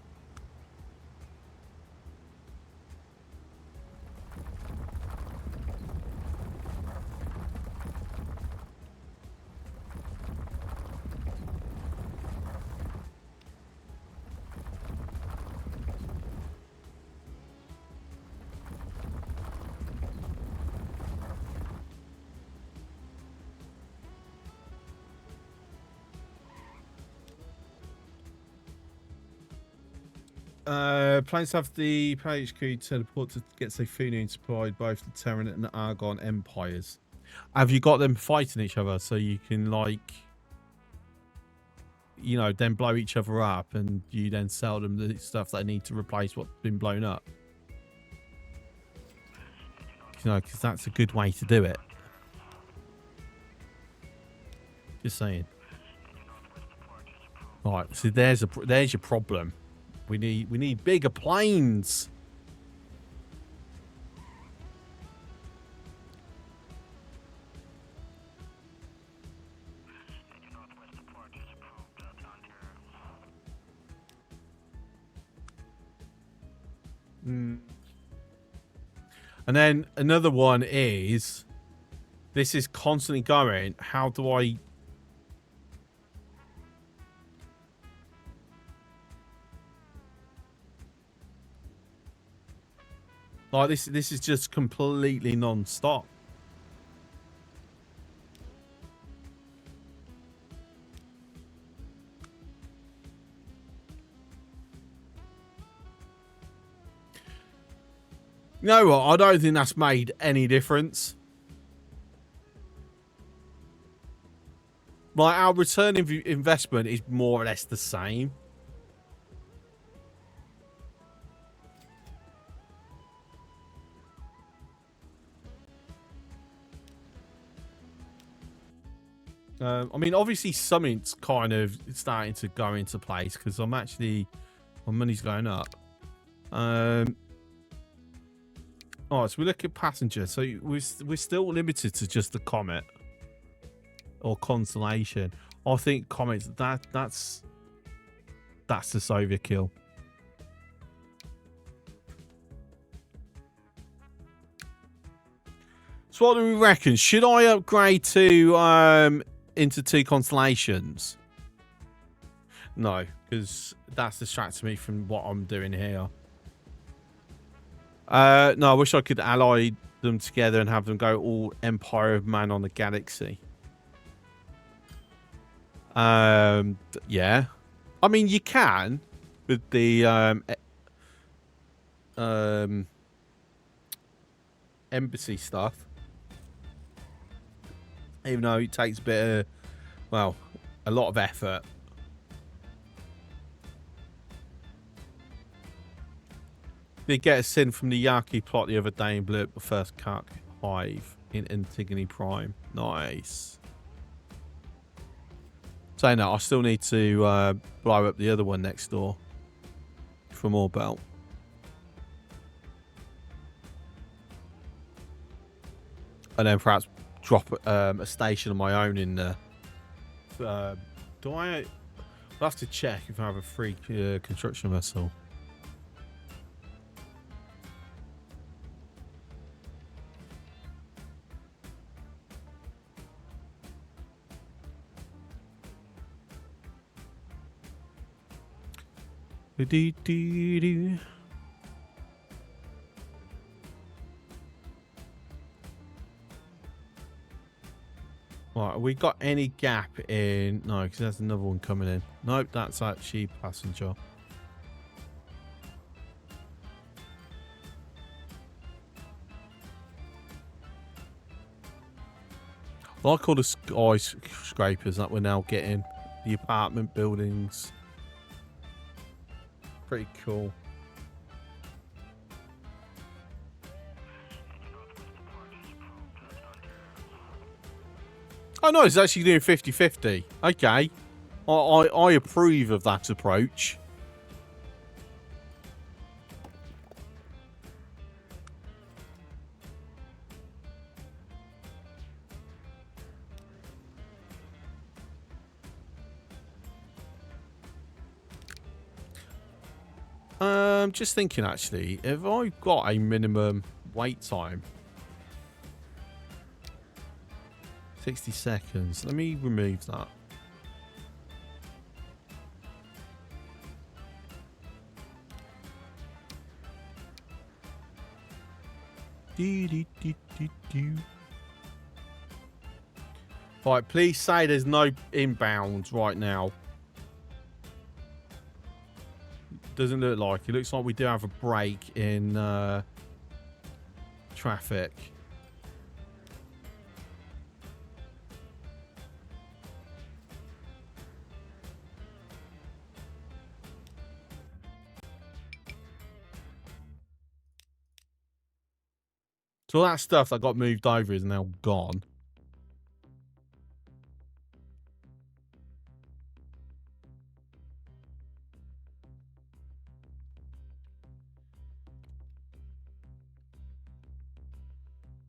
Plans have the HQ teleport to get food supplied both the Terran and the Argon empires. Have you got them fighting each other so you can, like, you know, then blow each other up and you then sell them the stuff they need to replace what's been blown up? You know, because that's a good way to do it. Just saying. Right, so there's your problem. We need bigger planes. And then another one is, this is constantly going. How do I... Like, this is just completely non-stop. You know what? I don't think that's made any difference. Like, our return investment is more or less the same. I mean, obviously something's kind of starting to go into place because I'm actually, my money's going up. All right, so we look at passenger. So we're still limited to just the Comet or Constellation. I think Comet's that's the overkill. So what do we reckon? Should I upgrade to into 2 constellations? No, because that's distracting me from what I'm doing here. No, I wish I could ally them together and have them go all Empire of Man on the Galaxy. Yeah. I mean, you can with the embassy stuff. Even though it takes a bit of, well, a lot of effort. Did get a sin from the Yaki plot the other day and blew up the first Kark hive in Antigone Prime. Nice. Saying that, I still need to blow up the other one next door for more belt. And then perhaps drop a station of my own in there. Do I? I'll have to check if I have a free construction vessel. Right, have we got any gap in? No, because there's another one coming in. Nope, that's actually passenger. I like all the skyscrapers that we're now getting. The apartment buildings. Pretty cool. Oh no, it's actually doing 50-50. Okay. I approve of that approach. Just thinking actually, if I've got a minimum wait time, 60 seconds. Let me remove that. Right, please say there's no inbounds right now. Doesn't look like it. Looks like we do have a break in traffic. So all that stuff that got moved over is now gone.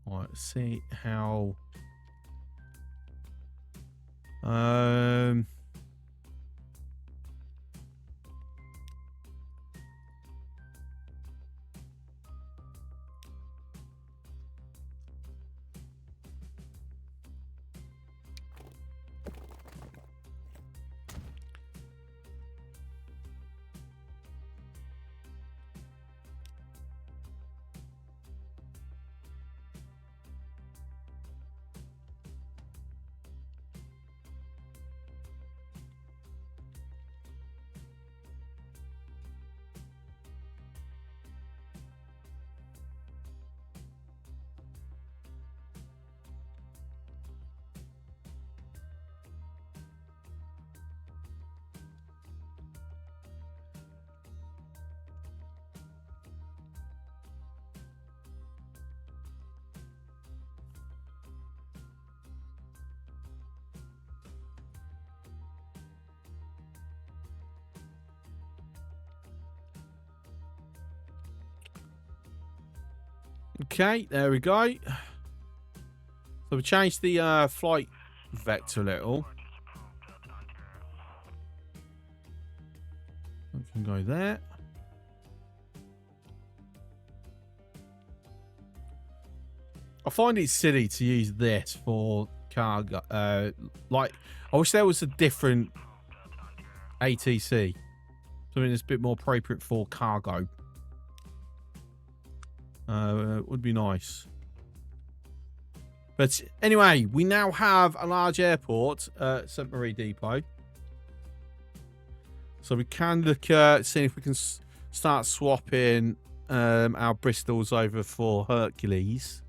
Right, let's see how. Okay, there we go. So we changed the flight vector a little. We can go there. I find it silly to use this for cargo. Like, I wish there was a different ATC. Something that's a bit more appropriate for cargo. Would be nice. But anyway, we now have a large airport at St. Marie Depot. So we can look at seeing if we can start swapping our Bristols over for Hercules.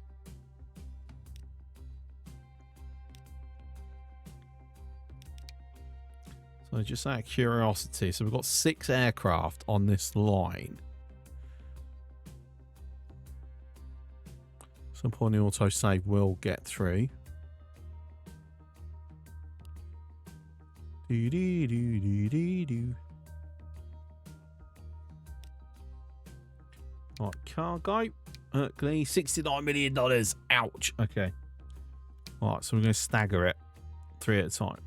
So just out of curiosity, so we've got 6 aircraft on this line. Some point the autosave will get through. Do do do do do do. Right, cargo. Hercules, $69 million. Ouch. Okay. Right, so we're going to stagger it 3 at a time.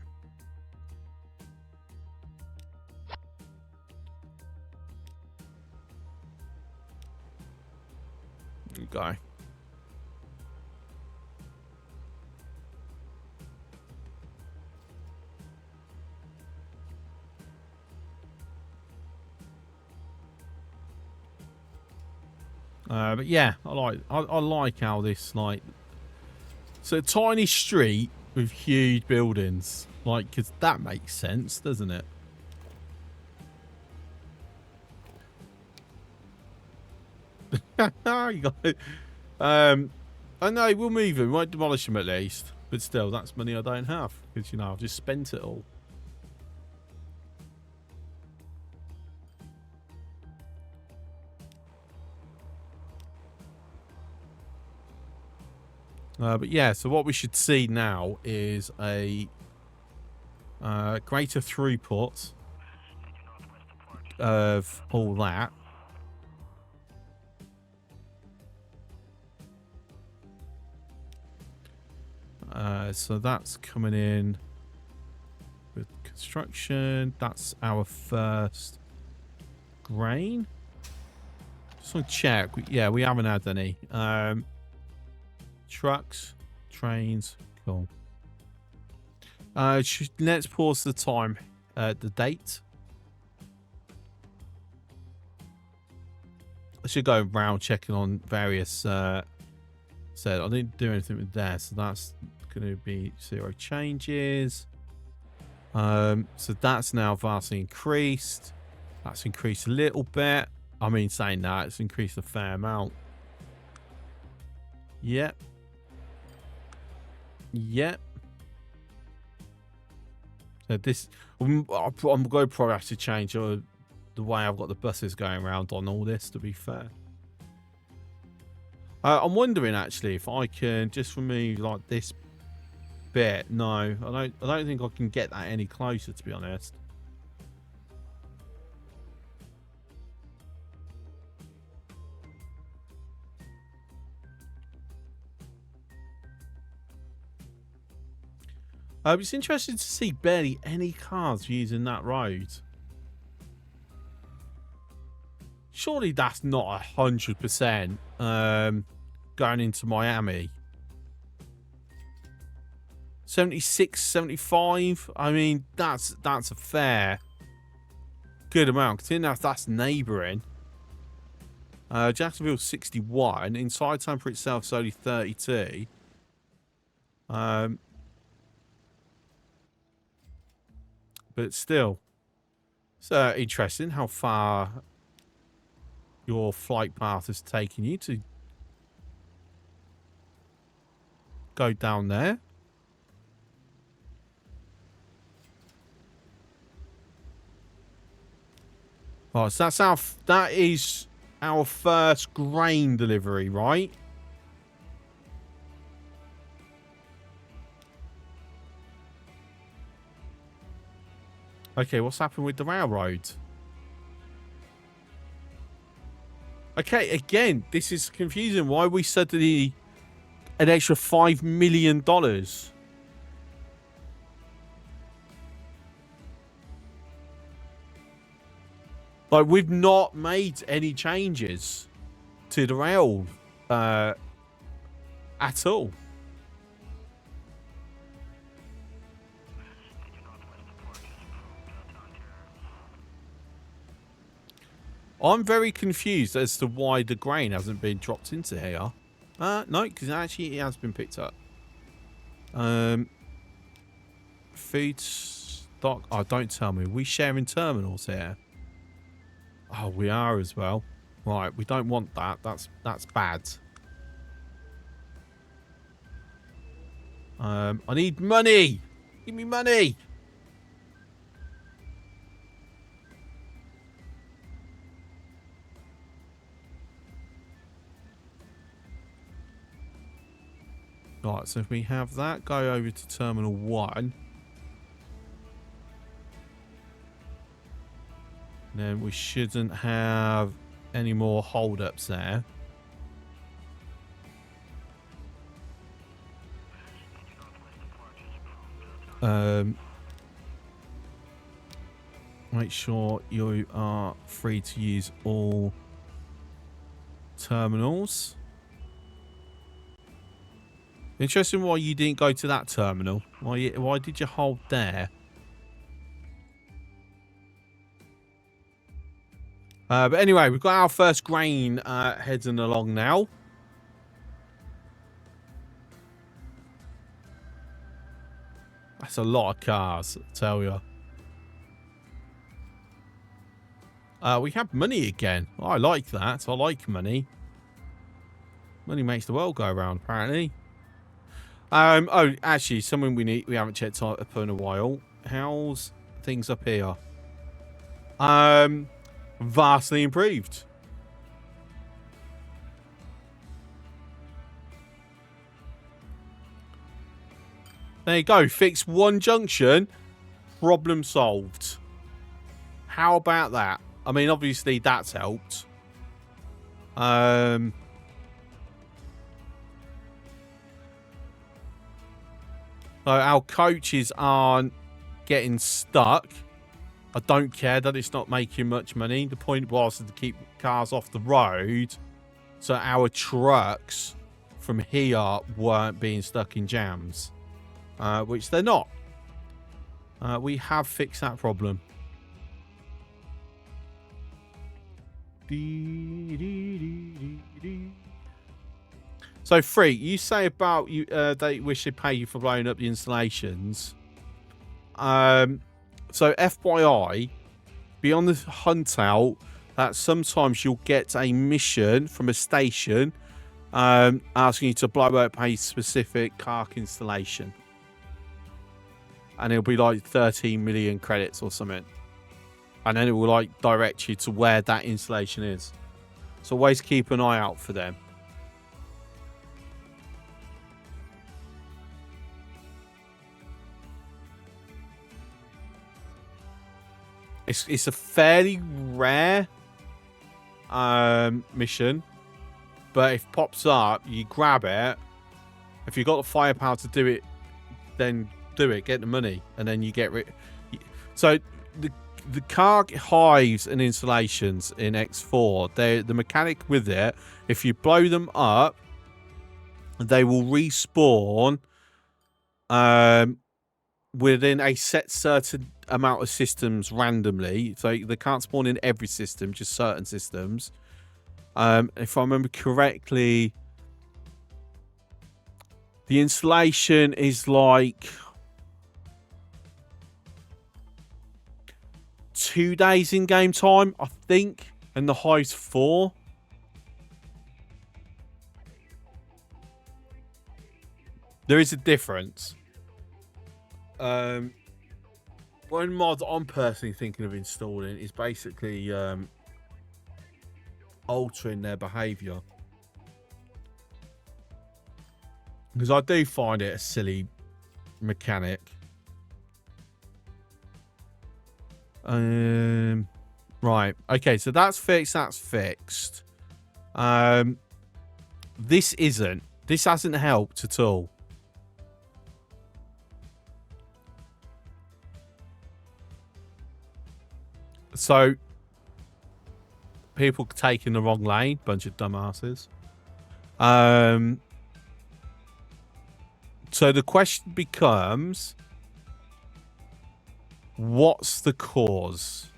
Okay. But yeah, I like how this, like, it's a tiny street with huge buildings, like, because that makes sense, doesn't it? You got it. I know we'll move him, we won't demolish him at least, but still, that's money I don't have because, you know, I've just spent it all. But yeah, so what we should see now is a greater throughput of all that. So that's coming in with construction. That's our first grain. Just want to check. Yeah, we haven't had any. Trucks, trains, cool. Let's pause the time, the date. I should go around checking on various. Said I didn't do anything with that, so that's going to be 0 changes. So that's now vastly increased. That's increased a little bit. I mean, saying that, it's increased a fair amount. Yep. Yep. So this, I'm going to probably have to change the way I've got the buses going around on all this, to be fair. I'm wondering, actually, if I can just remove, like, this bit. No, I don't think I can get that any closer, to be honest. It's interesting to see barely any cars using that road. Surely that's not 100% going into Miami. 76, 75. I mean, that's a fair good amount. Considering that's neighbouring. Jacksonville 61. Inside time for itself is only 32. But still, it's interesting how far your flight path has taken you to go down there. Right, so that is our first grain delivery, right? Okay, what's happened with the railroad? Okay, again, this is confusing. Why are we suddenly an extra $5 million? Like, we've not made any changes to the rail at all. I'm very confused as to why the grain hasn't been dropped into here. No, because actually it has been picked up. Food stock. Oh, don't tell me. Are we sharing terminals here? Oh, we are as well. Right, we don't want that. That's bad. I need money. Give me money. Right, so if we have that, go over to Terminal 1. Then we shouldn't have any more hold-ups there. Make sure you are free to use all terminals. Interesting why you didn't go to that terminal. Why did you hold there? But anyway, we've got our first grain heading along now. That's a lot of cars, I tell you. We have money again. Oh, I like that. I like money. Money makes the world go around, apparently. Oh, actually, something we haven't checked up in a while. How's things up here? Vastly improved. There you go. Fix one junction. Problem solved. How about that? I mean, obviously that's helped. So our coaches aren't getting stuck. I don't care that it's not making much money. The point was to keep cars off the road so our trucks from here weren't being stuck in jams, which they're not. We have fixed that problem. So, Freak, you say about they wish they pay you for blowing up the installations. So, FYI, be on the hunt out that sometimes you'll get a mission from a station asking you to blow up a specific car installation. And it'll be like 13 million credits or something. And then it will like direct you to where that installation is. So always keep an eye out for them. It's a fairly rare mission, but if it pops up, you grab it. If you've got the firepower to do it, then do it. Get the money, and then you get rid. So the car hives and installations in X4, the mechanic with it, if you blow them up, they will respawn within a certain amount of systems randomly. So they can't spawn in every system, just certain systems. If I remember correctly, the installation is like 2 days in game time, I think, and the high's 4. There is a difference. One mod I'm personally thinking of installing is basically altering their behaviour. Because I do find it a silly mechanic. Right. Okay, so that's fixed. That's fixed. This isn't. This hasn't helped at all. So, people taking the wrong lane, bunch of dumbasses. So the question becomes, what's the cause?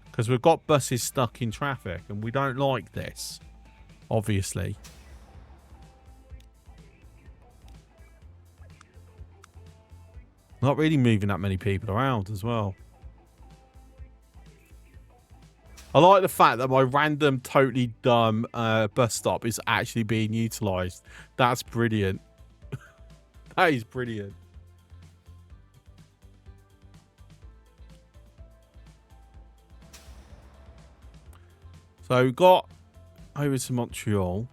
Because we've got buses stuck in traffic, and we don't like this, obviously. Not really moving that many people around as well. I like the fact that my random, totally dumb bus stop is actually being utilised. That's brilliant. That is brilliant. So we got over to Montreal.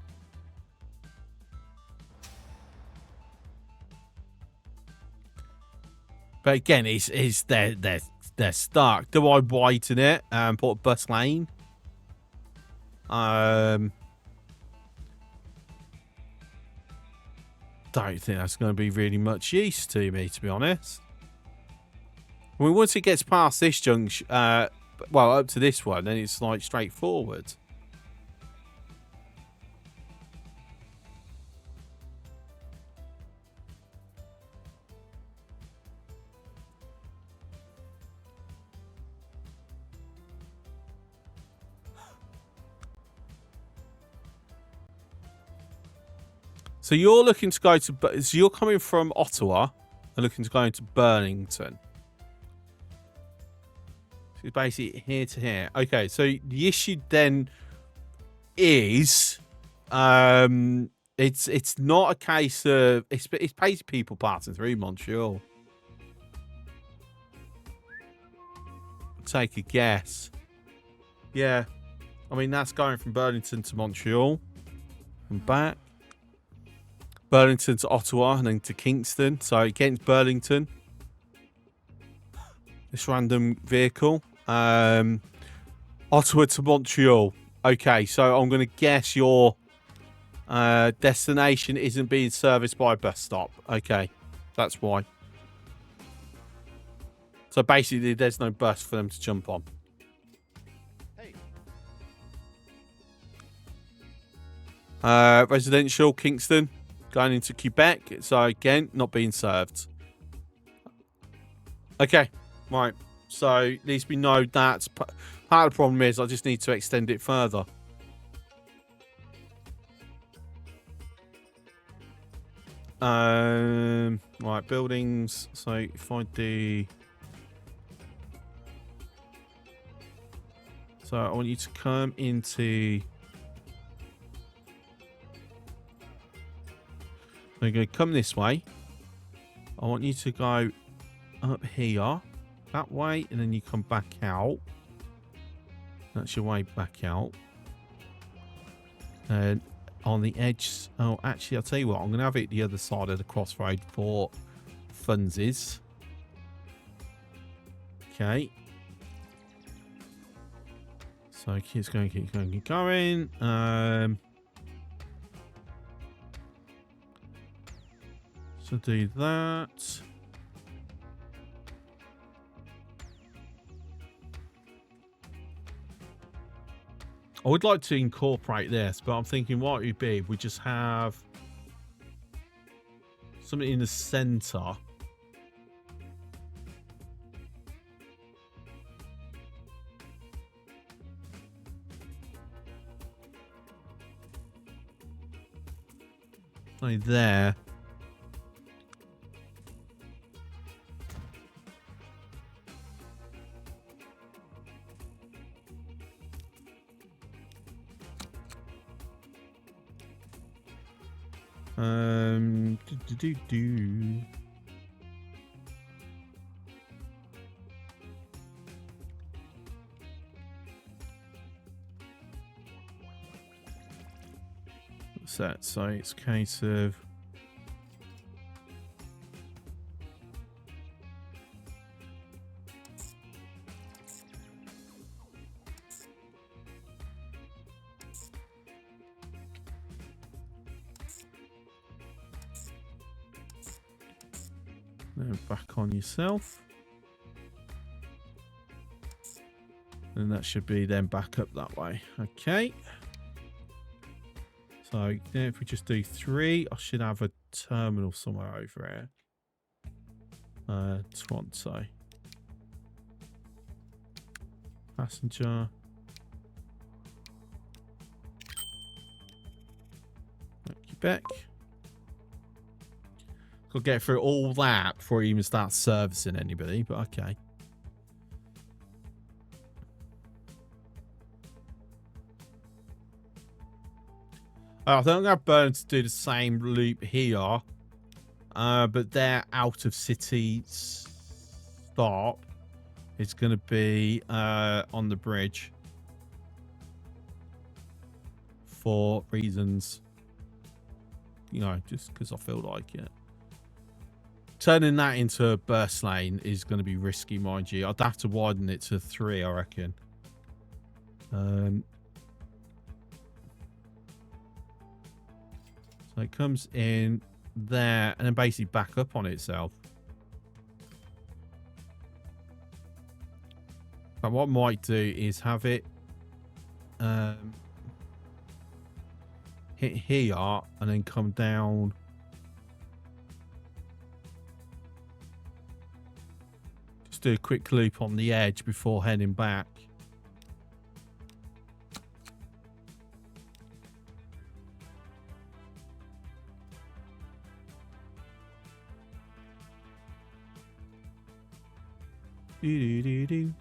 But again, they're stuck. Do I widen it and put a bus lane? Don't think that's going to be really much use to me, to be honest. I mean, once it gets past this junction, well, up to this one, then it's like straightforward. So you're looking to go to... So you're coming from Ottawa and looking to go into Burlington. So it's basically here to here. Okay, so the issue then is... it's not a case of... It's basically people passing through Montreal. Take a guess. Yeah. I mean, that's going from Burlington to Montreal and back. Burlington to Ottawa and then to Kingston. So against Burlington. This random vehicle. Ottawa to Montreal. Okay, so I'm going to guess your destination isn't being serviced by a bus stop. Okay, that's why. So basically, there's no bus for them to jump on. Hey. Residential, Kingston. Going into Quebec. So again, not being served. Okay, right. So at least we know that part of the problem is I just need to extend it further. Right, buildings. So if I do So I want you to come into... So you're going to come this way. I want you to go up here, that way, and then you come back out. That's your way back out. And on the edge... Oh, actually, I'll tell you what. I'm going to have it the other side of the crossroad for funsies. Okay. So keep going, keep going, keep going. So do that. I would like to incorporate this, but I'm thinking what it would be if we just have something in the center. Like there. Do. What's that? So it's a case of then back on yourself. And that should be then back up that way. Okay. So then if we just do 3, I should have a terminal somewhere over here. Toronto. Passenger. Quebec. Got to get through all that before you even start servicing anybody, but okay. I think I'm going to have Burn to do the same loop here. But their out of city stop is going to be on the bridge. For reasons, you know, just because I feel like it. Turning that into a burst lane is going to be risky, mind you. I'd have to widen it to 3, I reckon. So it comes in there and then basically back up on itself. But what I might do is have it hit here and then come down. Just do a quick loop on the edge before heading back. Do.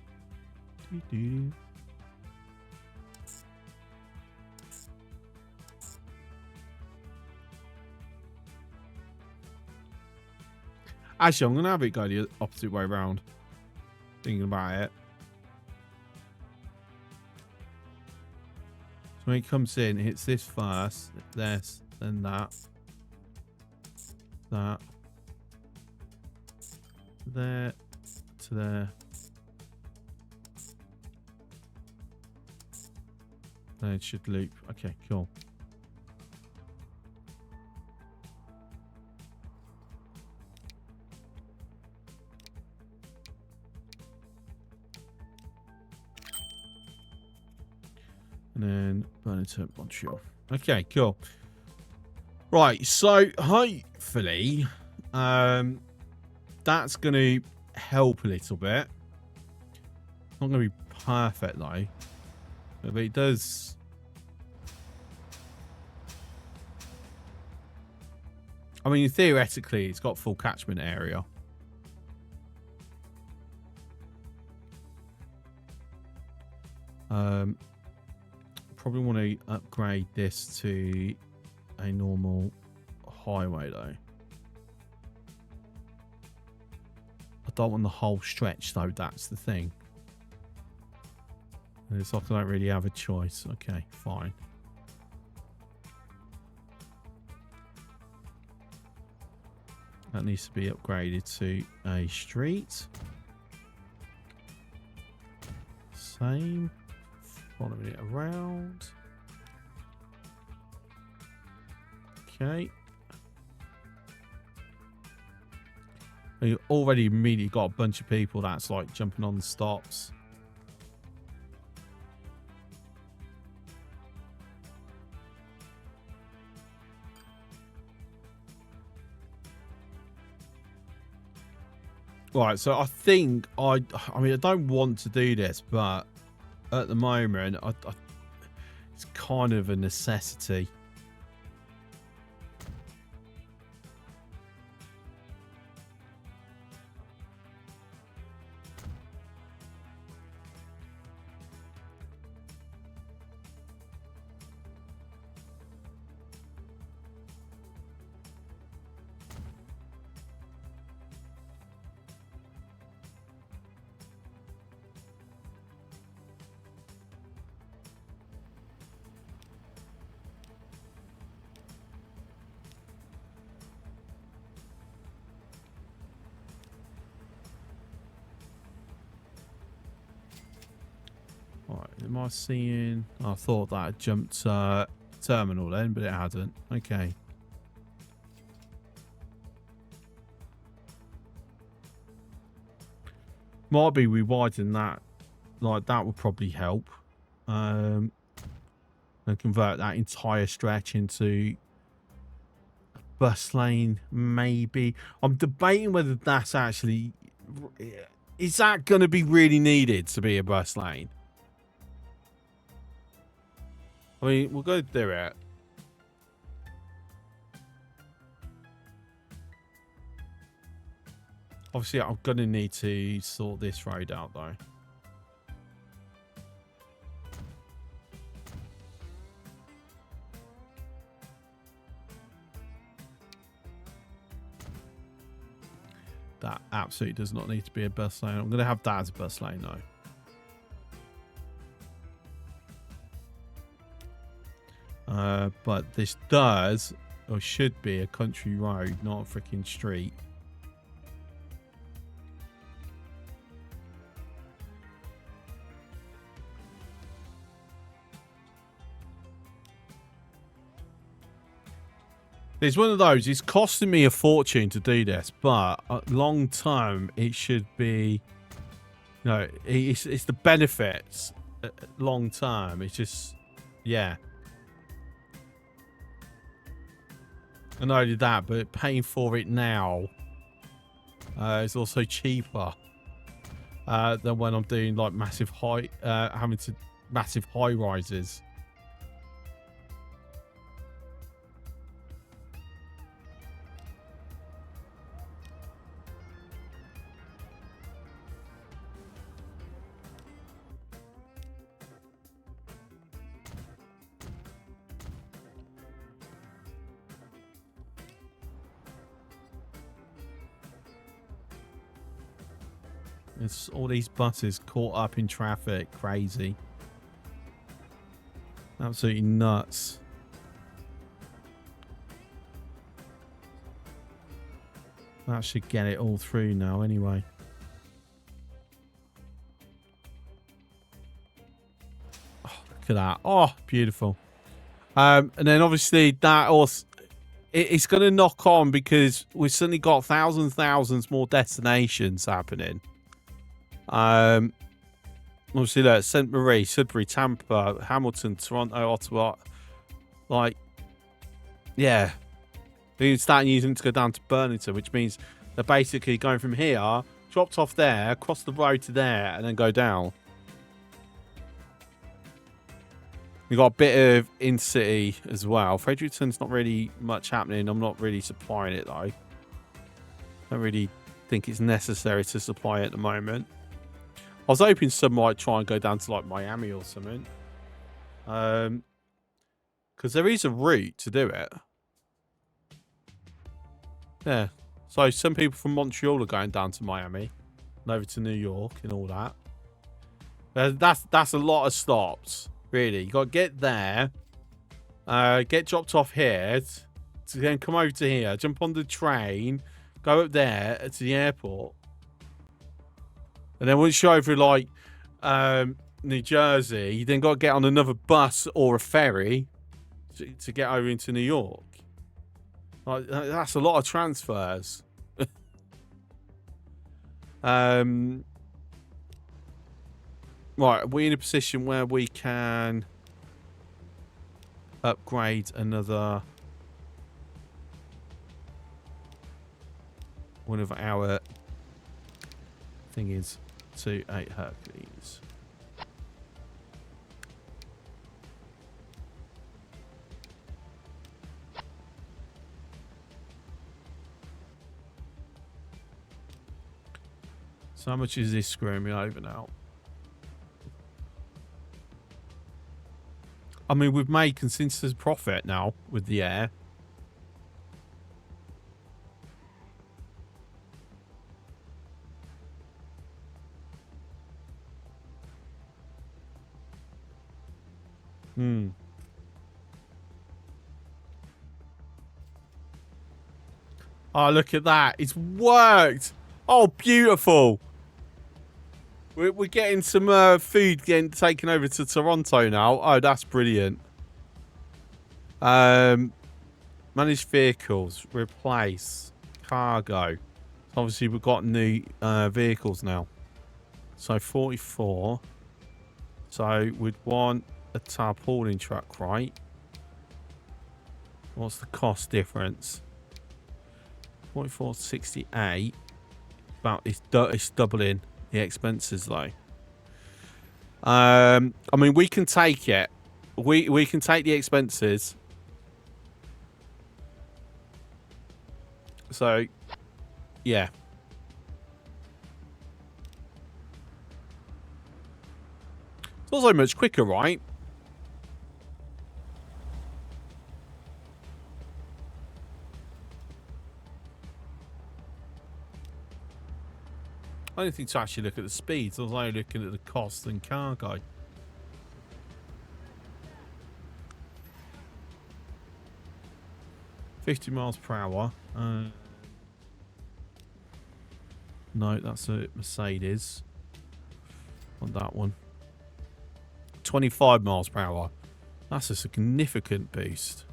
Actually, I'm going to have it go the opposite way around. Thinking about it. So when it comes in, it hits this first, this, then that. That. There. To there. And it should loop. Okay, cool. And then burn it to Montreal. Okay, cool. Right, so hopefully that's going to help a little bit. Not going to be perfect though, but it does. I mean, theoretically, it's got full catchment area. Probably want to upgrade this to a normal highway though. I don't want the whole stretch though, that's the thing. It's like I don't really have a choice. Okay, fine. That needs to be upgraded to a street. Same. Following it around. Okay. You already immediately got a bunch of people that's like jumping on the stops. Right, so I think I mean, I don't want to do this, but at the moment, it's kind of a necessity. Alright, am I seeing... I thought that had jumped terminal then, but it hadn't. Okay. Might be we widen that. Like, that would probably help. And convert that entire stretch into a bus lane, maybe. I'm debating whether that's actually... Is that going to be really needed to be a bus lane? I mean, we'll go do it. Obviously, I'm going to need to sort this road out, though. That absolutely does not need to be a bus lane. I'm going to have that as a bus lane, though. But this does, or should be, a country road, not a freaking street. It's one of those, it's costing me a fortune to do this, but long term, it should be, you know, it's the benefits long term. It's just, yeah. And not only that, but paying for it now is also cheaper than when I'm doing like massive high rises. It's all these buses caught up in traffic. Crazy. Absolutely nuts. That should get it all through now anyway. Oh, look at that. Oh, beautiful. And then obviously that also... It's going to knock on because we've suddenly got thousands more destinations happening. Obviously, look, St. Marie, Sudbury, Tampa, Hamilton, Toronto, Ottawa. Like, yeah. They're starting using it to go down to Burlington, which means they're basically going from here, dropped off there, across the road to there, and then go down. We've got a bit of in-city as well. Fredericton's not really much happening. I'm not really supplying it, though. I don't really think it's necessary to supply it at the moment. I was hoping some might try and go down to like Miami or something. Because there is a route to do it. Yeah. So some people from Montreal are going down to Miami and over to New York and all that. That's a lot of stops, really. You got to get there, get dropped off here, to then come over to here, jump on the train, go up there to the airport. And then once you're over like New Jersey, you then got to get on another bus or a ferry to get over into New York. Like, that's a lot of transfers. Right, are we in a position where we can upgrade another one of our thingies to a Hercules? So how much is this screwing me over now? I mean, we've made consistent profit now with the air. Oh, look at that. It's worked. Oh, beautiful. We're getting some food getting taken over to Toronto now. Oh, that's brilliant. Manage vehicles. Replace. Cargo. Obviously, we've got new vehicles now. So, 44. So, we'd want a tarpaulin truck, right? What's the cost difference? 44.68. About it's doubling the expenses though. I mean, we can take it. We can take the expenses. So, yeah. It's also much quicker, right? I don't think to actually look at the speeds. I was only looking at the cost and cargo. $50 miles per hour. No, that's a Mercedes. On that one. 25 miles per hour. That's a significant boost.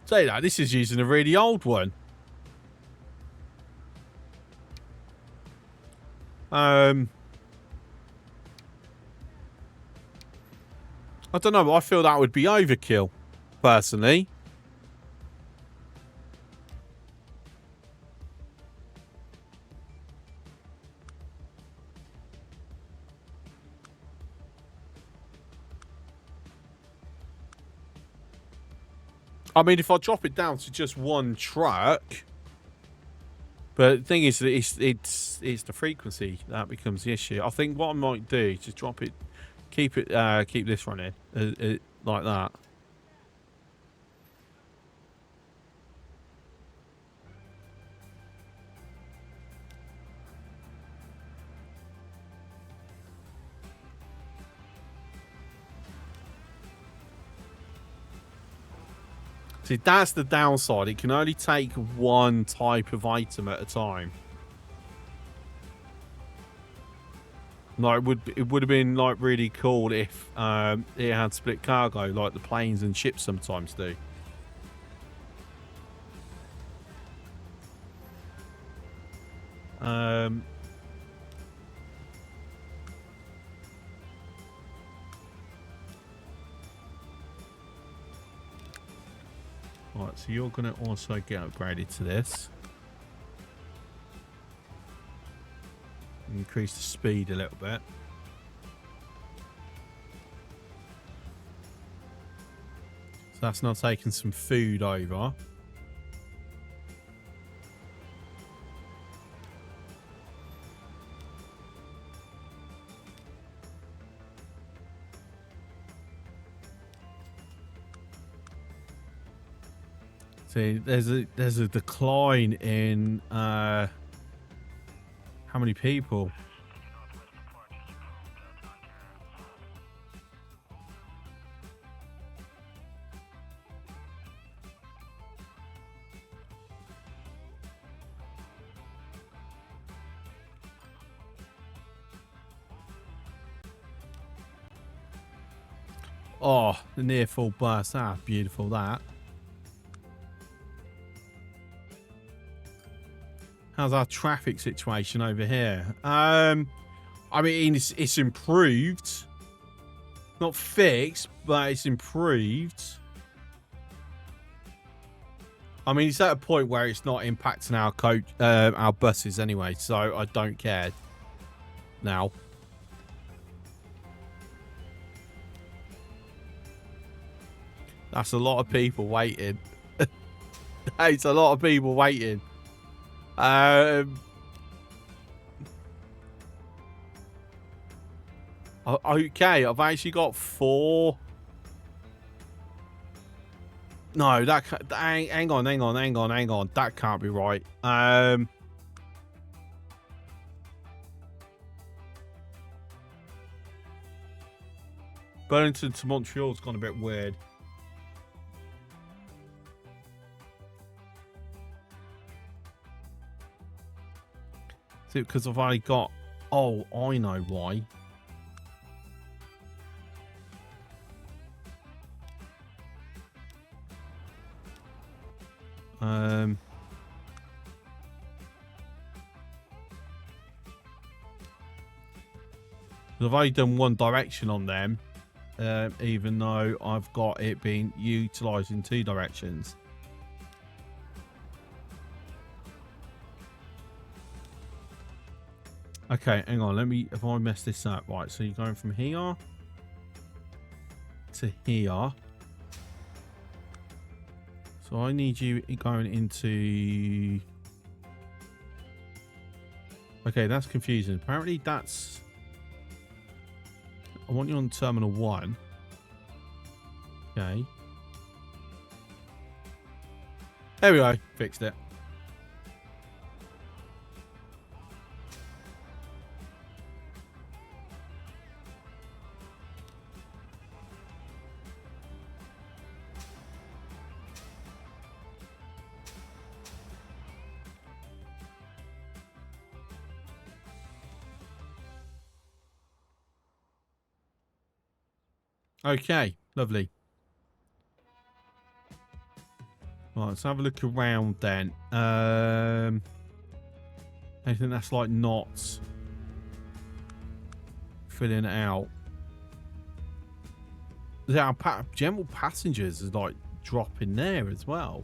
Say that, this is using a really old one. I don't know, but I feel that would be overkill, personally. I mean, if I drop it down to just one truck, but the thing is, it's the frequency that becomes the issue. I think what I might do is just drop it, keep this running like that. See, that's the downside. It can only take one type of item at a time. No, it would have been like really cool if it had split cargo like the planes and ships sometimes do. Right, so you're going to also get upgraded to this. Increase the speed a little bit. So that's now taking some food over. See, there's a decline in how many people. Oh, the near full burst. Ah, beautiful that. How's our traffic situation over here? I mean, it's improved. Not fixed, but it's improved. I mean, it's at a point where it's not impacting our buses anyway, so I don't care now. That's a lot of people waiting. It's a lot of people waiting. Okay, I've actually got 4. No, hang on. That can't be right. Burlington to Montreal's gone a bit weird. See, because I've only got... Oh, I know why. I've only done one direction on them, even though I've got it being utilised in 2 directions. Okay, hang on. Let me... If I mess this up, right? So you're going from here to here. So I need you going into... Okay, that's confusing. Apparently that's... I want you on Terminal 1. Okay. There we go. Fixed it. Okay, lovely. Right, let's have a look around then. Anything that's like not filling it out. Our general passengers is like dropping there as well.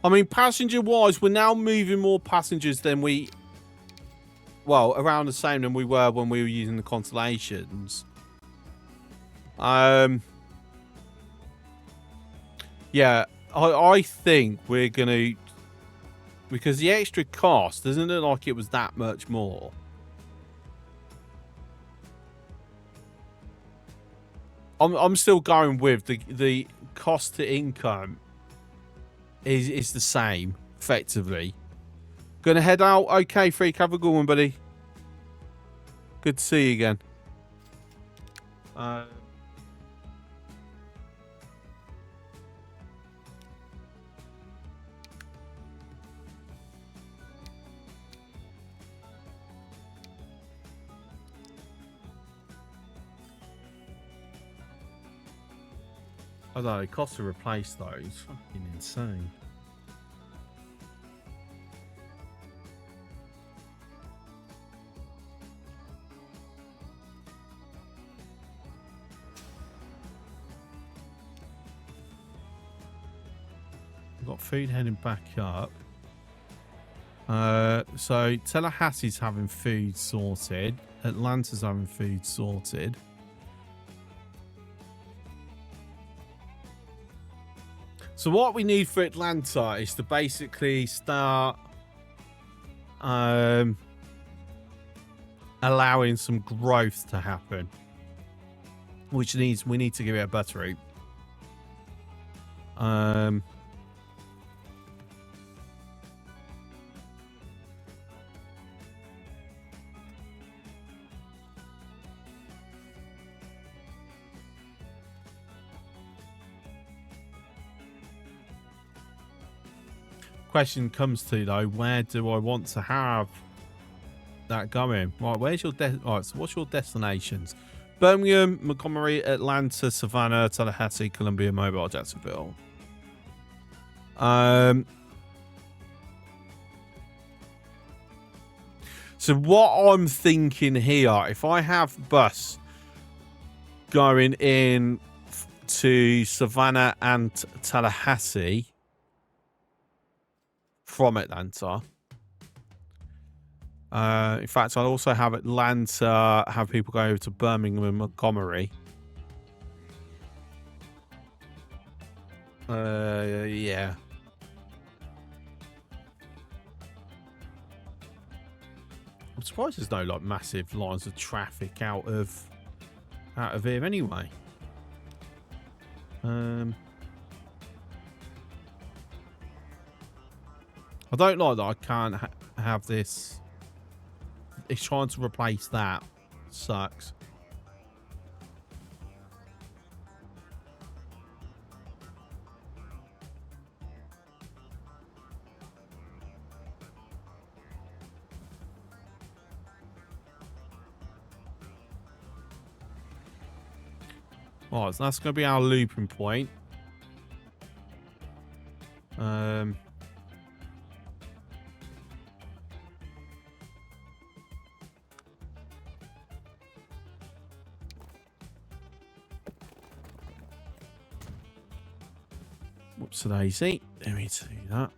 I mean, passenger-wise, we're now moving more passengers than we... Well, around the same than we were when we were using the Constellations. Yeah, I think we're going to... Because the extra cost, doesn't look like it was that much more. I'm still going with the cost to income is the same, effectively. Gonna head out. Okay, Freak, have a good one, buddy. Good to see you again. I don't know, it costs to replace those. Fucking insane. We've got food heading back up. So Tallahassee's having food sorted. Atlanta's having food sorted. So what we need for Atlanta is to basically start allowing some growth to happen, which means we need to give it a better route. Question comes to though, where do I want to have that going? Right, where's your right, so what's your destinations? Birmingham, Montgomery, Atlanta, Savannah, Tallahassee, Columbia, Mobile, Jacksonville. So what I'm thinking here, if I have bus going in to Savannah and Tallahassee from Atlanta. In fact, I'll also have Atlanta have people go over to Birmingham and Montgomery. Yeah. I'm surprised there's no like massive lines of traffic out of here anyway. I don't like that I can't have this. It's trying to replace that. Sucks. Right, so that's going to be our looping point. Whoops, daisy. Let me do that.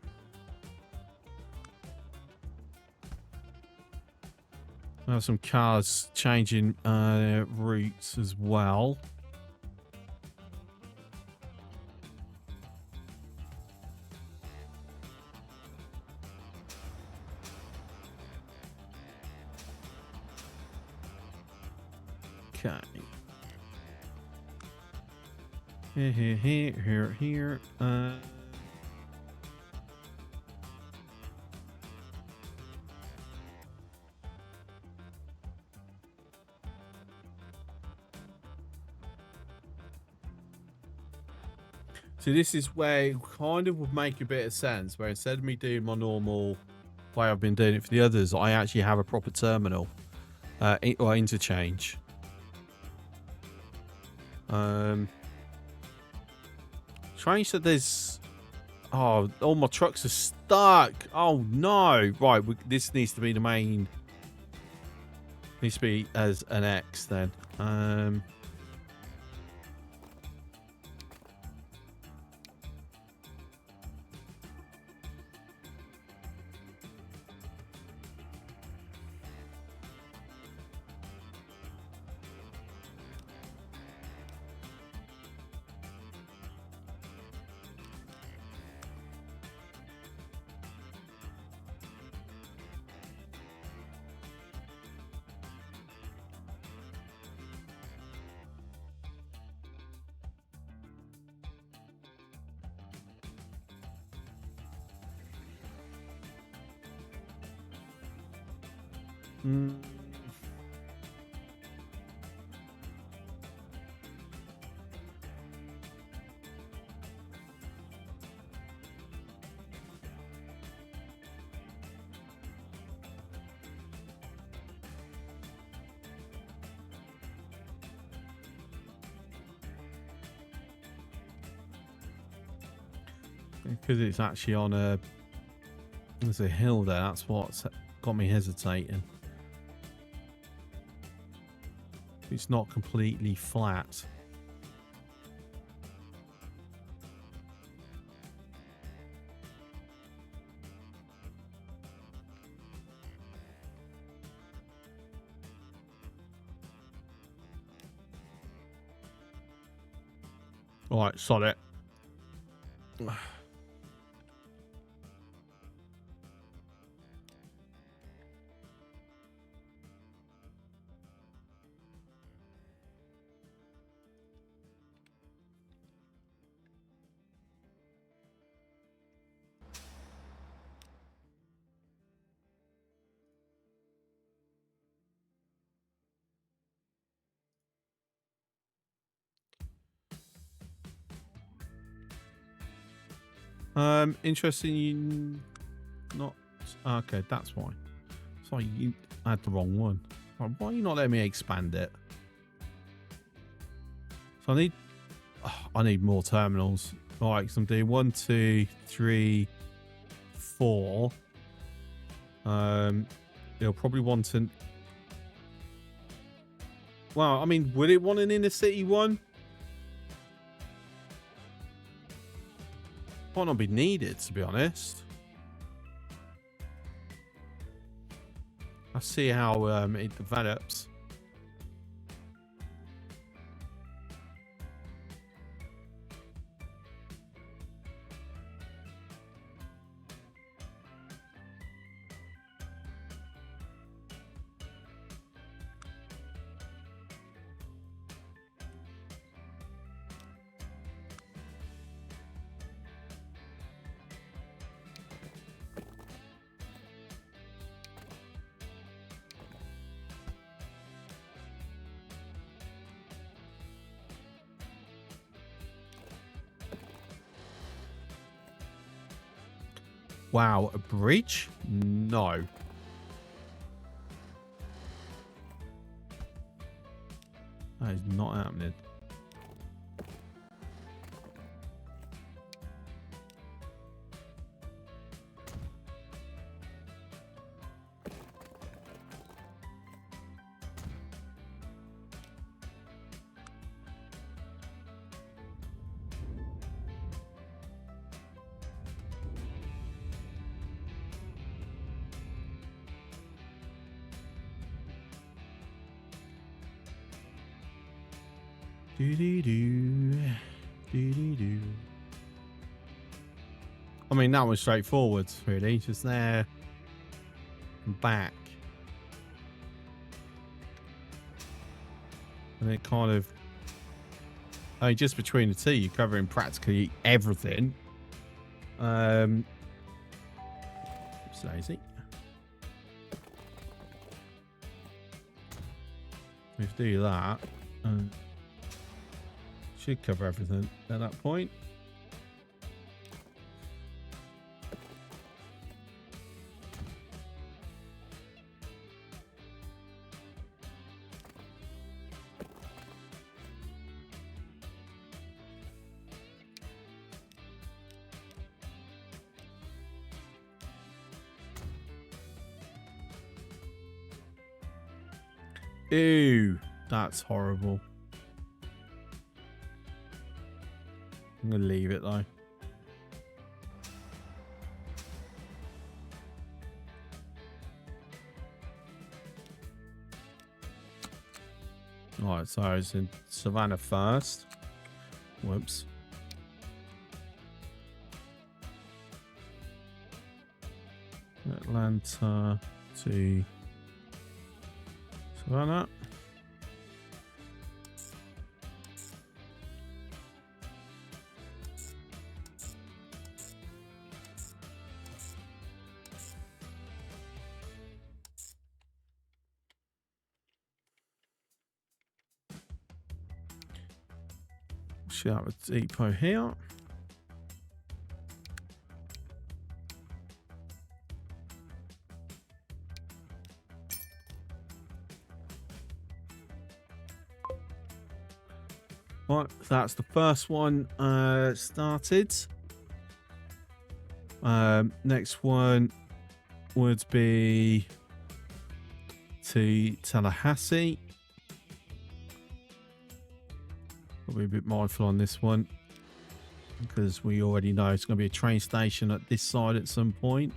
I have some cars changing routes as well. Okay. Here. So this is where it kind of would make a bit of sense, where instead of me doing my normal way I've been doing it for the others, I actually have a proper terminal or interchange. Strange that there's... Oh, all my trucks are stuck. Oh, no. Right, this needs to be the main... Needs to be as an X, then. Because it's actually on there's a hill there. That's what's got me hesitating. It's not completely flat. All right, sod it. Interesting. You not okay. That's why. Sorry, you had the wrong one. Why are you not letting me expand it? So I need more terminals. Right, so I'm doing 1, 2, 3, 4. You'll probably want an. Well, I mean, would it want an inner city one? Might not be needed, to be honest. I'll see how it develops. Wow, a bridge? No. That is not happening. Do-do-do. Do-do-do. I mean, that was straightforward, really. Just there and back. And it kind of... I mean, just between the two, you're covering practically everything. Oops, lazy. We do that. Should cover everything at that point. Ew, that's horrible. I'm going to leave it though. Alright, so I was in Savannah first. Whoops. Atlanta to Savannah. Shout out depot here. Right, that's the first one started. Next one would be to Tallahassee. I'll be a bit mindful on this one because we already know it's going to be a train station at this side at some point.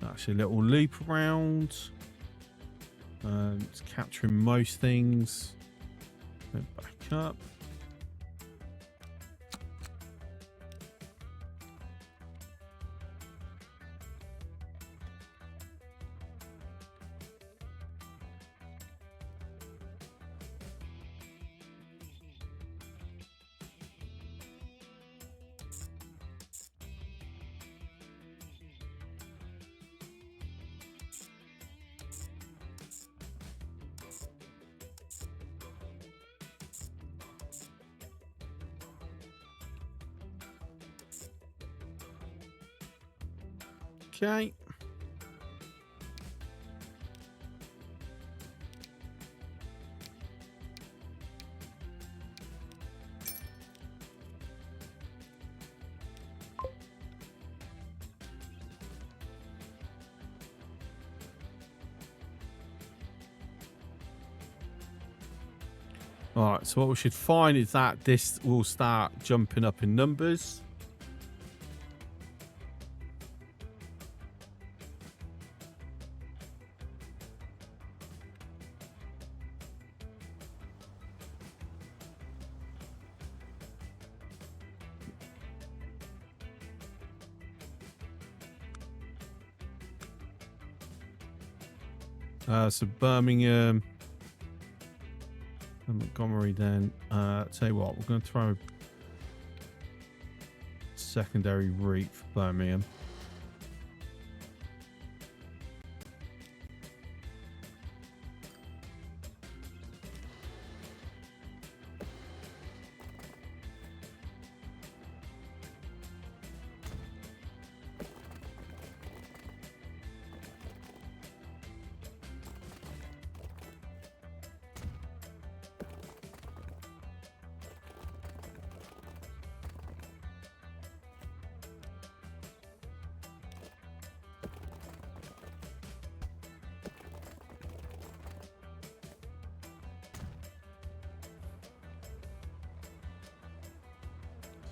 Actually, a little loop around. It's capturing most things. Then back up. Okay. All right, so what we should find is that this will start jumping up in numbers. So Birmingham and Montgomery then. Tell you what, we're going to throw a secondary route for Birmingham.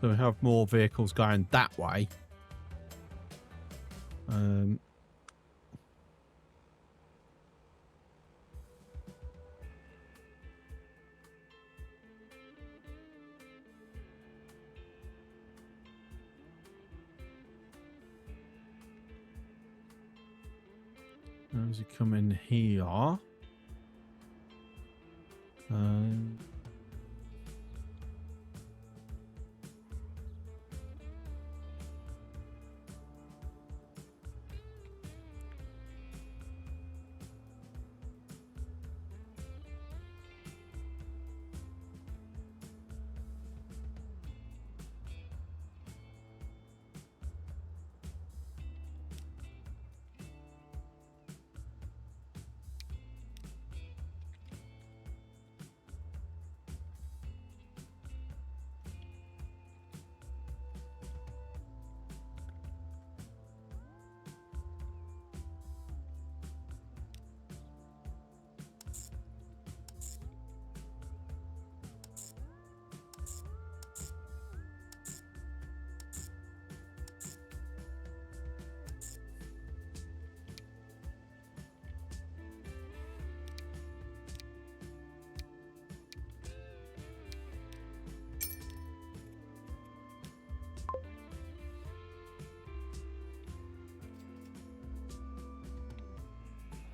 So we have more vehicles going that way. As you come in here.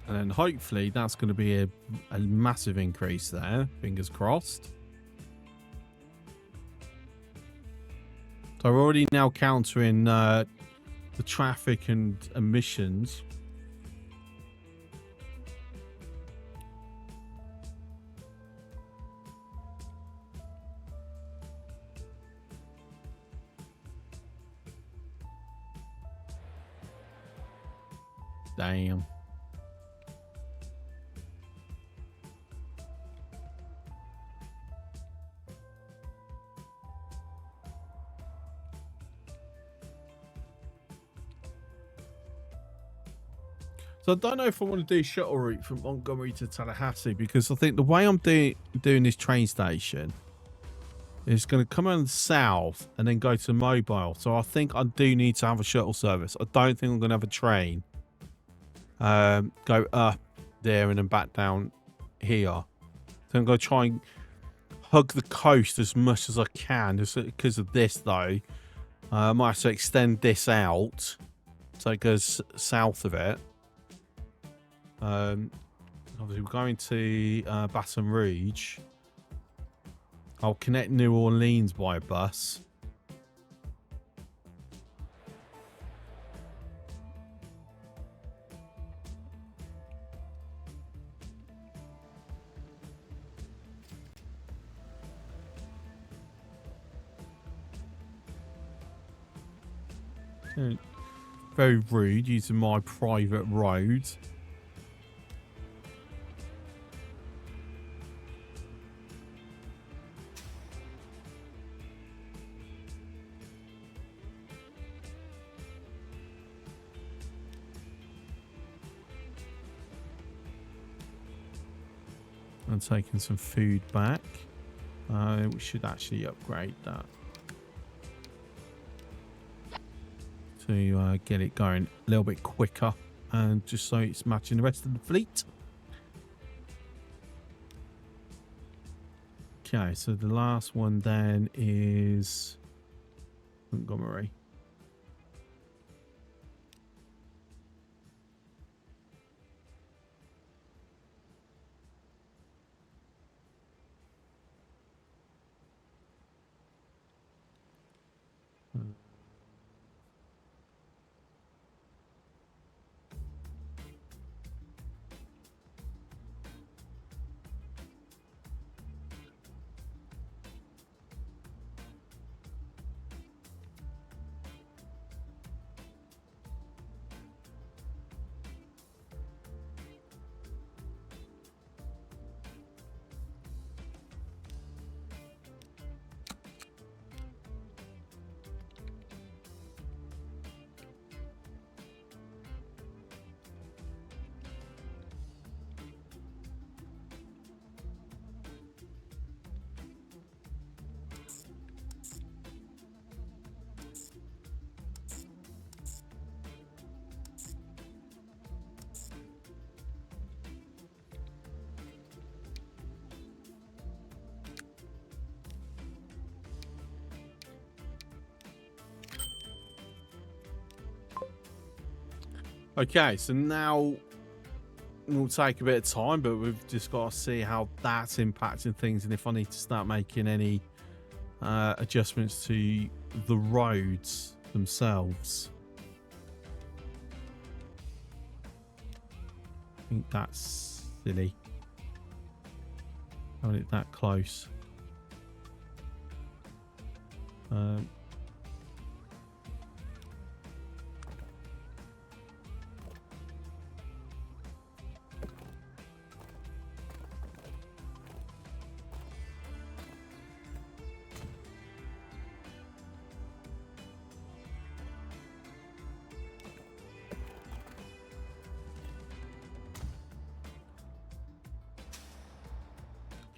And then hopefully that's going to be a massive increase there. Fingers crossed. So we're already now countering the traffic and emissions. Damn. So I don't know if I want to do shuttle route from Montgomery to Tallahassee, because I think the way I'm doing this train station is going to come on south and then go to Mobile. So I think I do need to have a shuttle service. I don't think I'm going to have a train go up there and then back down here. So I'm going to try and hug the coast as much as I can. Just because of this, though, I might have to extend this out so it goes south of it. Obviously, we're going to Baton Rouge. I'll connect New Orleans by a bus. Very rude using my private road. And taking some food back. We should actually upgrade that to get it going a little bit quicker, and just so it's matching the rest of the fleet. Okay, so the last one then is Montgomery. Okay, so now it'll take a bit of time, but we've just got to see how that's impacting things and if I need to start making any adjustments to the roads themselves. I think that's silly. Having it that close.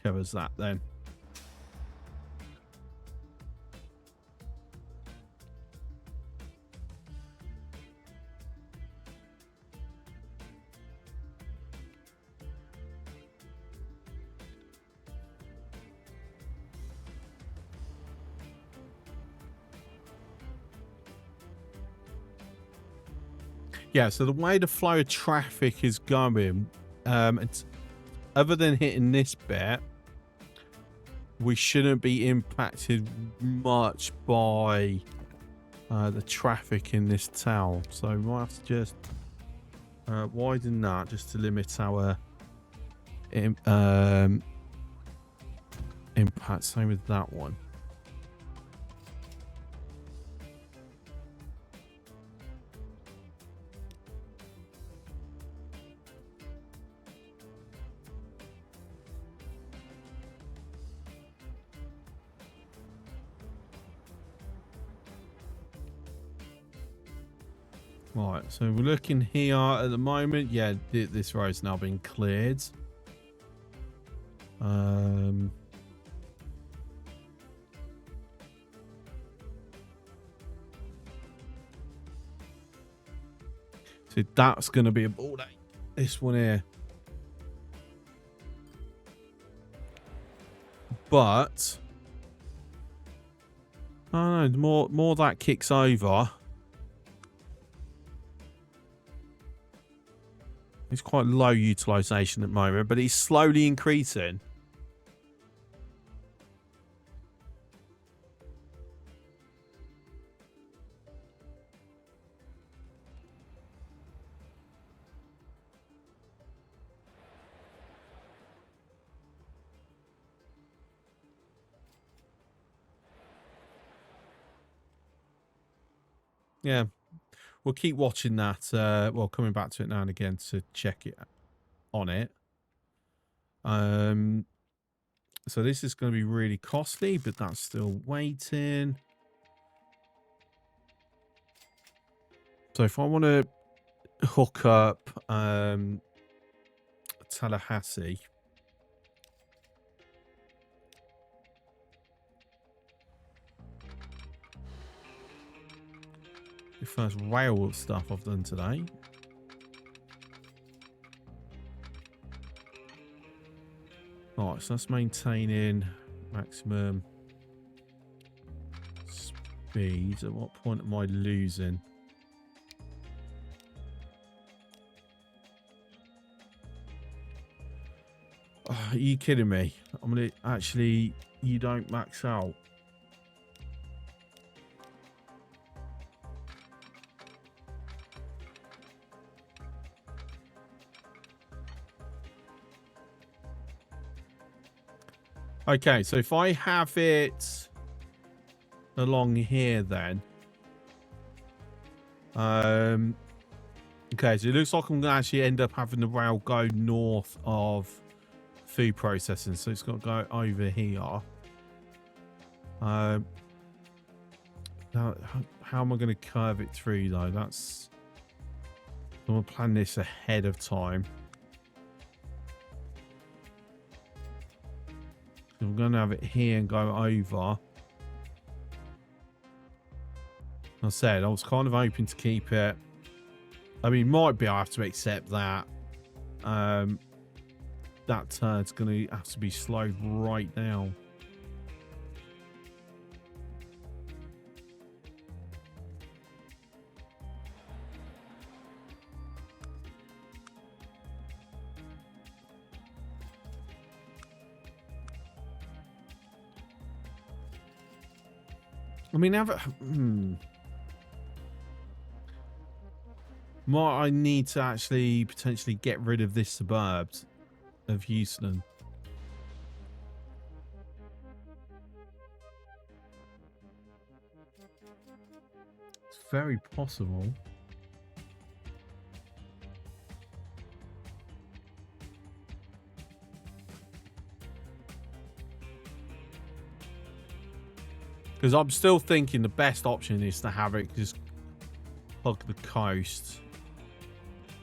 Covers that then. Yeah, so the way the flow of traffic is going, it's other than hitting this bit, we shouldn't be impacted much by the traffic in this town. So we might have to just widen that just to limit our impact. Same with that one. Right, so we're looking here at the moment. Yeah, this road's now been cleared. So that's going to be a ball day. This one here. But I don't know, the more that kicks over, it's quite low utilization at the moment, but it's slowly increasing. Yeah, we'll keep watching that. Well, coming back to it now and again to check it on it. So this is going to be really costly, but that's still waiting. So if I want to hook up Tallahassee, the first rail stuff I've done today. Alright, so that's maintaining maximum speed. At what point am I losing? Oh, are you kidding me? I'm gonna actually, you don't max out. Okay, so if I have it along here then. Okay, so it looks like I'm going to actually end up having the rail go north of food processing. So it's got to go over here. Now, how am I going to curve it through though? That's... I'm going to plan this ahead of time. I'm going to have it here and go over. I said I was kind of hoping to keep it. I mean, might be I have to accept that. That turn's going to have to be slowed right down. I mean, might I need to actually potentially get rid of this suburbs of Houston? It's very possible. Because I'm still thinking the best option is to have it just hug the coast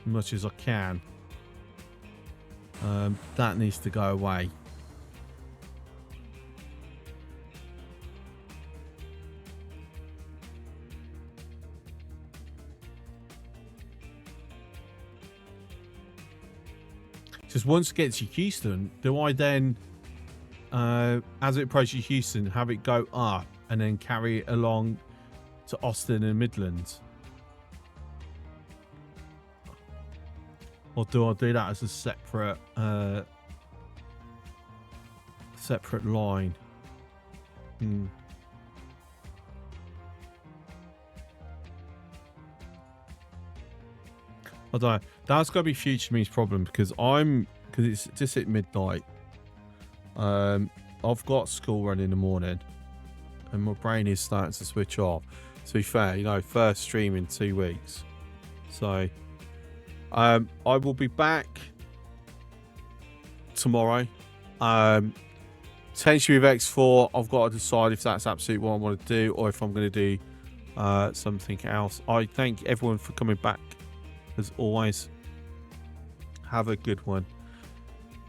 as much as I can. That needs to go away. Just once it gets to Houston, do I then, as it approaches Houston, have it go up and then carry it along to Austin and Midlands? Or do I do that as a separate line? I don't know. That's got to be future me's problem because it's just at midnight. I've got school run in the morning and my brain is starting to switch off. To be fair, you know, first stream in 2 weeks. So I will be back tomorrow. Potentially with X4, I've got to decide if that's absolutely what I want to do or if I'm going to do something else. I thank everyone for coming back as always. Have a good one.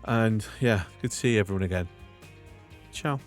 And yeah, good to see everyone again. Ciao.